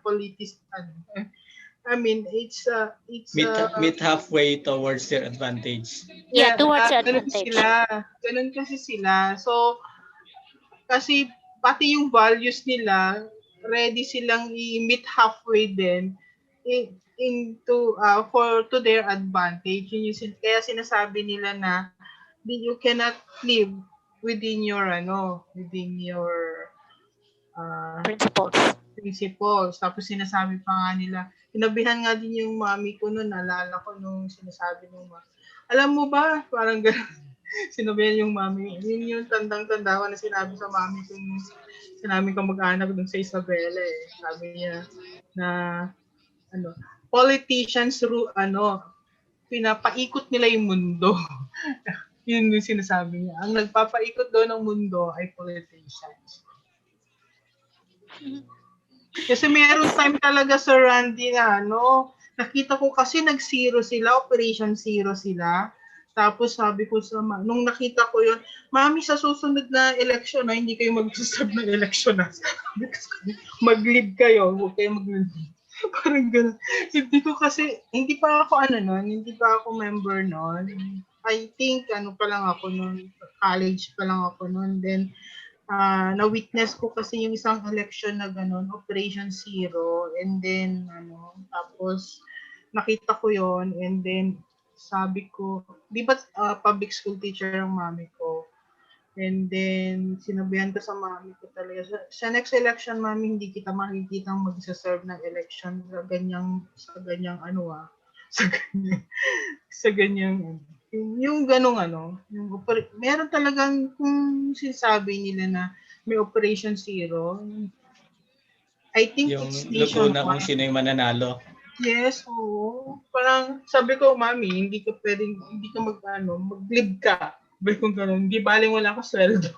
I mean, it's Meet halfway towards their advantage. Yeah, towards your ganun advantage. sila. Ganun kasi sila. So, kasi pati yung values nila, ready silang i-meet halfway din into to their advantage. Yun yung, kaya sinasabi nila na you cannot live within your principles. Tapos sinasabi pa nga nila, sinabihan nga din yung mami ko noon, naalala ko nung sinasabi ng mami. Alam mo ba, parang gano'n, sinabihan yung mami. Yun yung tandang-tanda ko na sinabi sa mami ko, sinabi ko mag-anak dun sa Isabela eh. Sabi niya na, politicians pinapaikot nila yung mundo. Yun yung sinasabi niya. Ang nagpapaikot doon ng mundo ay politicians. Kasi meron time talaga, Sir Randy, na nakita ko kasi nag-zero sila, Operation Zero sila. Tapos sabi ko nung nakita ko yun, Mami, sa susunod na eleksyon na hindi kayo mag-serve ng eleksyon na. Mag-leave kayo, huwag kayo mag-leave. Parang gano'n. Hindi pa ako member noon. I think, pa lang ako noon, college pa lang ako noon. Then, na-witness ko kasi yung isang election na gano'n, Operation Zero. And then, tapos, nakita ko yon and then, sabi ko, di ba public school teacher ang mami ko? And then, sinabihan ko sa mami ko talaga, sa next election, mami, hindi kita makikita mag-serve ng election sa ganyang sa ganyang, yung ganong meron talagang, kung sinasabi nila na may Operation Zero, I think Yung it's luguna kung nationwide. sino yung mananalo. Yes, oo. Parang sabi ko, Mami, hindi ka mag-leave ka. Sabi ko gano'n, hindi baling wala ka sweldo.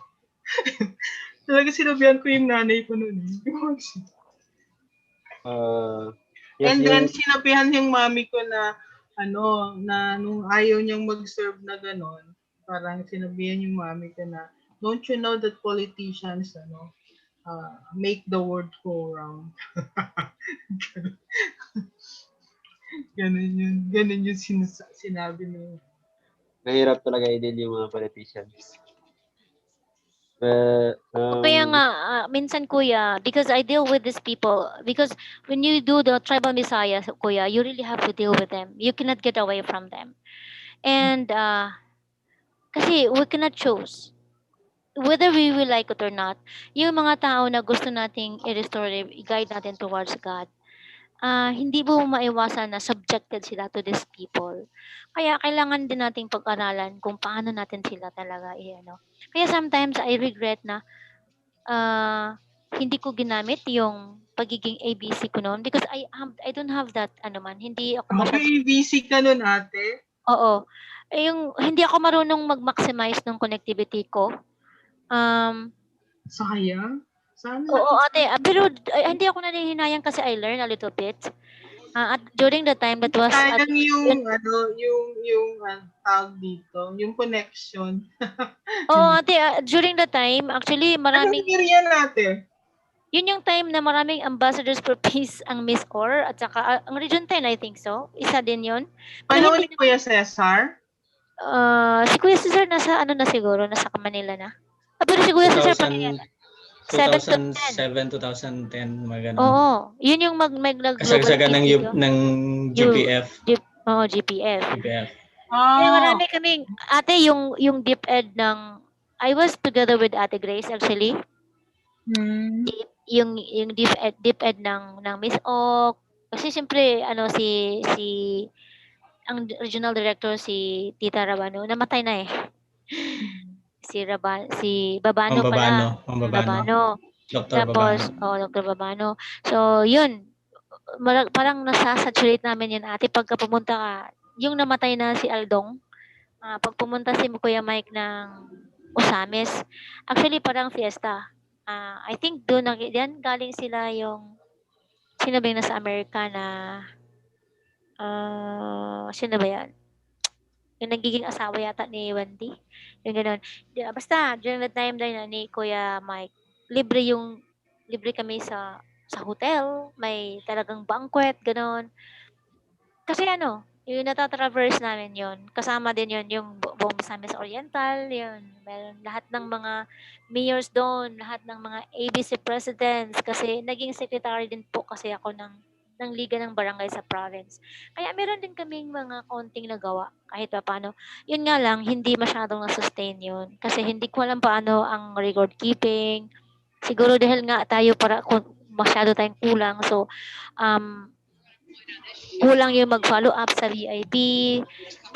Talaga sinabihan ko yung nanay ko noon. Yes, And then sinabihan yung mami ko na na nung ayaw niyang mag-serve na gano'n, parang sinabihan yung mami ko na, don't you know that politicians make the world go round. Ganun yung sinabi niya. mahirap talaga i-deal yung mga politicians. But, Kaya nga, minsan kuya, because I deal with these people, because when you do the tribal messiah, kuya, you really have to deal with them. You cannot get away from them. And, kasi we cannot choose. Whether we will like it or not, yung mga tao na gusto nating i-restore, i-guide natin towards God, hindi mo maiwasan na subjected sila to these people. Kaya kailangan din nating pag-aralan kung paano natin sila talaga Kaya sometimes I regret na hindi ko ginamit yung pagiging ABC ko noon because I don't have that hindi ako ABC ka nun, ate? Oo. Yung hindi ako marunong mag-maximize ng connectivity ko. Sayang. Sana Oo, ate. Pero hindi ako nanghihinayang kasi I learn a little bit. At during the time that was sayang yung tawag dito, yung connection. Oo, ate. During the time, actually, maraming... Anong year yan, ate? Yun yung time na maraming ambassadors for peace ang Miss Or at saka ang Region 10, I think so. Isa din yun. Panahon ni Kuya Cesar? Si Kuya Cesar nasa na siguro, nasa Manila na. Pero si Kuya Cesar pa rin 2007, 2010, mga ganun. Oo. Yun yung nag-global kasagsagan ng GPF. GPF. GPF. Kaya marami kaming, ate, yung deep ed ng, I was together with Ate Grace actually. Yung deep ed ng Miss Ok. Kasi siyempre, ang regional director si Tita Rabano, namatay na eh. Si Babano pala. Babano. Dr. Tapos, Babano. Dr. Babano. So, yun. Parang nasasaturate namin yun, ate, pagka pumunta ka. Yung namatay na si Aldong, pag pumunta si Kuya Mike ng Osamis. Actually, parang fiesta. I think doon yan galing sila yung sino ba yung nasa Amerika na sino ba yan? Yung nagiging asawa yata ni Wendy. Yung gano'n. Basta, during the time na yun, ni Kuya Mike, libre kami sa hotel. May talagang banquet, gano'n. Kasi ano, yung natatraverse namin yon kasama din yon yung buong Misamis Oriental, yun. Meron lahat ng mga mayors doon, lahat ng mga ABC presidents, kasi naging secretary din po kasi ako ng liga ng barangay sa province. Kaya meron din kaming mga konting nagawa kahit pa paano. Yun nga lang, hindi masyadong na-sustain yun. Kasi hindi ko alam paano ang record keeping. Siguro dahil nga tayo masyado tayong kulang. So, kulang yung mag-follow up sa VIP,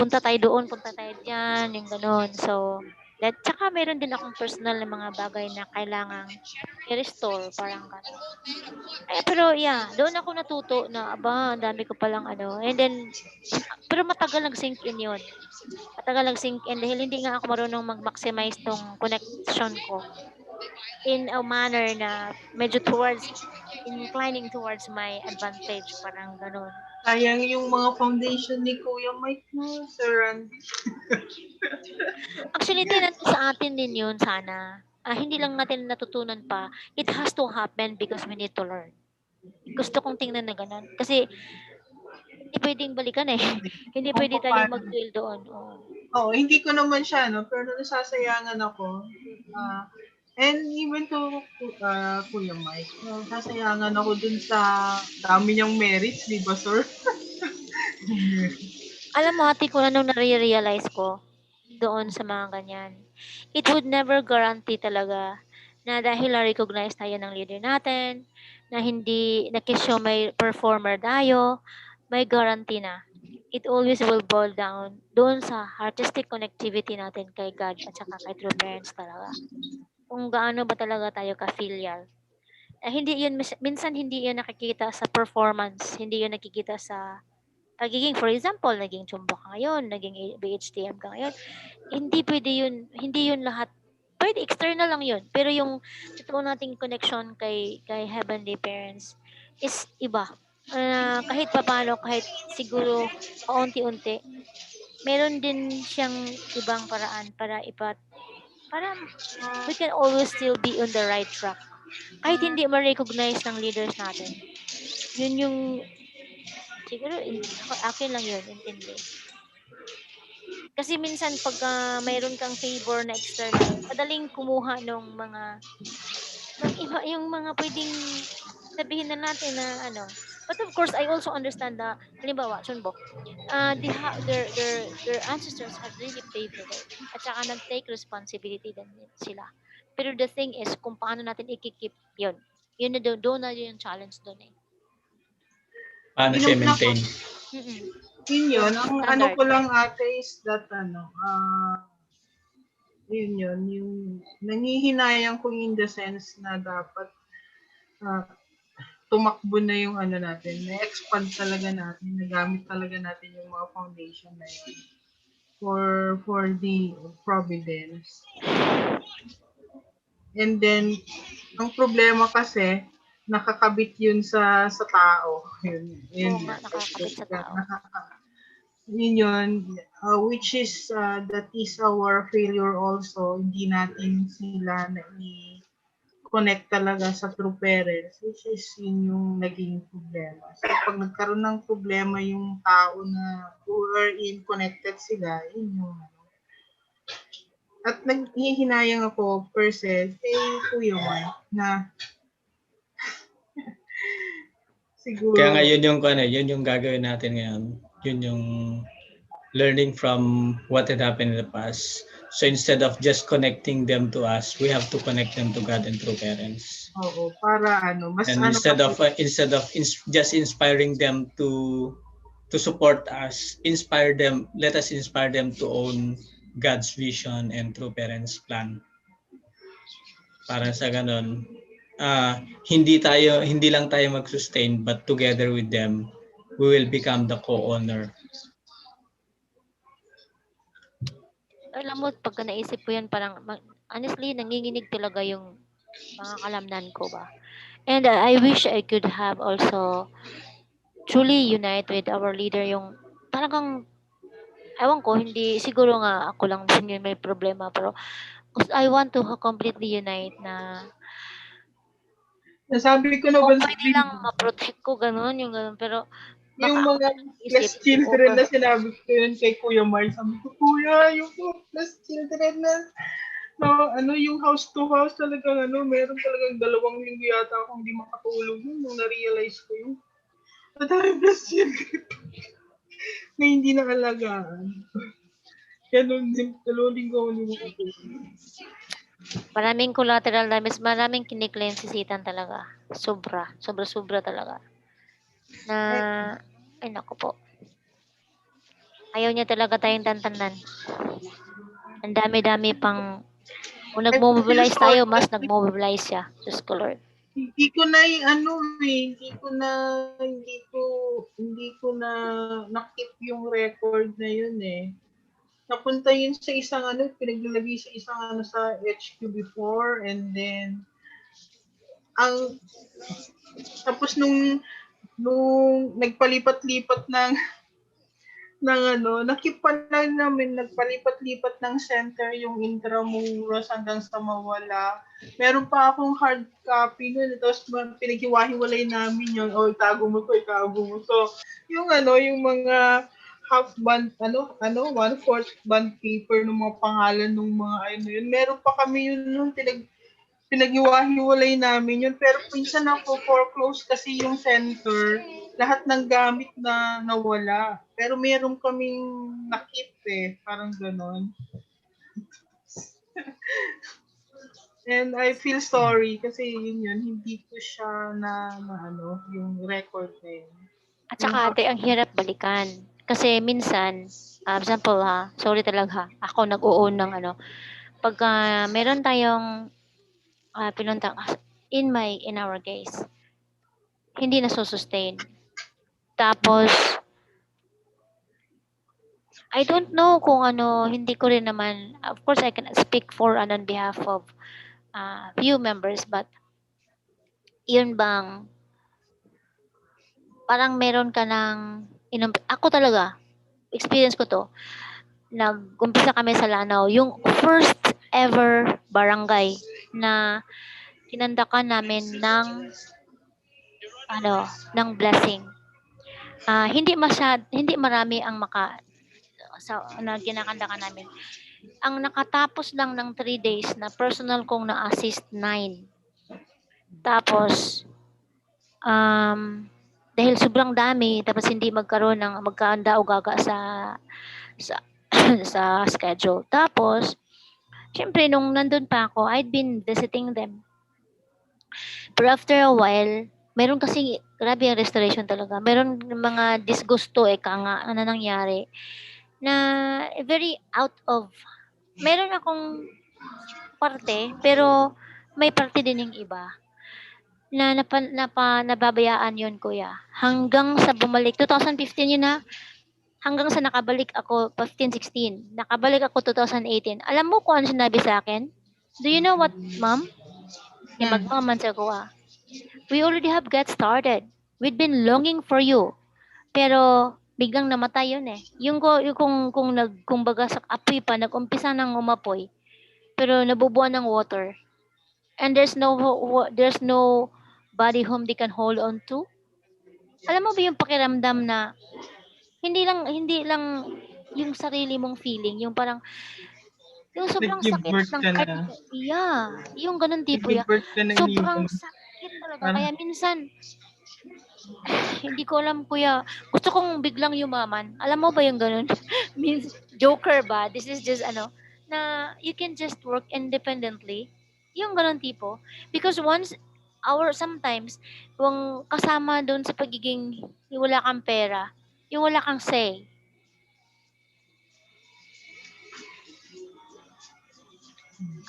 punta tayo doon, punta tayo diyan, yung gano'n. So, tsaka meron din akong personal na mga bagay na kailangang i-restore, parang gano'n. Pero yeah, doon ako natuto na, aba, ang dami ko palang ano. And then, pero matagal nag-sink in yun. Matagal nag-sink in dahil hindi nga ako marunong mag-maximize tong connection ko in a manner na medyo inclining towards my advantage, parang gano'n. Sayang yung mga foundation ni Kuya Mike mo, Sir Randy. Actually, tinanong sa atin din yun sana. Hindi lang natin natutunan pa. It has to happen because we need to learn. Gusto kong tingnan na ganun. Kasi, hindi pwedeng balikan eh. Hindi Kung pwede tayong paano. mag-dwell doon. Oo. Oo, hindi ko naman siya, no? Pero nasasayangan ako. And even to Kuya Mike, nasasayangan ako dun sa dami niyang merits, di ba, sir? Alam mo, ate ko na nung nare-realize ko doon sa mga ganyan, it would never guarantee talaga na dahil na-recognize tayo ng leader natin, na hindi nakishow may performer tayo, may guarantee na. It always will boil down doon sa artistic connectivity natin kay God at saka kay true parents talaga. Kung gaano ba talaga tayo ka-filial. Hindi yun, minsan hindi yun nakikita sa performance, hindi yun nakikita sa pagiging, for example, naging chumbo ka ngayon, naging BHTM ka ngayon, hindi yun lahat, pwede external lang yun, pero yung totoo nating connection kay Heavenly Parents is iba. Kahit papaano, kahit siguro paunti-unti, meron din siyang ibang paraan para we can always still be on the right track. Kahit hindi ma-recognize ng leaders natin. Yun yung siguro akin lang yun, intindi. Kasi minsan pagka mayroon kang favor na external, madaling kumuha ng iba yung mga pwedeng sabihin na natin na ano. But of course, I also understand na halimbawa, Chunbo, their ancestors have really paved the way. At saka nag-take responsibility din sila. Pero the thing is, kung paano natin ikikip yun. Yun na doon na yung challenge doon eh. Paano siya maintain? Yun. Ang ano ko lang ate is that yun, yung nangihinayang ko in the sense na dapat tumakbo na yung ano natin, na-expand talaga natin, nagamit talaga natin yung mga foundation na yun for the providence. And then, ang problema kasi, nakakabit yun sa tao. Yun, nakakabit sa tao. Yun, which is, that is our failure also. Hindi natin sila connect talaga sa true parents, which is yun yung naging problema. So, pag nagkaroon ng problema yung tao na wherein connected sila, yun yung at naghihinayang ako per se Kuya Mike na siguro. Kaya nga yun yung gagawin natin ngayon. Yun yung learning from what had happened in the past. So instead of just connecting them to us, we have to connect them to God and true parents. Oo, para mas and instead of just inspiring them to support us, let us inspire them to own God's vision and true parents plan. Para sa ganun, hindi lang tayo mag-sustain, but together with them, we will become the co-owner. alam mo, pagka naisip ko yan, parang, honestly, nanginginig talaga yung mga kalamnan ko ba. And I wish I could have also truly unite with our leader yung talagang, ewan ko, hindi, siguro nga ako lang din yung may problema, pero I want to completely unite na Nasabi ko na ba okay din, lang ma-protect ko, ganun, yung ganun. Pero baka yung ako mga lang plus isip, children over. na sinabi ko yun kay Kuya Mars. Sabi ko, Kuya, yung mga plus children na, no, ano, yung house to house talagang, ano, meron talagang 2 linggo yata akong hindi makatulog yun nung na-realize ko yun. Madami plus children na hindi nakalagaan. Ganun din, 2 linggo ako hindi makatulog. Maraming collateral damage, maraming kiniklaim si Sitan talaga. Sobra, sobra talaga. Na, ay naku po. Ayaw niya talaga tayong tantanan. Ang dami-dami pang, kung I feel nagmo-mobilize tayo, sorry mas kasi nagmo-mobilize siya. Diyos ko Lord. hindi ko na yung ano hindi ko na nakip yung record na yun eh. Napunta yun sa isang ano, pinaglalagay sa isang ano sa HQ before and then ang tapos nung nagpalipat-lipat ng ano, nakip pa na namin, nagpalipat-lipat ng center yung Intramuros hanggang sa Mawala. Meron pa akong hard copy nun, tapos pinaghiwa-hiwalay namin yun, o itago mo to. Yung ano, yung mga half band, one-fourth band paper ng mga pangalan ng mga ano yun. Meron pa kami yun nun, pinaghiwa-hiwalay namin yun. Pero minsan foreclose kasi yung center, lahat ng gamit na nawala. Pero meron kaming nakip eh, parang ganon. And I feel sorry kasi yun, hindi ko siya na ano, yung record na yun. At saka ate, ang hirap balikan. Kasi minsan, example ha, sorry talaga, ako nag-o-own ng ano, pagka meron tayong pinunta, in our case, hindi na sustain. Tapos, I don't know kung ano, hindi ko rin naman, of course, I can speak for and on behalf of few members, but yun bang, parang meron ka ng, ako talaga, experience ko to, nag-umpisa kami sa Lanao, yung first ever barangay na kinandakan namin ng, ng blessing. Hindi marami ang na kinakandakan namin. Ang nakatapos lang ng 3 days na personal kong na-assist 9. Tapos, dahil sobrang dami, tapos hindi magkaanda o gaga sa, sa schedule. Tapos, syempre, nung nandun pa ako, I'd been visiting them. Pero after a while, meron kasi, grabe ang restoration talaga. Meron mga disgusto nga na nangyari na very out of, meron akong parte, pero may parte din yung iba na nababayaan yun, kuya. Hanggang sa bumalik, 2015 yun ha, hanggang sa nakabalik ako, 15-16, nakabalik ako 2018. Alam mo kung ano sinabi sa akin? Do you know what, ma'am? Magmamansa ko we already have got started. We've been longing for you. Pero biglang namatay yun eh. Kung baga sa apoy pa, nag-umpisa nang umapoy. Pero nabubuan ng water. And there's no body whom they can hold on to. Alam mo ba yung pakiramdam na hindi lang yung sarili mong feeling, yung parang yung sobrang Nag-give sakit birth ng ka na. yung ganun tipo Nag-give birth ka na sobrang iniwan. sakit talaga. Kaya minsan, hindi ko alam kuya, gusto kong biglang yumaman. Alam mo ba yung ganun? Means, joker ba? This is just na you can just work independently. Yung ganun tipo. Because sometimes, kung kasama doon sa pagiging yung wala kang pera, yung wala kang say.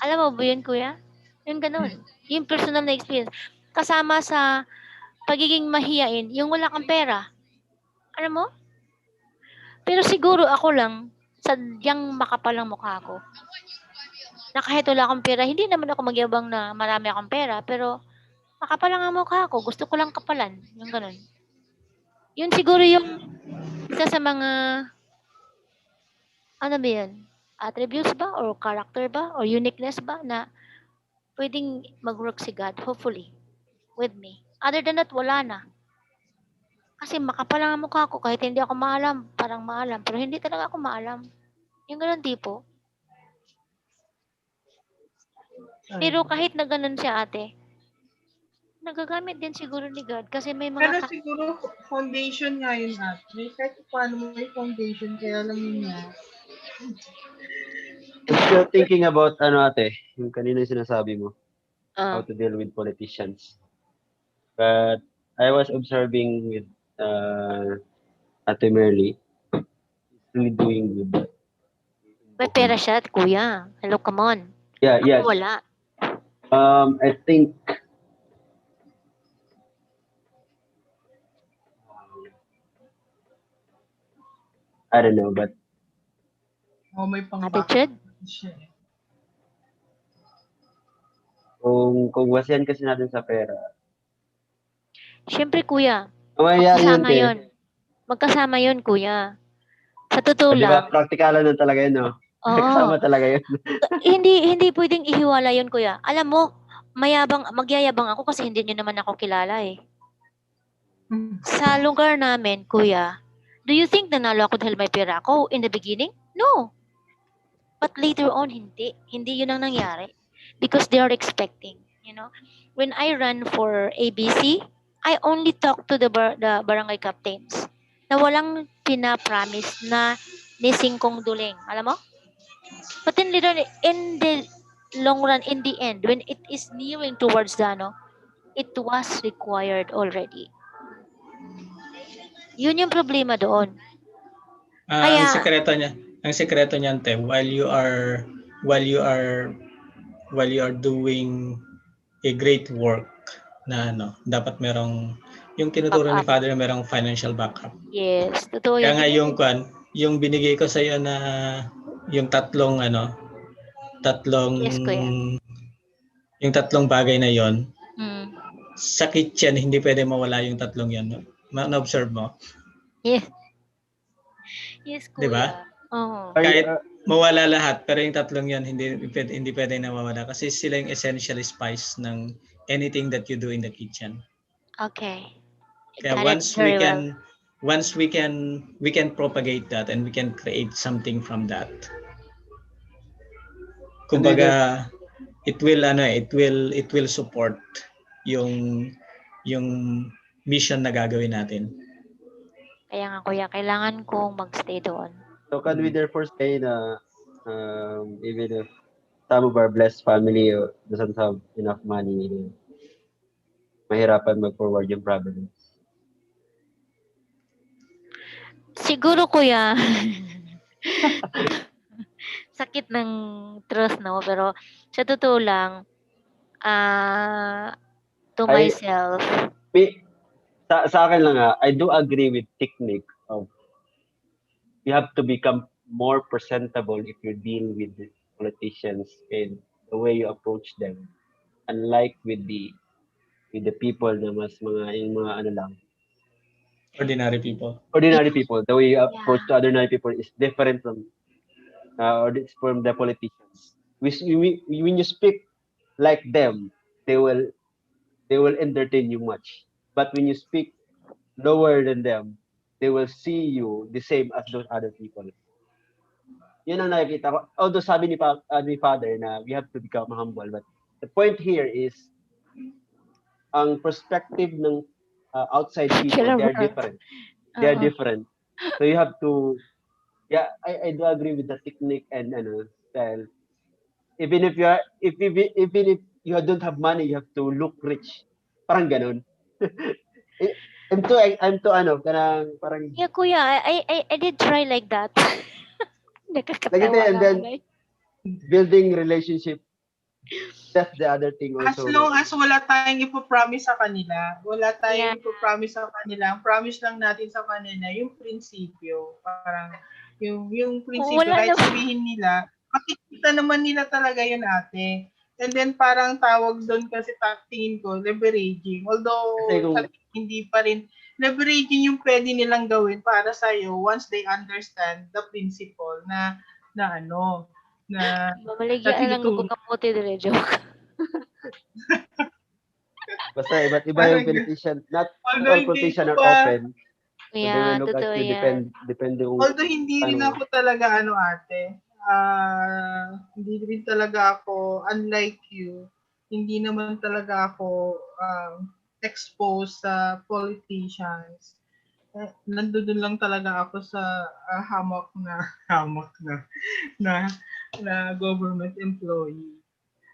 Alam mo ba yun, kuya? Yung ganun. Yung personal na experience. Kasama sa pagiging mahiyain, yung wala kang pera. Alam mo? Pero siguro ako lang, sadyang makapal ang mukha ko. Na kahit wala akong pera, hindi naman ako magyabang na marami akong pera, pero makapal lang ang mukha ko. Gusto ko lang kapalan. Yung ganun. Yun siguro yung isa sa mga, ano ba yun? Attributes ba? Or character ba? Or uniqueness ba? Na pwedeng mag-work si God, hopefully, with me. Other than that, wala na. Kasi makapal lang ang mukha ko. Kahit hindi ako maalam, parang maalam. Pero hindi talaga ako maalam. Yung ganun tipo. Pero kahit na ganun siya, ate, nagagamit din siguro ni God kasi may Pero mga siguro foundation nga yun at. May kahit paano may foundation kaya alam niya. I'm still thinking about, ate, yung kanina yung sinasabi mo, how Ah, to deal with politicians. But I was observing with Ate Merly, really doing good. may pera siya, kuya. Hello, come on. Yeah, Ako yes. wala. I think I don't know, but O may pang Attitude? siya eh. kung wasihan kasi natin sa pera, Siyempre, kuya. mamaya yun, Magkasama te. yun. Magkasama yun, kuya. Sa totoo Di ba, lang. praktikalan na talaga yun, no? Oo. Kasama talaga yun. Hindi pwedeng ihiwala yun, kuya. Alam mo, magyayabang ako kasi hindi nyo naman ako kilala eh. Sa lugar namin, kuya, do you think nanalo ako dahil may pera ako in the beginning? No. But later on, hindi. Hindi yun ang nangyari. Because they are expecting, you know. When I ran for ABC, I only talk to the barangay captains na walang pinapromise na ni Singkong Duling. Alam mo? But then later, in the long run, in the end, when it is nearing towards the, it was required already. Yun yung problema doon. Ang Kaya, sekreto niyan, te, while you are doing a great work na dapat merong yung tinuturo ni backup. Father, merong financial backup. Yes, totoo Kaya yan. nga yung binigay ko sa iyo na yung tatlong Yes, kuya. yung tatlong bagay na yon, Mm. sa kitchen hindi pwede mawala yung tatlong yon. Na-observe mo? Yes. Yes, 'Di ba? kuya. Oo. Kahit mawala lahat, pero yung tatlong yan hindi pwede nawawala kasi sila yung essential spice ng anything that you do in the kitchen. Okay. Kaya Got it very well. once we can propagate that and we can create something from that. Kumbaga it will support yung mission na gagawin natin. Kaya nga, kuya, kailangan kong magstay doon. So can we therefore say na even if some of our blessed family doesn't have enough money, mahirapan mag-forward yung providence? Siguro, kuya, sakit ng truth, no? Pero sa totoo lang, to myself, Sa akin lang I do agree with technique of you have to become more presentable if you deal with the politicians and the way you approach them. Unlike with the people na mas yung mga ano lang, Ordinary people. ordinary people, the way you approach yeah, to ordinary people is different from the politicians. When you speak like them, they will entertain you much. But when you speak lower than them, they will see you the same as those other people. Yun ang nakikita ko. Although sabi ni Father na we have to become humble, but the point here is ang perspective ng outside people, killer they are world. different. They are Oo. different. So you have to, yeah, I do agree with the technique and style. Even if you don't have money, you have to look rich. Parang ganun. I'm too parang Yeah, kuya, I did try like that. like Nakakatawa and nga then malay. building relationship. That's the other thing As also. long as wala tayong ipopromise sa kanila, wala Yeah. tayong ipopromise sa kanila, ang promise lang natin sa kanila yung prinsipyo. Parang Yung prinsipyo, Wala kahit naman. sabihin nila, makikita naman nila talaga yun, ate. And then parang tawag doon kasi tingin ko, leveraging. Although Kasi kung, sa hindi pa rin, leveraging yung pwede nilang gawin para sa'yo once they understand the principle na ano, na Babaligyan na lang tinuturo. ko kamote dire, joke. basta iba't iba yung Parang, politician, not although all hindi politician ko are pa, open, so they will Yeah, look at totoo you yan. depende kung although hindi rin ano. ako talaga ate, hindi rin talaga ako, unlike you, hindi naman talaga ako exposed sa politicians. Nandun lang talaga ako sa hamak na government employee.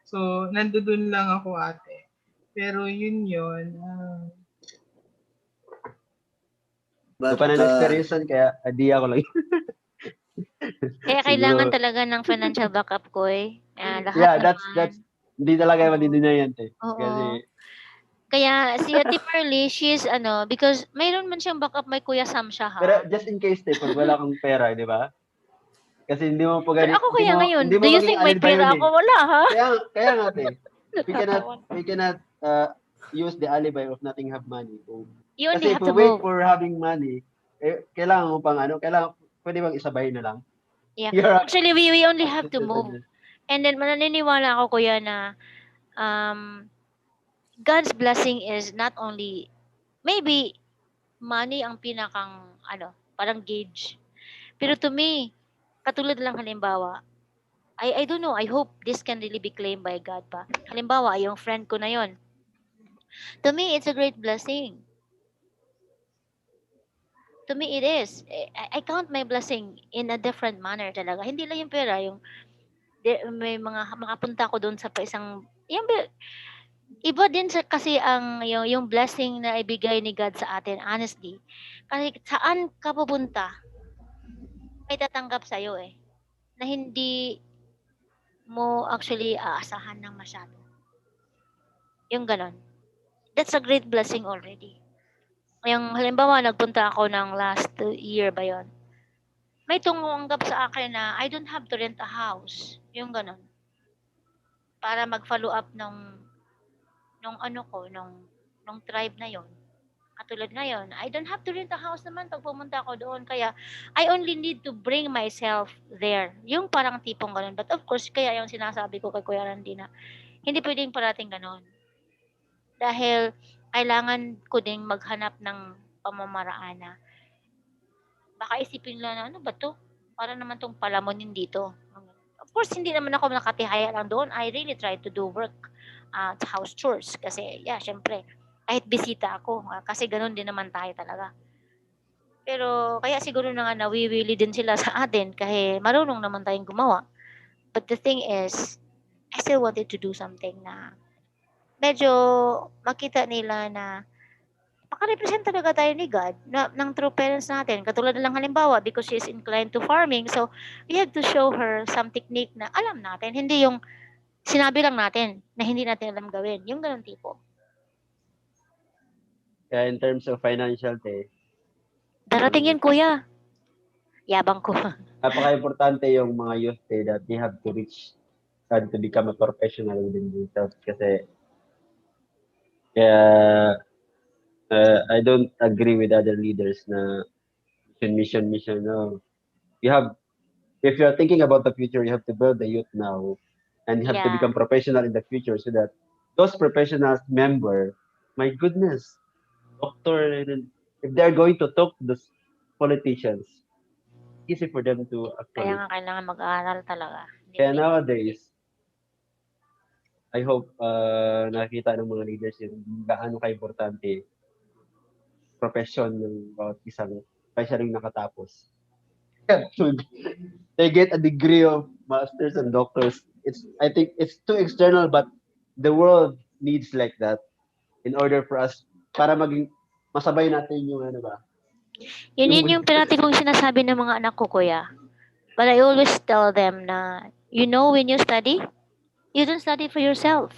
So, nandun lang ako, ate. Pero yun. So, But pa na experience kaya idea ko lang. Kaya kailangan Siguro, talaga ng financial backup ko eh. Lahat yeah, naman. that's, hindi talaga Oo. madidinayan Oo. Kasi, Kaya si Ate Pearly, she's because mayroon man siyang backup, may Kuya Sam siya pero ha. just in case, pag wala kang pera, di ba? Kasi hindi mo Pero ako kaya ngayon, hindi do mo you maging think may alibay pera yun ako? Wala ha? Kaya nga, Natatawa. we cannot use the alibi of nothing have money. You only Kasi if have we to wait move. for having money, kailangan mo pang pwede bang isabay na lang? Yeah. You're Actually, we only have to adjust. move. And then mananiniwala ako kuya na God's blessing is not only maybe money ang pinakang parang gauge. Pero to me, katulad lang halimbawa, I don't know, I hope this can really be claimed by God pa. Halimbawa, yung friend ko na yon. To me, it's a great blessing. To me, it is. I count my blessing in a different manner talaga. Hindi lang yung pera, may mga makapunta ko doon sa isang, iba din kasi ang yung blessing na ibigay ni God sa atin, honestly. Kasi saan ka pupunta, may tatanggap sa'yo eh. Na hindi mo actually aasahan ng masyado. Yung ganon. That's a great blessing already. Yung halimbawa, nagpunta ako ng last year ba yon? May tumanggap sa akin na I don't have to rent a house. Yung ganon. Para mag-follow up nung tribe na yon. Katulad ngayon, I don't have to rent a house naman pag pumunta ako doon. Kaya, I only need to bring myself there. Yung parang tipong ganun. But of course, kaya yung sinasabi ko kay Kuya Randy na, hindi pwedeng parating ganun. Dahil, kailangan ko ding maghanap ng pamamaraan na baka isipin nila na, ano ba to? Para naman tong palamunin dito. Of course, hindi naman ako nakatihaya lang doon. I really try to do work at house chores. Kasi, syempre, kahit bisita ako. Kasi ganun din naman tayo talaga. Pero, kaya siguro na nga nawiwili din sila sa atin. Kasi marunong naman tayong gumawa. But the thing is, I still wanted to do something na medyo makita nila na makarepresent talaga tayo ni God ng true parents natin. Katulad na lang halimbawa, because she is inclined to farming, so we have to show her some technique na alam natin. Hindi yung sinabi lang natin na hindi natin alam gawin. Yung ganun tipo. Kaya in terms of financial, Darating yun, kuya. Yabang ko. napaka-importante yung mga youth that they have to reach and to become a professional within themselves. Kasi, I don't agree with other leaders na mission. No. If you're thinking about the future, you have to build the youth now and you have to Yeah. become professional in the future so that those professionals my goodness, doctor, if they're going to talk to the politicians, easy for them to Kaya actually. nga kailangan mag-aaral talaga. Kaya nowadays, I hope nakita ng mga leaders yun gaano ka-importante profession ng bawat isang, especially nakatapos. They get a degree of masters and doctors. I think it's too external, but the world needs like that in order for us, para maging masabay natin yung ano ba. Yun yung pinati kong sinasabi ng mga anak ko, kuya. But I always tell them na, when you study, you don't study for yourself.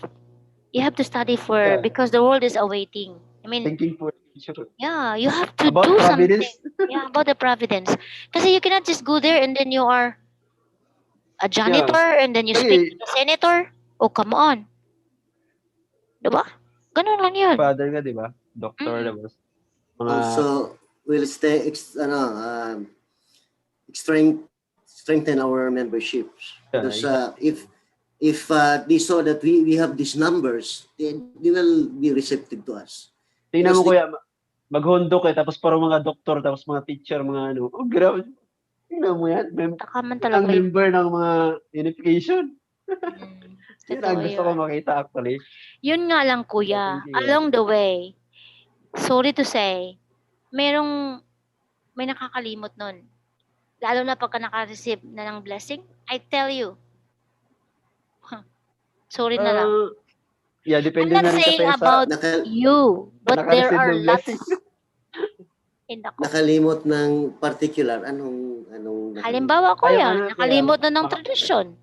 You have to study Yeah. because the world is awaiting. I mean, Thinking for Sure. Yeah, you have to About do providence. something. Yeah, about the providence. Kasi you cannot just go there and then you are a janitor Yeah. and then you speak to Kasi, the senator. Oh, come on. Diba? Ganun lang yun. father nga, di ba? Doctor, Mm. tapos mga, Also, will stay strengthen our memberships because yeah, if they saw that we have these numbers, they will be receptive to us. tingnan Because mo kuya, maghundok tapos parang mga doktor, tapos mga teacher, mga ano. Oh, grabe. Tingnan mo yan. Taka man Ang talaga yun. member ng mga unification. Yan Totoo ang gusto ko yun. makita actually. Yun nga lang, kuya. Thank you. Along the way, sorry to say, may nakakalimot nun. Lalo na pagka naka-receive na ng blessing, I tell you, sorry na lang. Yeah, I'm depende not na rin saying kasi sa about you, but there naka-receive are ng lots. blessing. Nako. nakalimot ng particular, anong Halimbawa, Ayaw kuya, ano, nakalimot na ng baka- tradisyon.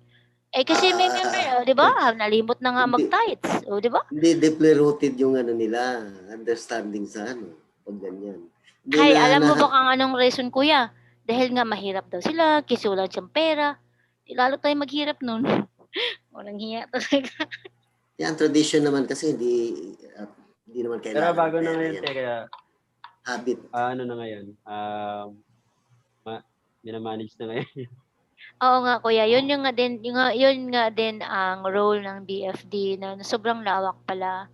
Eh kasi may member, di ba? Nalimot na nga Hindi. mag-tithes. O, di ba? Hindi deeply rooted yung nila, understanding sa pag ganyan. Hindi Kay, alam mo ba kung anong reason, kuya? Dahil nga mahirap daw sila, kisulat siyang pera. Di lalo tayo maghirap nun. Walang hiya talaga. Yan, tradition naman kasi hindi naman Pero kailangan bago ng na pera ngayon, yan. kaya Habit. ano na ngayon, minamanage na ngayon. Oo nga, kuya. Yun nga din ang role ng BFD na sobrang lawak pala.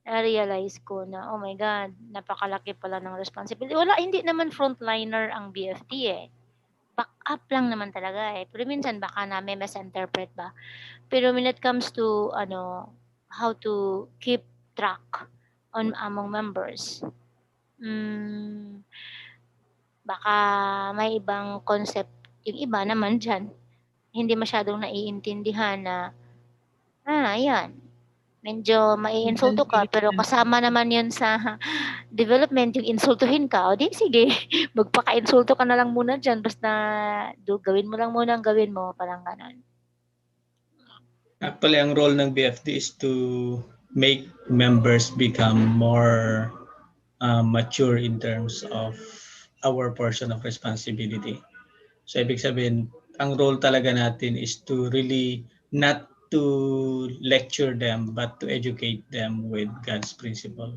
Na-realize ko na, oh my God, napakalaki pala ng responsibility. Wala, hindi naman frontliner ang BFD eh. Back up lang naman talaga eh. Pero minsan baka namin misinterpret ba. Pero when it comes to, how to keep track among members, baka may ibang concept yung iba naman dyan. Hindi masyadong naiintindihan na, ayan, medyo maiinsulto ka, pero kasama naman yun sa development, yung insultuhin ka, o di sige, magpaka-insulto ka na lang muna dyan, basta gawin mo lang muna ang gawin mo, parang ganon. Actually, ang role ng BFD is to make members become more mature in terms of our portion of responsibility. So, ibig sabihin, ang role talaga natin is to really not to lecture them, but to educate them with God's principle.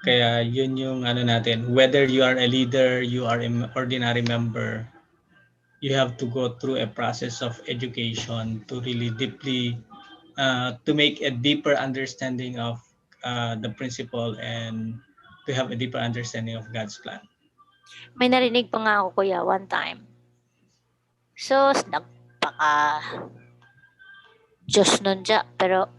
Kaya yun yung natin, whether you are a leader, you are an ordinary member, you have to go through a process of education to really deeply, to make a deeper understanding of the principle and to have a deeper understanding of God's plan. May narinig pa nga ako, kuya, one time. So, nagpaka Diyos nun dya, pero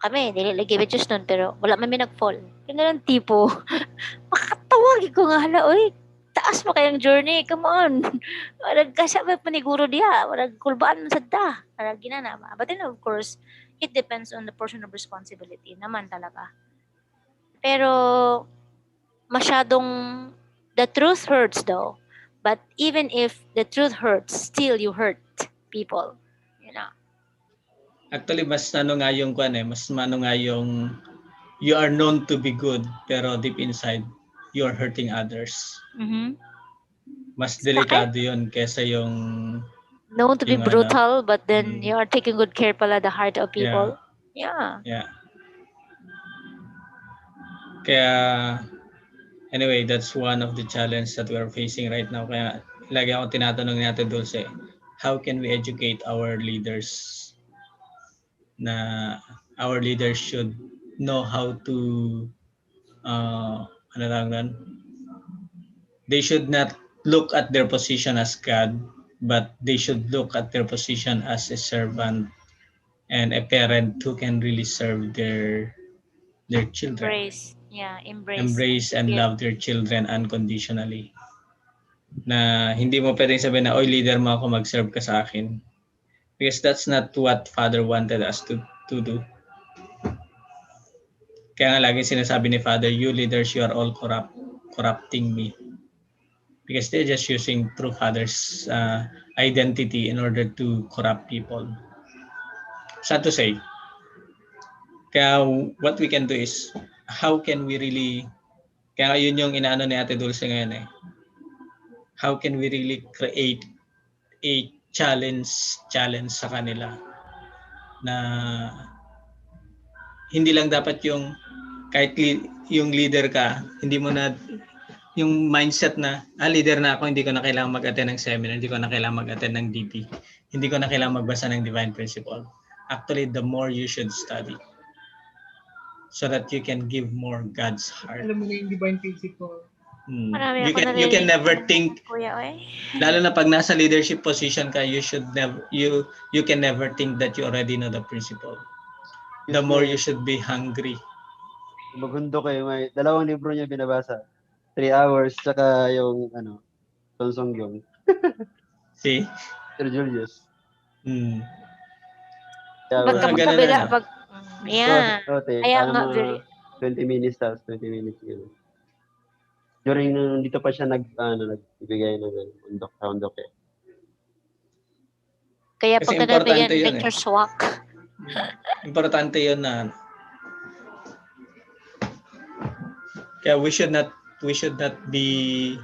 kami, nililagay may Diyos nun, pero wala may nag-fall. Yung ganun tipo, makatawag ko nga, hala, oy, taas mo kayang journey, come on. Nagkasya may paniguro diya, nagkulbaan mo sa da, ginana. But then, of course, it depends on the portion of responsibility naman talaga. Pero, masyadong, the truth hurts though. But even if the truth hurts, still you hurt people. You know? Actually, mas nga yung mas nga yung you are known to be good, pero deep inside, you are hurting others. Mm-hmm. Mas delikado yun kesa yung known to be brutal, but then you are taking good care pala the heart of people. Yeah. Kaya, anyway, that's one of the challenges that we are facing right now. Kaya, lagi ako tinatanong natin, Dulce, how can we educate our leaders na our leaders should know how to, they should not look at their position as God, but they should look at their position as a servant and a parent who can really serve their children. Embrace and love their children unconditionally. Na hindi mo pwedeng sabihin na, oy, leader mo ako, mag-serve ka sa akin. Because that's not what Father wanted us to do. Kaya nga lagi sinasabi ni Father, you leaders, you are all corrupting me. Because they're just using true Father's identity in order to corrupt people. Sad to say. Kaya what we can do is, how can we really, kaya yun yung inaano ni Ate Dulce ngayon eh. How can we really create a challenge sa kanila na hindi lang dapat yung kahit yung leader ka, hindi mo na yung mindset na leader na ako, hindi ko na kailangan mag-attend ng seminar, hindi ko na kailangan mag-attend ng DP, hindi ko na kailangan magbasa ng divine principle. Actually, the more you should study so that you can give more God's heart. Alam mo na yung divine principle. Marami You ako can narinig never na think, Kuya Oy. lalo na pag nasa leadership position ka, you can never think that you already know the principle. The more you should be hungry. Magundo kayo, may 2 libro niya binabasa. 3 hours, tsaka yung, Sonsongyong. See? Sir Julius. Kaya, Ba't ka ganun magkabila? na. Yeah. Kaya Paano nga, mga 20 minutes tapos 20 minutes yun. During nung dito pa siya nagbigay ng undok eh. kaya Kasi pagka nabigyan importante yun lecture swak. Importante yun na kaya we should not be,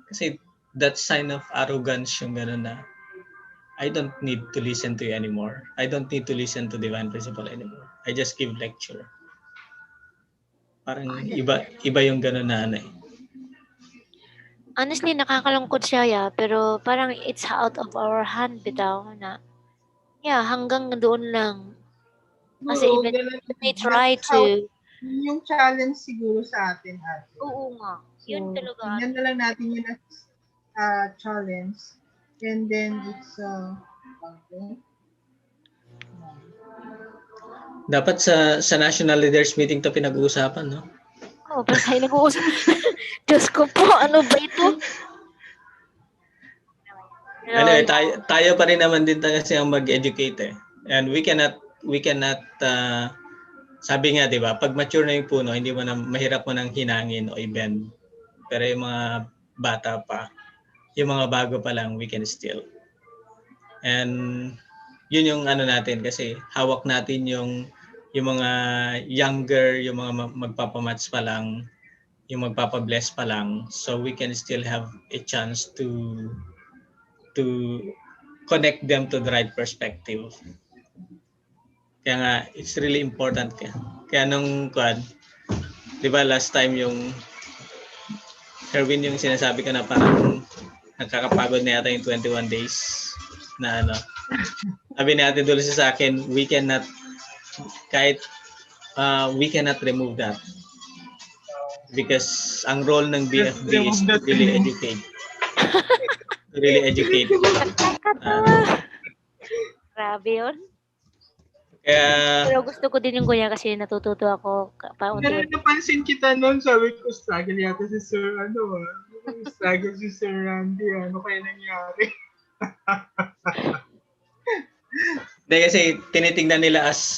kasi that sign of arrogance yung gano'n na I don't need to listen to you anymore. I don't need to listen to divine principle anymore. I just give lecture. Parang iba yung gano'n na ano eh. Honestly, nakakalungkot siya, pero parang it's out of our hand bitaw na. Yeah, hanggang doon lang. Kasi Siguro, even ganun, they try that's how, to, yung challenge siguro sa atin, ate. oo nga. Yun So, talaga. tingnan na lang natin yun as challenge. And then, it's, okay. Dapat sa national leaders meeting to pinag-uusapan, no? Oh, pero tayo nag-uusap. Diyos ko po, ano ba ito? Anyway, tayo pa rin naman din kasi ang mag-educate eh. And we cannot sabi nga 'di ba, pag mature na yung puno, hindi mo na mahirap mo nang hinangin o i-bend. Pero yung mga bata pa, yung mga bago pa lang, we can still. And yun yung ano natin kasi hawak natin yung mga younger, yung mga magpapamats pa lang, yung magpapabless pa lang, so we can still have a chance to connect them to the right perspective. Kaya nga, it's really important. Kaya nung di ba last time yung Erwin yung sinasabi ko na parang nakakapagod na yata yung 21 days na ano. Sabi ni Ate Dulce sa akin, we cannot remove that. Because ang role ng BFD is to really educate. To really educate. Grabe yun. Kaya, Pero gusto ko din yung kuya kasi natututo ako Pero paunti-unti. napansin kita noon, sabi ko, struggle yata si Sir, struggle si Sir Randy, ano kaya nangyari? Hindi kasi tinitingnan nila as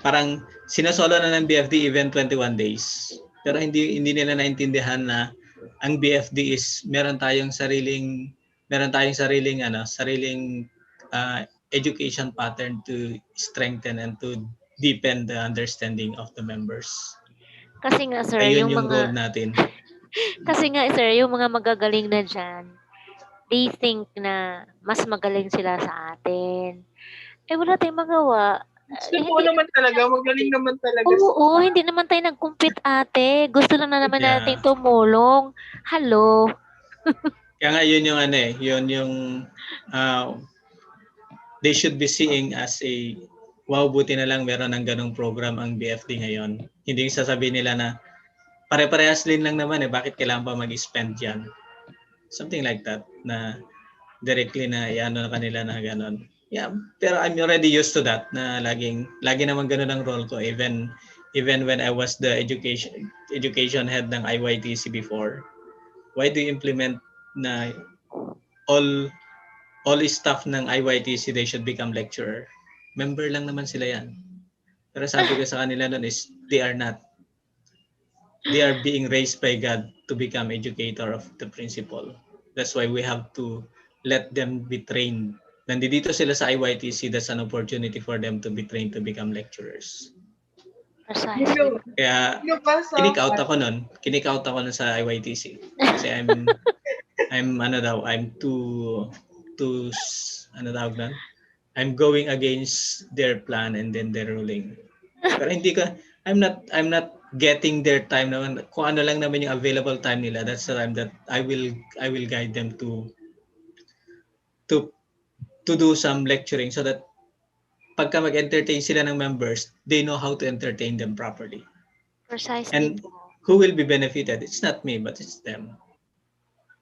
parang sinasolo na ng BFD even 21 days. Pero hindi nila naintindihan na ang BFD is meron tayong sariling education pattern to strengthen and to deepen the understanding of the members. Kasi nga sir, Ayun yung role mga natin. kasi nga sir, yung mga magagaling na diyan, they think na mas magaling sila sa atin. Eh wala tayong magawa. Gusto naman talaga, magaling naman talaga. Oo, hindi naman tayo nag-compete ate. Gusto lang na naman natin tumulong. Hello. Kaya nga yun yung yun yung they should be seeing as a wow, buti na lang meron ng ganong program ang BFD ngayon. Hindi yung sasabihin nila na pare-parehas din lang naman bakit kailangan pa mag-spend yan? Something like that na directly na iano na kanila na ganon. Yeah, pero I'm already used to that na lagi naman ganon ang role ko even when I was the education head ng IYTC before. Why do you implement na all staff ng IYTC, they should become lecturer? Member lang naman sila yan. Pero sabi ko sa kanila noon is, they are not. They are being raised by God to become educator of the principle. That's why we have to let them be trained. Nandito sila sa IYTC, that's an opportunity for them to be trained to become lecturers. Precisely. Kaya Binabasa kinik out ko. ako nun. Kinik out ako nun sa IYTC. Kasi I'm ano tawag nun? I'm going against their plan and then their ruling. Pero I'm not getting their time naman. Kung ano lang naman yung available time nila, that's the time that I will guide them to do some lecturing so that pagka mag-entertain sila ng members, they know how to entertain them properly. Precisely And po. who will be benefited? It's not me, but it's them.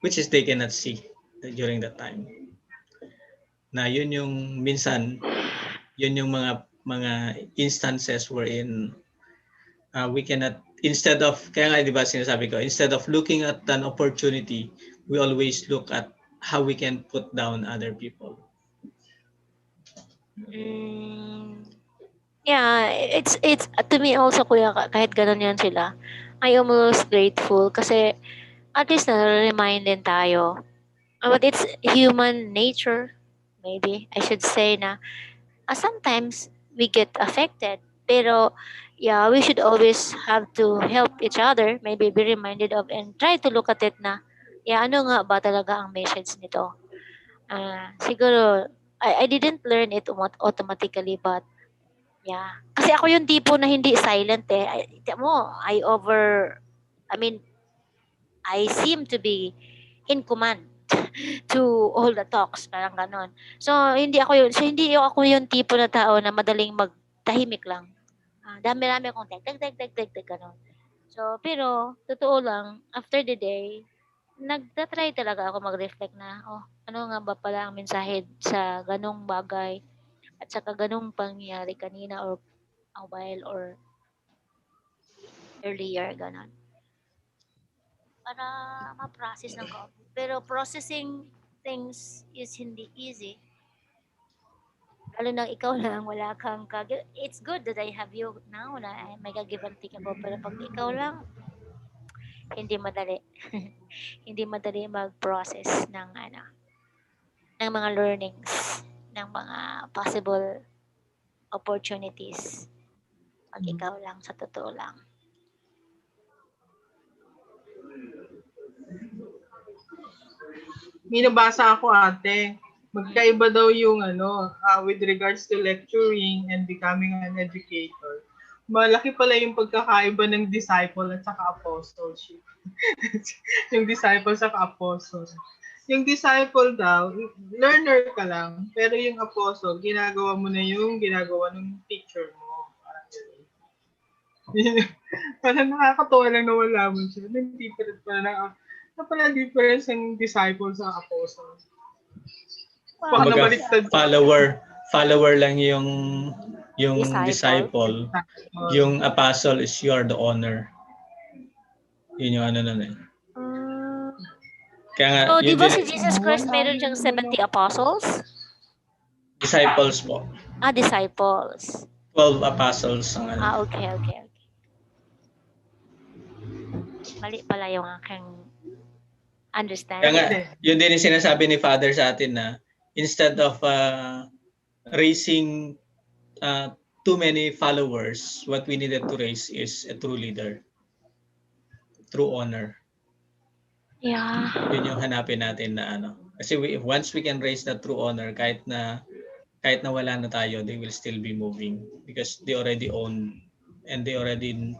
Which is they cannot see during that time. Na yun yung minsan, yun yung mga instances wherein we cannot, kaya nga di ba sinasabi ko, instead of looking at an opportunity, we always look at how we can put down other people. Yeah, it's to me also, kuya, kahit ganun yan sila, I am almost grateful kasi at least na-remind din tayo. But it's human nature, maybe I should say, na sometimes we get affected. Pero yeah, we should always have to help each other, maybe be reminded of and try to look at it na, yeah, ano nga ba talaga ang message nito? Siguro, I didn't learn it automatically, but yeah. Kasi ako yung tipo na hindi silent eh. I mean, I seem to be in command to all the talks, parang ganon. So, hindi ako yung tipo na tao na madaling magtahimik lang. Dami-dami akong tag, ganon. So, pero, totoo lang, after the day, nagtatry talaga ako mag-reflect na, ano nga ba pala ang mensahe sa ganong bagay at saka ganong pangyayari kanina or a while or earlier, ganon. Para ma-process ng kaunti. Pero processing things is hindi easy. Lalo na ikaw lang, wala kang it's good that I have you now na may give and take ako. Pero pag ikaw lang, hindi madali. Hindi madali mag-process ng mga learnings, ng mga possible opportunities. Pag ikaw lang, sa totoo lang. May nabasa ako, ate. Magkaiba daw yung with regards to lecturing and becoming an educator. Malaki pala yung pagkakaiba ng disciple at saka apostleship. Yung disciple sa apostle. Yung disciple daw, learner ka lang. Pero yung apostle, ginagawa mo na yung ginagawa ng teacher mo. Parang nakakatawa lang na wala mo siya. Nang different pala difference ng disciple sa apostle. Kumbaga, follower lang yung disciple. Yung apostle is you're the owner. Yun yung nun eh. Kaya nga, So, di ba si Jesus Christ meron siyang 70 apostles? Disciples po. Disciples. 12 apostles. Okay. Mali pala yung aking understanding. Kaya nga, yun din yung sinasabi ni Father sa atin na instead of raising too many followers, what we needed to raise is a true leader. True honor. Yeah. Yun yung hanapin natin na Kasi once we can raise that true honor, kahit na wala na tayo, they will still be moving because they already own and they already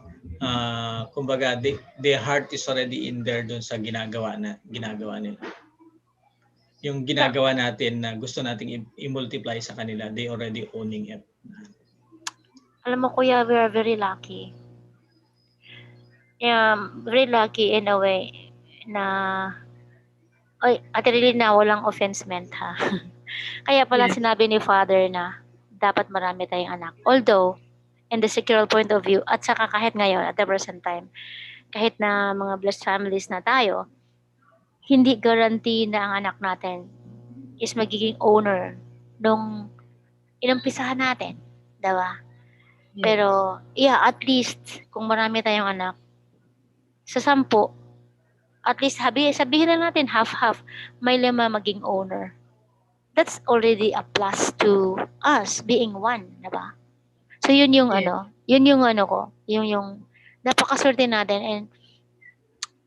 kumbaga their heart is already in there dun sa ginagawa nila. Yung ginagawa natin na gusto nating i-multiply sa kanila, they already owning it. Alam mo, kuya, we are very lucky. Yeah, very lucky in a way na at really na walang offense meant, ha. Kaya pala sinabi ni Father na dapat marami tayong anak. Although, in the secular point of view, at saka kahit ngayon, at the present time, kahit na mga blessed families na tayo, hindi guarantee na ang anak natin is magiging owner nung inumpisahan natin. Diba? Pero, yeah, at least, kung marami tayong anak, sa 10, at least sabihin na natin half-half, may 5 maging owner. That's already a plus to us being one, diba? So yun yung Yun yung ano ko, yung napakaswerte natin, and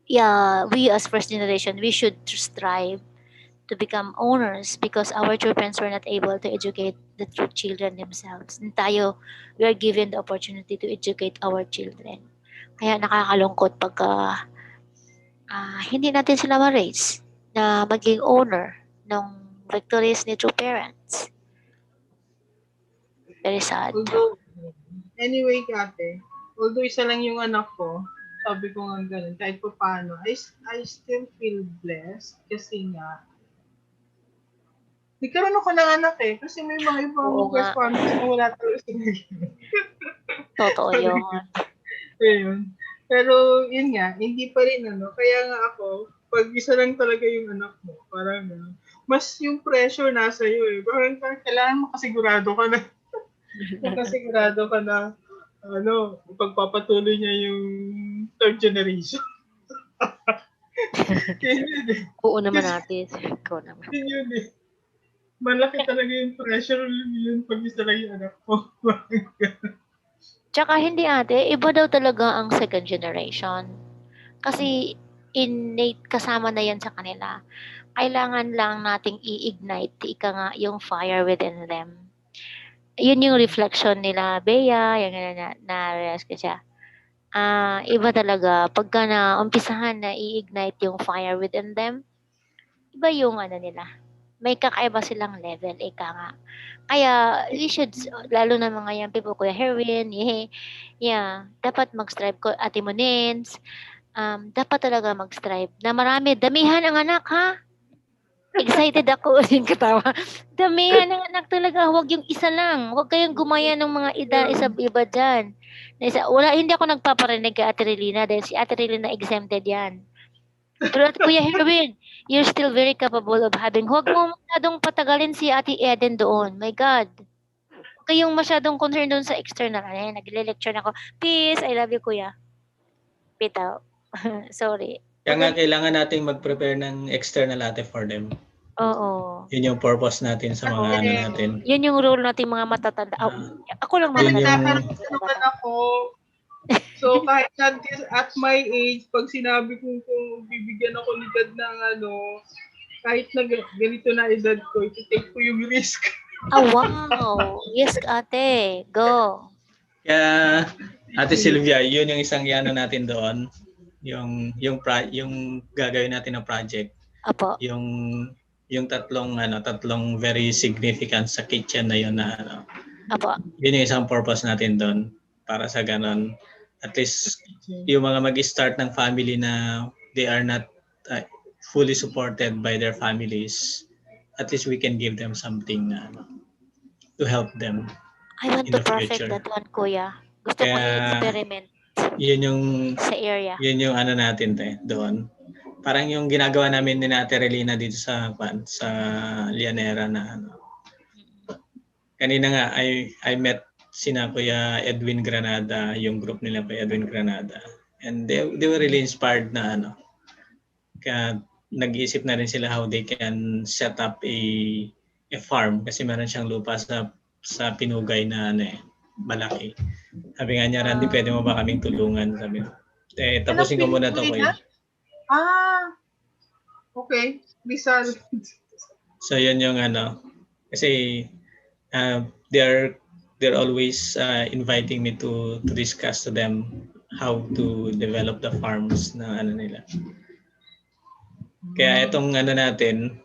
yeah, we as first generation, we should strive to become owners because our true parents were not able to educate the true children themselves. And tayo, we are given the opportunity to educate our children. Kaya nakakalungkot pagka hindi natin sila ma-raise na maging owner ng victories ni true parents. Very sad. Although, anyway, ate, although isa lang yung anak ko, sabi ko nga ganun, kahit pa paano, I still feel blessed kasi nga, nagkaroon ako ng anak eh. Kasi may mga ibang Oo nga. correspondence na wala talaga sila. Totoo yun. Ayun. Pero yun nga, hindi pa rin ano. Kaya nga ako, pag isa lang talaga yung anak mo, parang mas yung pressure nasa iyo eh. Parang kailangan makasigurado ka na. Makasigurado ka na pagpapatuloy niya yung third generation. Yun eh. Oo naman natin. Ikaw naman. Yun eh. Malaki talaga yung pressure yun pag isa lang yung anak mo. Tsaka hindi ate, iba daw talaga ang second generation. Kasi innate kasama na yan sa kanila. Kailangan lang nating i-ignite, ika nga, yung fire within them. Yun yung reflection nila, Bea, yung na-realize ko siya. Iba talaga, pagka na umpisahan na i-ignite yung fire within them, iba yung ano nila. May kakaiba silang level, ika nga. Kaya, we should, lalo na mga young people, Kuya Herwin, yeah, dapat mag-strive ko, Ate Monins, dapat talaga mag-strive na marami, damihan ang anak, ha? Excited ako yung katawa. Damihan ang anak talaga, huwag yung isa lang. Huwag kayong gumaya ng mga iba dyan. Hindi ako nagpaparinig kay Ate Relina dahil si Ate Relina exempted yan. Pero at Kuya Herwin, you're still very capable of having. Huwag mo masyadong patagalin si Ate Eden doon. My God. Huwag kayong masyadong concerned doon sa external. Nagle-lecture na ako. Peace, I love you, Kuya. Pitaw. Sorry. Kaya nga kailangan nating mag-prepare ng external ate for them. Oo. Yun yung purpose natin sa mga ano natin. Yun yung role natin mga matatanda. Ako lang Yun yung- naman ako. So, kahit at my age, pag sinabi kong kung bibigyan ako ni God ng kahit na ganito na edad ko, iti-take ko yung risk. Wow. Yes, ate. Go. Kaya, Ate Sylvia, yun yung isang yano natin doon. Yung gagawin natin na project. Apo. Yung tatlong very significant sa kitchen na yun na Apo. Yun yung isang purpose natin doon para sa ganon. At least yung mga mag-start ng family na they are not fully supported by their families, at least we can give them something to help them. I want in to the perfect future. that one, Kuya. Gusto ko i-experiment Yun yung sa area. Yun yung natin doon. Parang yung ginagawa namin ni Ate Relina dito sa Lianera na Kanina nga I met sina Kuya Edwin Granada, yung group nila Kuya Edwin Granada. And they were really inspired na kaya nag-iisip na rin sila how they can set up a farm kasi meron siyang lupa sa Pinugay na malaki. Sabi nga niya, Randy, pwede mo ba kaming tulungan? Sabi ko, tapusin ko muna to Kuya. Okay. Rizal. So yun yung kasi they're always inviting me to discuss to them how to develop the farms na nila. Kaya itong natin,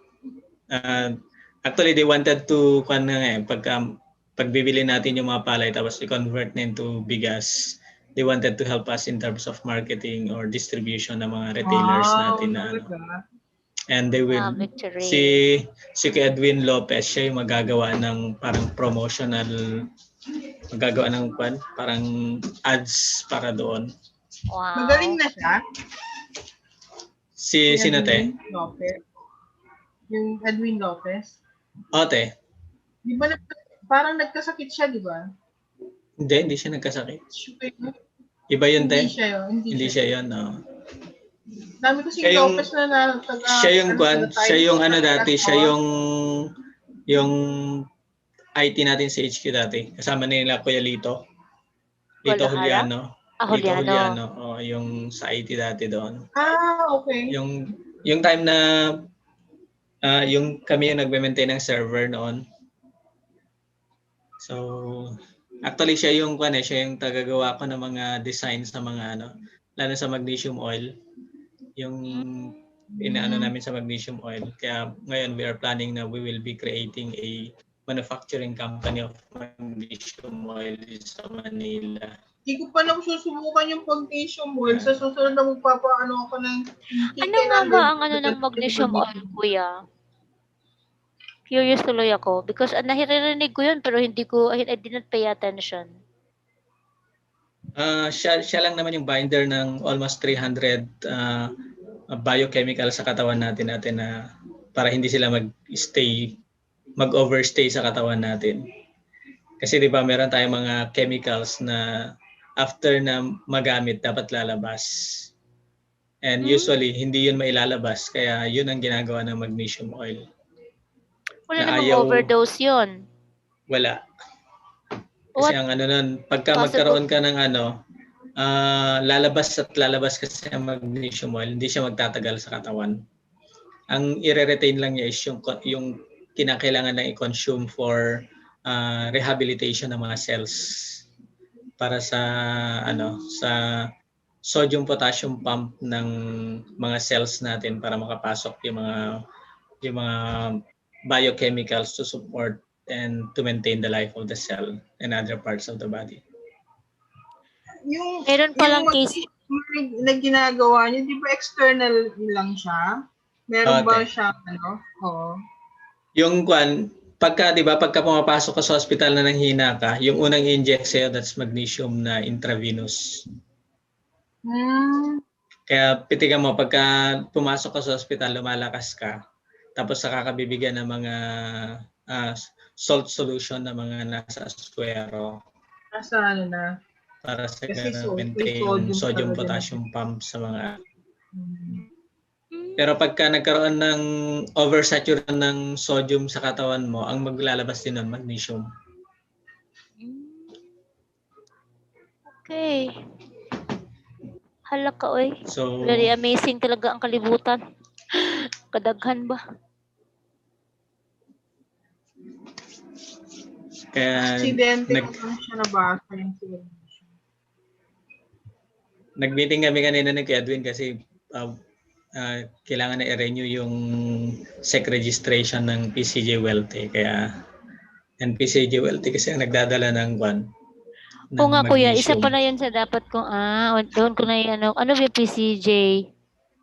actually they wanted to pagbibili natin yung mga palay tapos i-convert na into bigas, they wanted to help us in terms of marketing or distribution ng mga retailers natin na And they will si Edwin Lopez, siya yung magagawa ng parang promotional, magagawa ng parang ads para doon. Wow. Magaling na siya. Sino te? Lopez. Yung Edwin Lopez. Ote. Di ba parang nagkasakit siya, di ba? Hindi siya nagkasakit. Iba yun te? Hindi siya yun, no. Dami ko si Lopez na siya yung dati, siya yung IT natin sa HQ dati. Kasama nila Kuya Lito. Lito Guadalajara? Juliano. Lito Juliano. Juliano. Yung sa IT dati doon. Okay. Yung time na yung kami yung nagme-maintain ng server noon. So, actually siya yung tagagawa ko ng mga designs sa mga lalo sa magnesium oil. Yung inaano namin sa magnesium oil. Kaya ngayon we are planning na we will be creating a manufacturing company of magnesium oil sa Manila. Hindi ko pa lang susubukan yung magnesium oil. Sa susunod na magpapaano ako ng Ano nga ba ang ng magnesium oil, kuya? Curious tuloy ako because naririnig ko yun pero I didn't pay attention. Siya lang naman yung binder ng almost 300 biochemical sa katawan natin na para hindi sila mag-overstay sa katawan natin. Kasi 'di ba meron tayong mga chemicals na after na magamit dapat lalabas. And usually hindi yun mailalabas kaya yun ang ginagawa ng magnesium oil. Wala namang overdose yun. Wala. Kasi ang nun, pagka magkaroon ka ng lalabas kasi ang magnesium oil, hindi siya magtatagal sa katawan. Ang i-retain lang niya is yung kinakailangan na i-consume for rehabilitation ng mga cells para sa sa sodium potassium pump ng mga cells natin para makapasok yung mga biochemicals to support and to maintain the life of the cell and other parts of the body. Meron palang case na ginagawa niyo, di ba external lang siya? Meron ba siya Yung pagka pumapasok ka sa hospital na nanghina ka, yung unang inject sa'yo, that's magnesium na intravenous. Kaya pitigan mo, pagka pumasok ka sa hospital, lumalakas ka, tapos saka ka bibigyan ng mga salt solution na mga nasa suero. Para sa maintain yung sodium potassium pump sa mga. Pero pagka nagkaroon ng oversaturation ng sodium sa katawan mo, ang maglalabas din ng magnesium. Okay. Hala ka, oy. So, very amazing talaga ang kalibutan. Kadaghan ba? Kaya nag-meeting kami kanina ni Edwin kasi kailangan na i-renew yung SEC registration ng PCJ Wealthy. Kaya and PCJ Wealthy kasi ang nagdadala ng Oo nga kuya, isa pala yun sa dapat kong doon ko na yung ano yung PCJ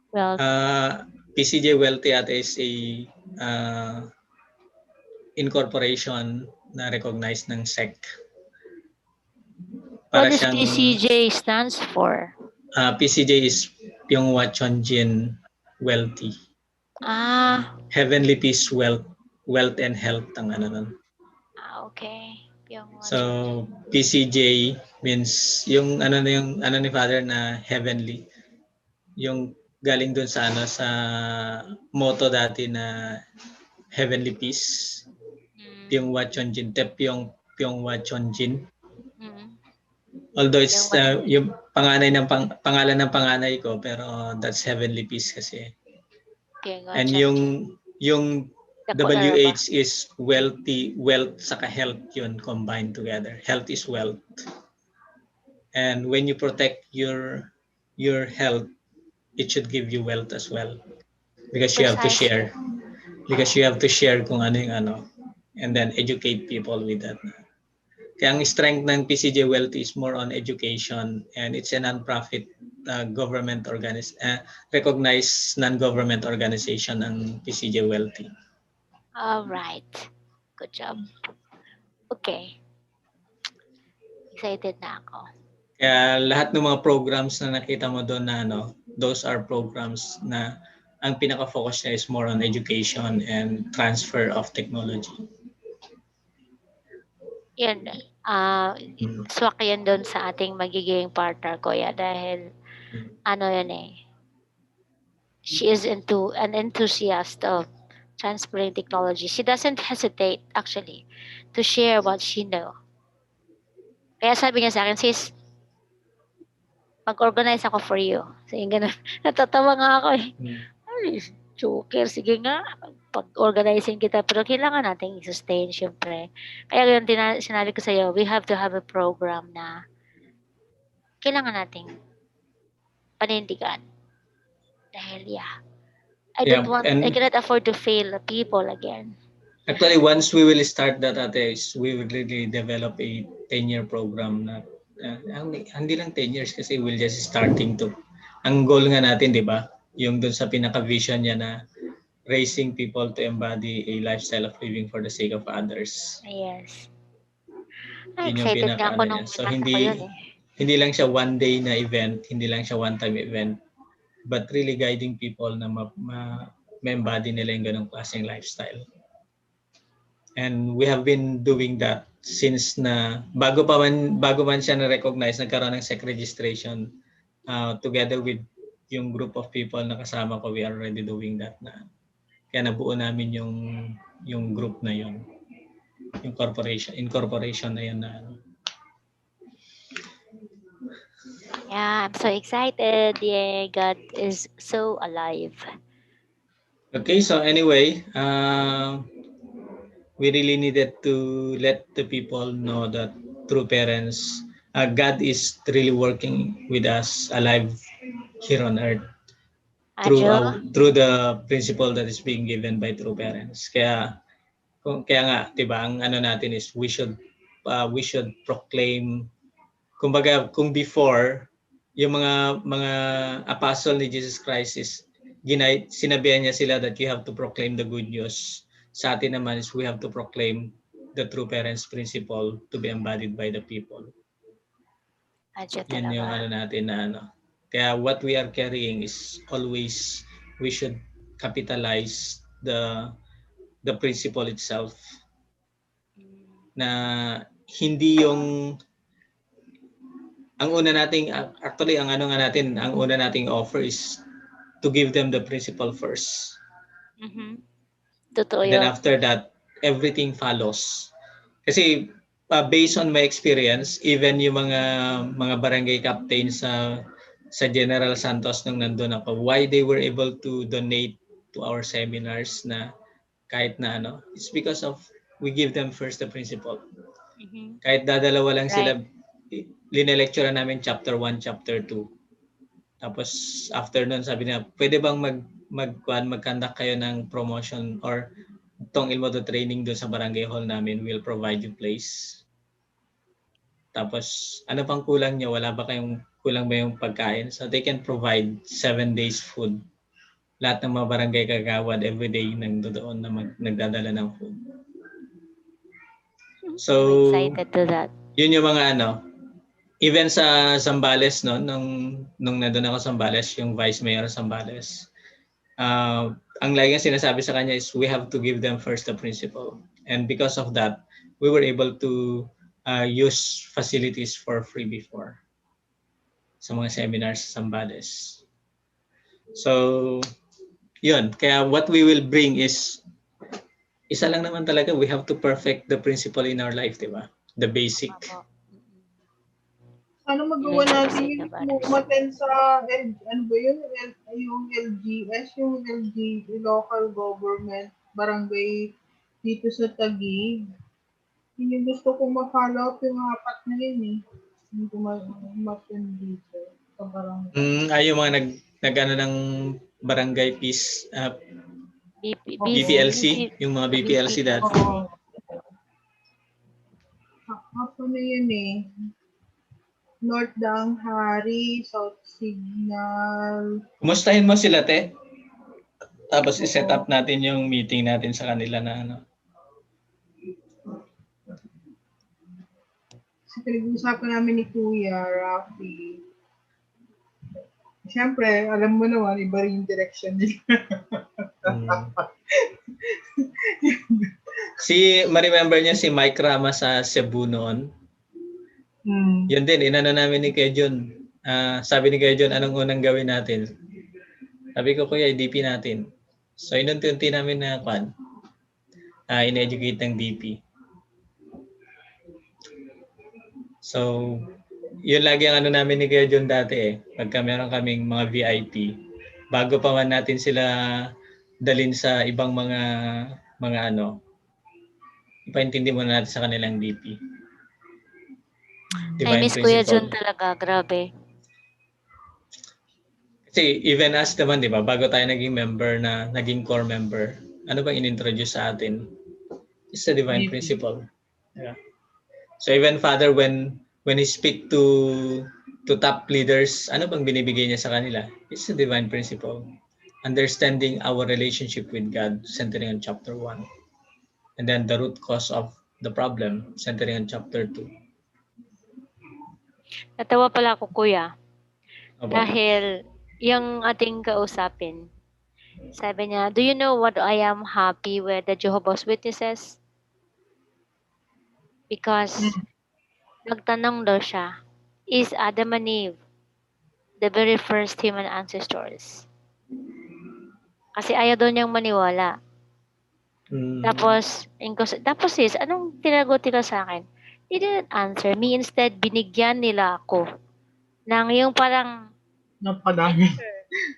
Wealthy? PCJ Wealthy is a incorporation na recognized ng SEC. What does PCJ stands for? PCJ is Pyong Wachonjin Wealthy. Heavenly Peace, Wealth and Health ang nun. Okay. So PCJ means yung ni Father na heavenly. Yung galing dun sa sa motto dati na Heavenly Peace. Pyong Wachonjin, Pyong Wachonjin. Although it's yung pangalan ng panganay ko pero that's Heavenly Peace kasi. And yung WH is wealth saka health yun combined together. Health is wealth. And when you protect your health, it should give you wealth as well. Because you have to share. Because you have to share kung ano yung and then educate people with that. Kaya ang strength ng PCJ Wealthy is more on education and it's a non-profit government recognized non-government organization ang PCJ Wealthy. All right. Good job. Okay. Excited na ako. Kaya lahat ng mga programs na nakita mo doon na those are programs na ang pinaka-focus niya is more on education and transfer of technology. Yan. Swak yan doon sa ating magiging partner ko dahil yan she is into an enthusiast of transferring technology. She doesn't hesitate actually to share what she know. Kaya sabi niya sa akin, sis, mag-organize ako for you. Sige, ganun. Natatawa nga ako eh. Hmm. Ay, joker, sige nga, pag-organizing kita. Pero kailangan natin i-sustain, syempre. Kaya yun, sinabi ko sa'yo, we have to have a program na kailangan nating panindigan. Dahil, yeah, I And cannot afford to fail the people again. actually, once we will start that, ate, we will really develop a 10-year program na hindi lang 10 years kasi we'll just starting to. Ang goal nga natin, di ba? Yung dun sa pinaka-vision niya na raising people to embody a lifestyle of living for the sake of others. Yes. Yun yung Excited nga ako pinaka-ano nung niya. So, binasa ko yun eh. hindi lang siya one day na event, hindi lang siya one-time event, but really guiding people na ma-embody nila yung ganong klaseng lifestyle. And we have been doing that since na bago man siya na-recognize, nagkaroon ng SEC registration together with yung group of people na kasama ko, we are already doing that na. Kaya nabuo namin yung group na yun. Yung incorporation na yun na ano. Yeah, I'm so excited. Yeah, God is so alive. Okay, so anyway, we really needed to let the people know that through parents, God is really working with us alive here on earth through the principle that is being given by true parents. Kaya nga, 'di ba, ang ano natin is we should proclaim, kumbaga, kung before yung mga apostle ni Jesus Christ is sinabihan niya sila that you have to proclaim the good news. Sa atin naman is we have to proclaim the true parents principle to be embodied by the people. Yun yung ano natin na ano. Kaya what we are carrying is always we should capitalize the principle itself. Na hindi yung ang una nating actually ang una nating offer is to give them the principle first. Totoo And then yun. after that, everything follows. Kasi based on my experience, even yung mga barangay captains sa General Santos nung nandun ako, why they were able to donate to our seminars na kahit na ano, it's because of we give them first the principle. Kahit dadalawa lang sila, linelecture namin chapter 1, chapter 2. Tapos after nun, sabi niya, pwede bang mag-conduct kayo ng promotion or tong Ilmodo training doon sa barangay hall namin, we'll provide you place. Tapos ano pang kulang niya? Kulang ba yung pagkain? So they can provide 7 days food. Lahat ng mga barangay kagawad everyday nandoon na nagdadala ng food. So I'm excited to that. Yun yung mga ano, even sa Zambales, no, nung nandun ako sa Zambales, yung Vice Mayor sa Zambales, ang lagi sinasabi sa kanya is we have to give them first the principle. And because of that, we were able to use facilities for free before sa mga seminars sa Zambales. So, yun. Kaya what we will bring is, isa lang naman talaga, we have to perfect the principle in our life, di ba? The basic. Ano magawa natin yung umaten sa yung LGS, yung local government barangay dito sa Taguig. Yun yung gusto kong ma-follow up yung 4 na yun eh. Hindi ko ma-attend dito sa barangay. Ay, yung mga nag-ano ng barangay peace, BPLC, yung mga BPLC dati. Ako na yun eh. North Danghari, South Signal. Kumustahin mo sila, te? Tapos i-set up natin yung meeting natin sa kanila na ano. Kasi pinag-uusapan namin ni Kuya, Rafi. Siyempre, alam mo naman, iba rin yung direction nila. Ma-remember niya si Mike Rama sa Cebu noon. Yun din, inano namin ni Kuya John. Sabi ni Kuya John, anong unang gawin natin? Sabi ko, Kuya, DP natin. So, inunti-unti namin na in-educate ng DP. So, Yun lagi ang ano namin ni Kuya John dati eh. Pagka meron kaming mga VIP, bago pa man natin sila dalin sa ibang mga ano, ipaintindi muna natin sa kanilang DP. I Divine miss Kuya principle. John talaga, grabe. Kasi even us naman, di ba, bago tayo naging member na, naging core member, ano bang in-introduce sa atin? It's the divine DP. principle. Yeah. So even Father, when he speak to top leaders, ano bang binibigay niya sa kanila? It's the divine principle. Understanding our relationship with God, centering on chapter 1. And then the root cause of the problem, centering on chapter 2. Natawa pala ako, Kuya. Abo. Dahil yung ating kausapin, sabi niya, do you know what I am happy with the Jehovah's Witnesses? Because nagtanong daw siya, is Adam and Eve the very first human ancestors? Kasi ayaw daw niyang maniwala. Tapos sis, anong tinagot nila sa akin? They didn't answer me. Instead, binigyan nila ako ng yung parang Napadami.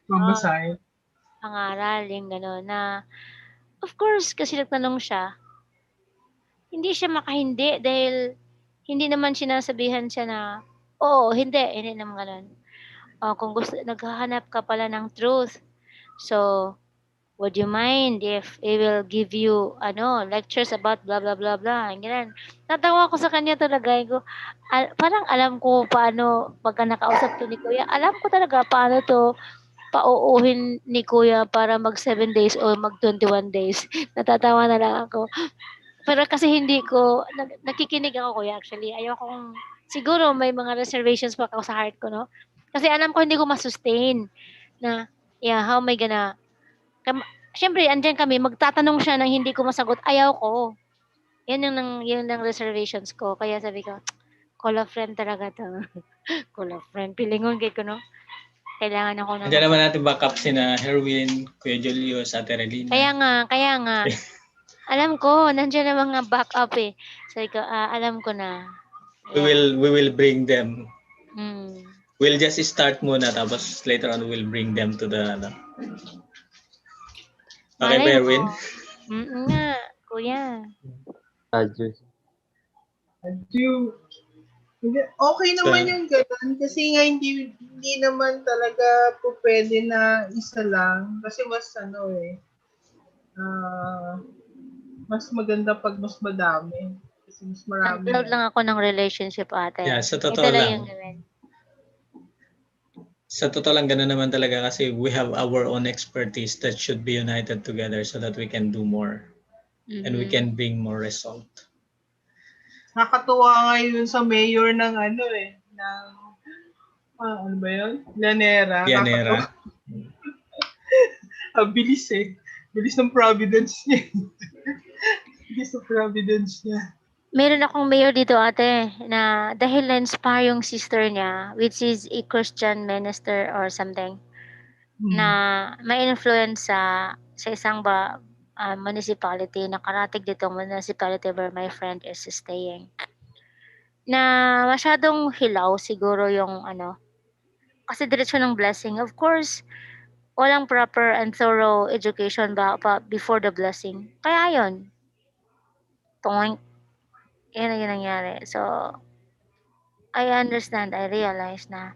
Mabasahin. pangaral, yung gano'n na, of course, kasi nagtanong siya, hindi siya makahindi dahil hindi naman sinasabihan siya na, oo, hindi naman gano'n. Kung gusto, naghahanap ka pala ng truth, so, would you mind if I will give you lectures about blah blah blah blah, ganyan. Natawa ko sa kanya talaga, ko parang alam ko paano pagka nakausap to ni Kuya, alam ko talaga paano to pauuhin ni Kuya para mag 7 days o mag 21 days. Natatawa na lang ako. Pero kasi hindi ko nakikinig ako, Kuya, actually. Ayokong siguro may mga reservations pa ako sa heart ko, no? Kasi alam ko hindi ko ma-sustain na how am I gonna Siyempre, andyan kami, magtatanong siya ng hindi ko masagot, ayaw ko. Yun ang reservations ko. Kaya sabi ko, call a friend talaga to. Call a friend. Pilingon kay ko, no? Kailangan ako ng Andiyan naman natin backup sina Herwin, Kuya Julius, Ate Relina. Kaya nga. Alam ko, nandiyan ang mga backup eh. Sabi ko, alam ko na. We will bring them. Mm. We'll just start muna tapos later on we'll bring them to the Okay ba, Malay Erwin? mo. Nga, Kuya. Diyos. Okay naman yung gano'n kasi nga hindi naman talaga po pwede na isa lang kasi mas mas maganda pag mas madami kasi mas marami Nag-build lang ako ng relationship, ate. Yeah, sa Ito totoo lang lang. yung gawin. Sa totoo lang, ganun naman talaga kasi we have our own expertise that should be united together so that we can do more and we can bring more result. Nakatuwa nga yun sa mayor ng ano ba yun? Llanera. Llanera. Bilis eh. Bilis ng providence niya. Bilis ng providence niya. Meron akong mayor dito, ate, na dahil na-inspire yung sister niya, which is a Christian minister or something, na may influence sa isang municipality, nakarating dito municipality where my friend is staying. Na masyadong hilaw siguro yung kasi diretso ng blessing. Of course, walang proper and thorough education pa before the blessing. Kaya yun, toink, yun ang nangyari. So, I understand, I realize na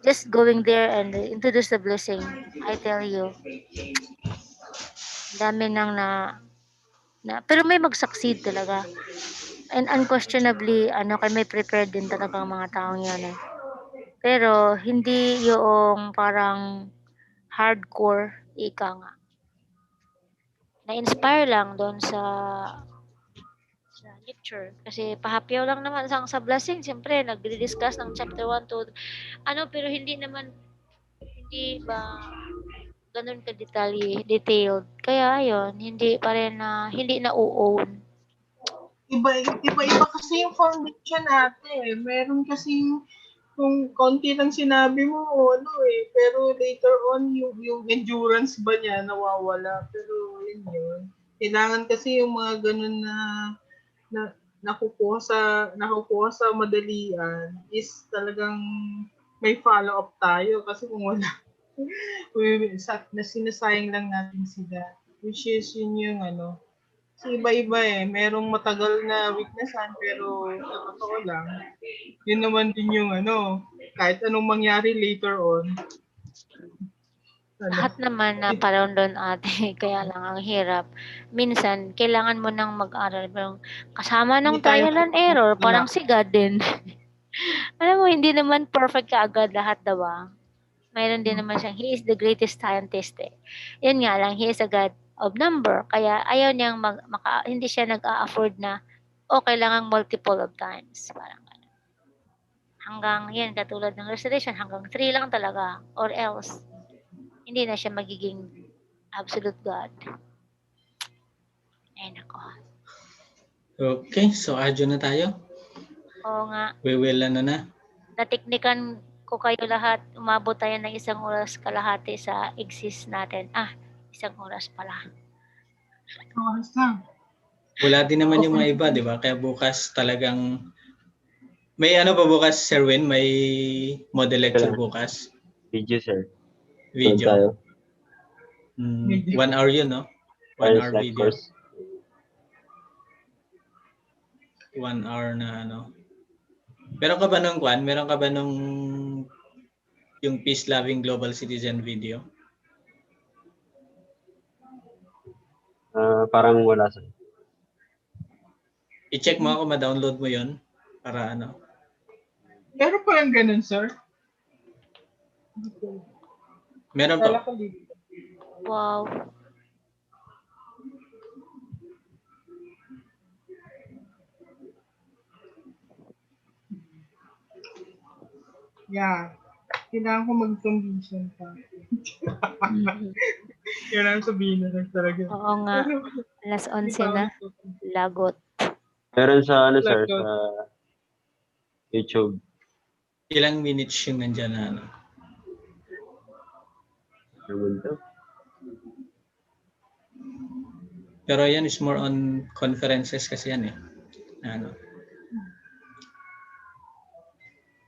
just going there and introduce the blessing, I tell you, dami nang pero may mag-succeed talaga. And unquestionably, may prepared din talaga ang mga taong yan eh. Pero, hindi yung parang hardcore, ika nga. Na-inspire lang doon sa lecture. Kasi pahapyaw lang naman sa blessing. Siyempre, nagdi-discuss ng chapter 1 to pero hindi ba ganun ka detailed. Kaya ayun, hindi pa rin hindi na own. Iba kasi yung foundation natin. Meron kasi kung konti lang sinabi mo, pero later on, yung endurance ba niya nawawala. Pero yun. Kailangan kasi yung mga ganun na nakukuha sa madalian is talagang may follow-up tayo kasi kung wala, sinasayang lang natin sila. Which is yun yung kasi iba-iba merong matagal na weaknessan pero sa totoo lang, yun naman din yung kahit anong mangyari later on. Lahat naman na parang doon ate, kaya lang ang hirap. Minsan, kailangan mo nang mag-aral. Pero kasama ng Hindi tayo trial and error, wala. parang si God din. Alam mo, hindi naman perfect ka agad lahat, diba? Mayroon din naman siyang, he is the greatest scientist eh. Yun nga lang, he is a God of number. Kaya ayaw niyang hindi siya nag-a-afford na, kailangan multiple of times. Parang ganun. Hanggang, yan, katulad ng restoration, hanggang 3 lang talaga. Or else, hindi na siya magiging absolute God. Ay, nako. Okay, so adyo na tayo. Oo nga, We will na. natiknikan ko kayo lahat. Umabot tayo ng 1 oras kalahati sa exist natin. 1 oras pala. Oras lang. Wala din naman yung mga iba, di ba? Kaya bukas talagang may pa bukas, Sir Win? May model lecture bukas? Video, sir. Video? Tayo. 1 hour yun, no? 1 hour Like video. course. 1 hour na Meron ka ba Meron ka ba yung peace-loving global citizen video? Parang wala, sir. I-check mo ako, ma-download mo yun para Meron pa lang ganun, sir? Meron Kala pa. ko dito. Wow. Yeah. Kailangan ko mag-condition pa. Kailangan sabihin na lang talaga. Oo nga. Alas 11 na. Lagot. Meron sa sir, sa YouTube. Ilang minutes yung nandyan na Naman to. Pero yan is more on conferences kasi yan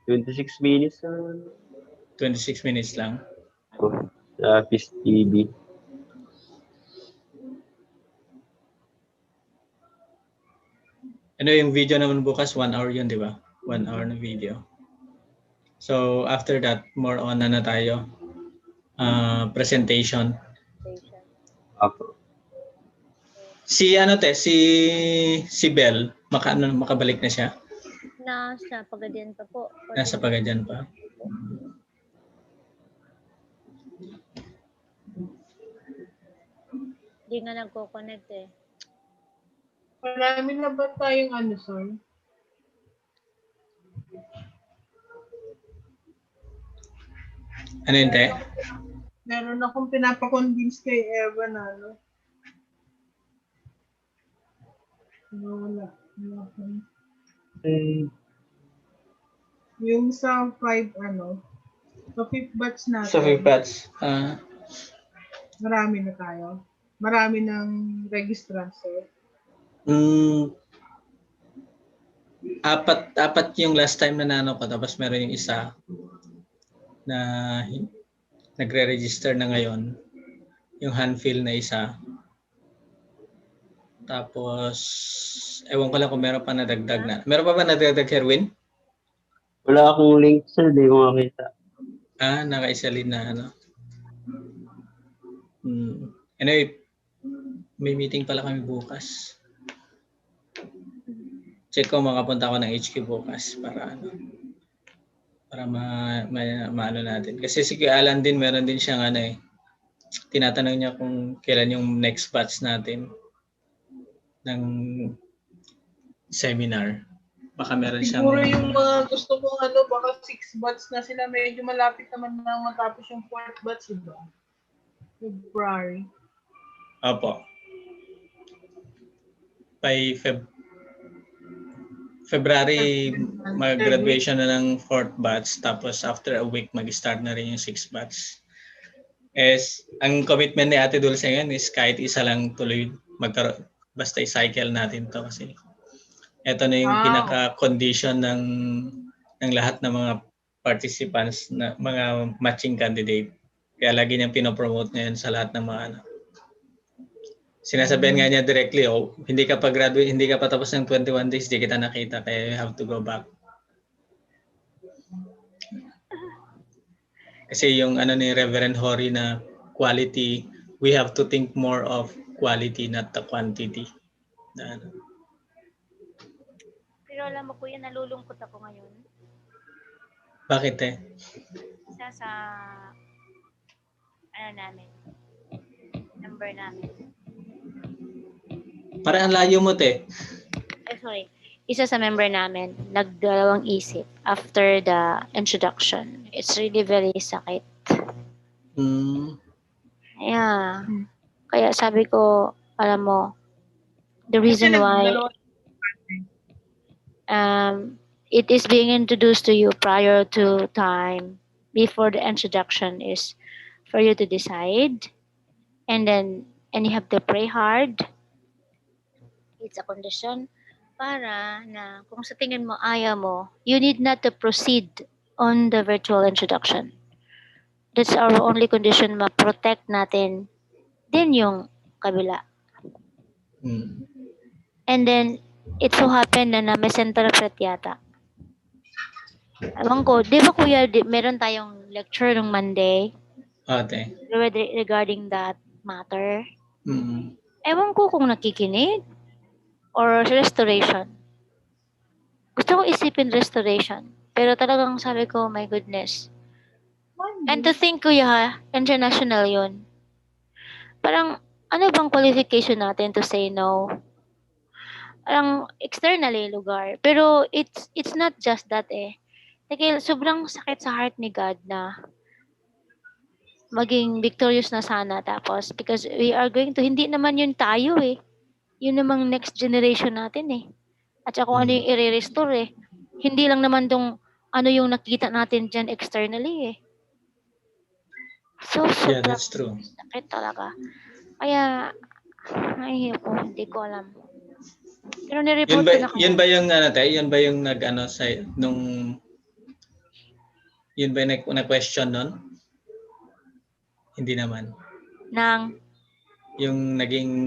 26 minutes. 26 minutes lang. Sa Peace TV. Yung video naman bukas, 1 hour yun, di ba? 1 hour na video. So, after that, more on tayo. Presentation. Apo. Si si Bell, makabalik na siya? Nasa Pagadian pa po. Nasa Pagadian pa. Hindi nga nagko-connect eh. Marami na ba tayong sir? Ano yun, te? Meron akong pinapakonvince kay Eva na wala. Yung sa 5 sa 5th batch natin. Sa 5th batch. Marami na tayo. Marami ng registrants, sir. Apat yung last time na ko, tapos meron yung isa na nagre-register na ngayon. Yung handfill na isa. Tapos, ewan ko lang kung meron pa nadagdag na. Meron pa ba nadagdag, Herwin? Wala akong link, sir. Di ko makita. Nakaisalin na Anyway, may meeting pala kami bukas. Check ko, makapunta ako ng HQ bukas para maano natin. Kasi si Alan din, meron din siyang tinatanong niya kung kailan yung next batch natin ng seminar. Baka meron siyang... Siguro yung mga gusto kong baka 6 batch na sila. Medyo malapit naman na matapos yung 4th batch, diba? February. Opo. By February, mag-graduation na ng 4th batch. Tapos after a week, mag-start na rin yung 6th batch. Ang commitment ni Ate Dulce ngayon is kahit isa lang tuloy basta i-cycle natin to kasi Ito na yung Ah, pinaka-condition ng lahat ng mga participants, na mga matching candidate. Kaya lagi niyang pinopromote ngayon sa lahat ng mga ano. Sinasabihan nga niya directly, hindi ka pa graduate, hindi ka pa tapos ng 21 days, di kita nakita, kaya you have to go back. Kasi yung ano ni Reverend Hori na quality, we have to think more of quality, not the quantity. Na, ano. Pero alam mo kuya, nalulungkot ako ngayon. Bakit Isa sa ano namin, number namin. Parang ang layo mo Sorry. Isa sa member namin, nagdalawang isip after the introduction. It's really very sakit. Yeah. Kaya sabi ko, alam mo, the kasi reason why nagdalawa. it is being introduced to you prior to time before the introduction is for you to decide, and you have to pray hard. It's a condition para na kung sa tingin mo ayaw mo, you need not to proceed on the virtual introduction. That's our only condition, ma-protect natin din yung kabila. And then, it so happened na may central threat yata. Ewan ko, di ba kuya, meron tayong lecture ng Monday Ate. regarding that matter? Mm. Ewan ko kung nakikinig or restoration. Gusto ko isipin restoration. Pero talagang sabi ko, my goodness. And to think kuya ha, international yun. Parang, ano bang qualification natin to say no? Parang externally lugar. Pero it's not just that eh. Dahil sobrang sakit sa heart ni God na maging victorious na sana tapos because we are going to, hindi naman yun tayo eh. Yun namang next generation natin eh. At saka kung ano yung i-restore eh. Hindi lang naman tong ano yung nakita natin dyan externally eh. So, Yeah, sobrang that's true. sakit talaga. Kaya, ay, ako, hindi ko alam. Pero nireport ko na Yun kaya. ba yung ano tayo? Yun ba yung nag-ano sa nung yun ba yung na-question nun? Hindi naman. Nang Yung naging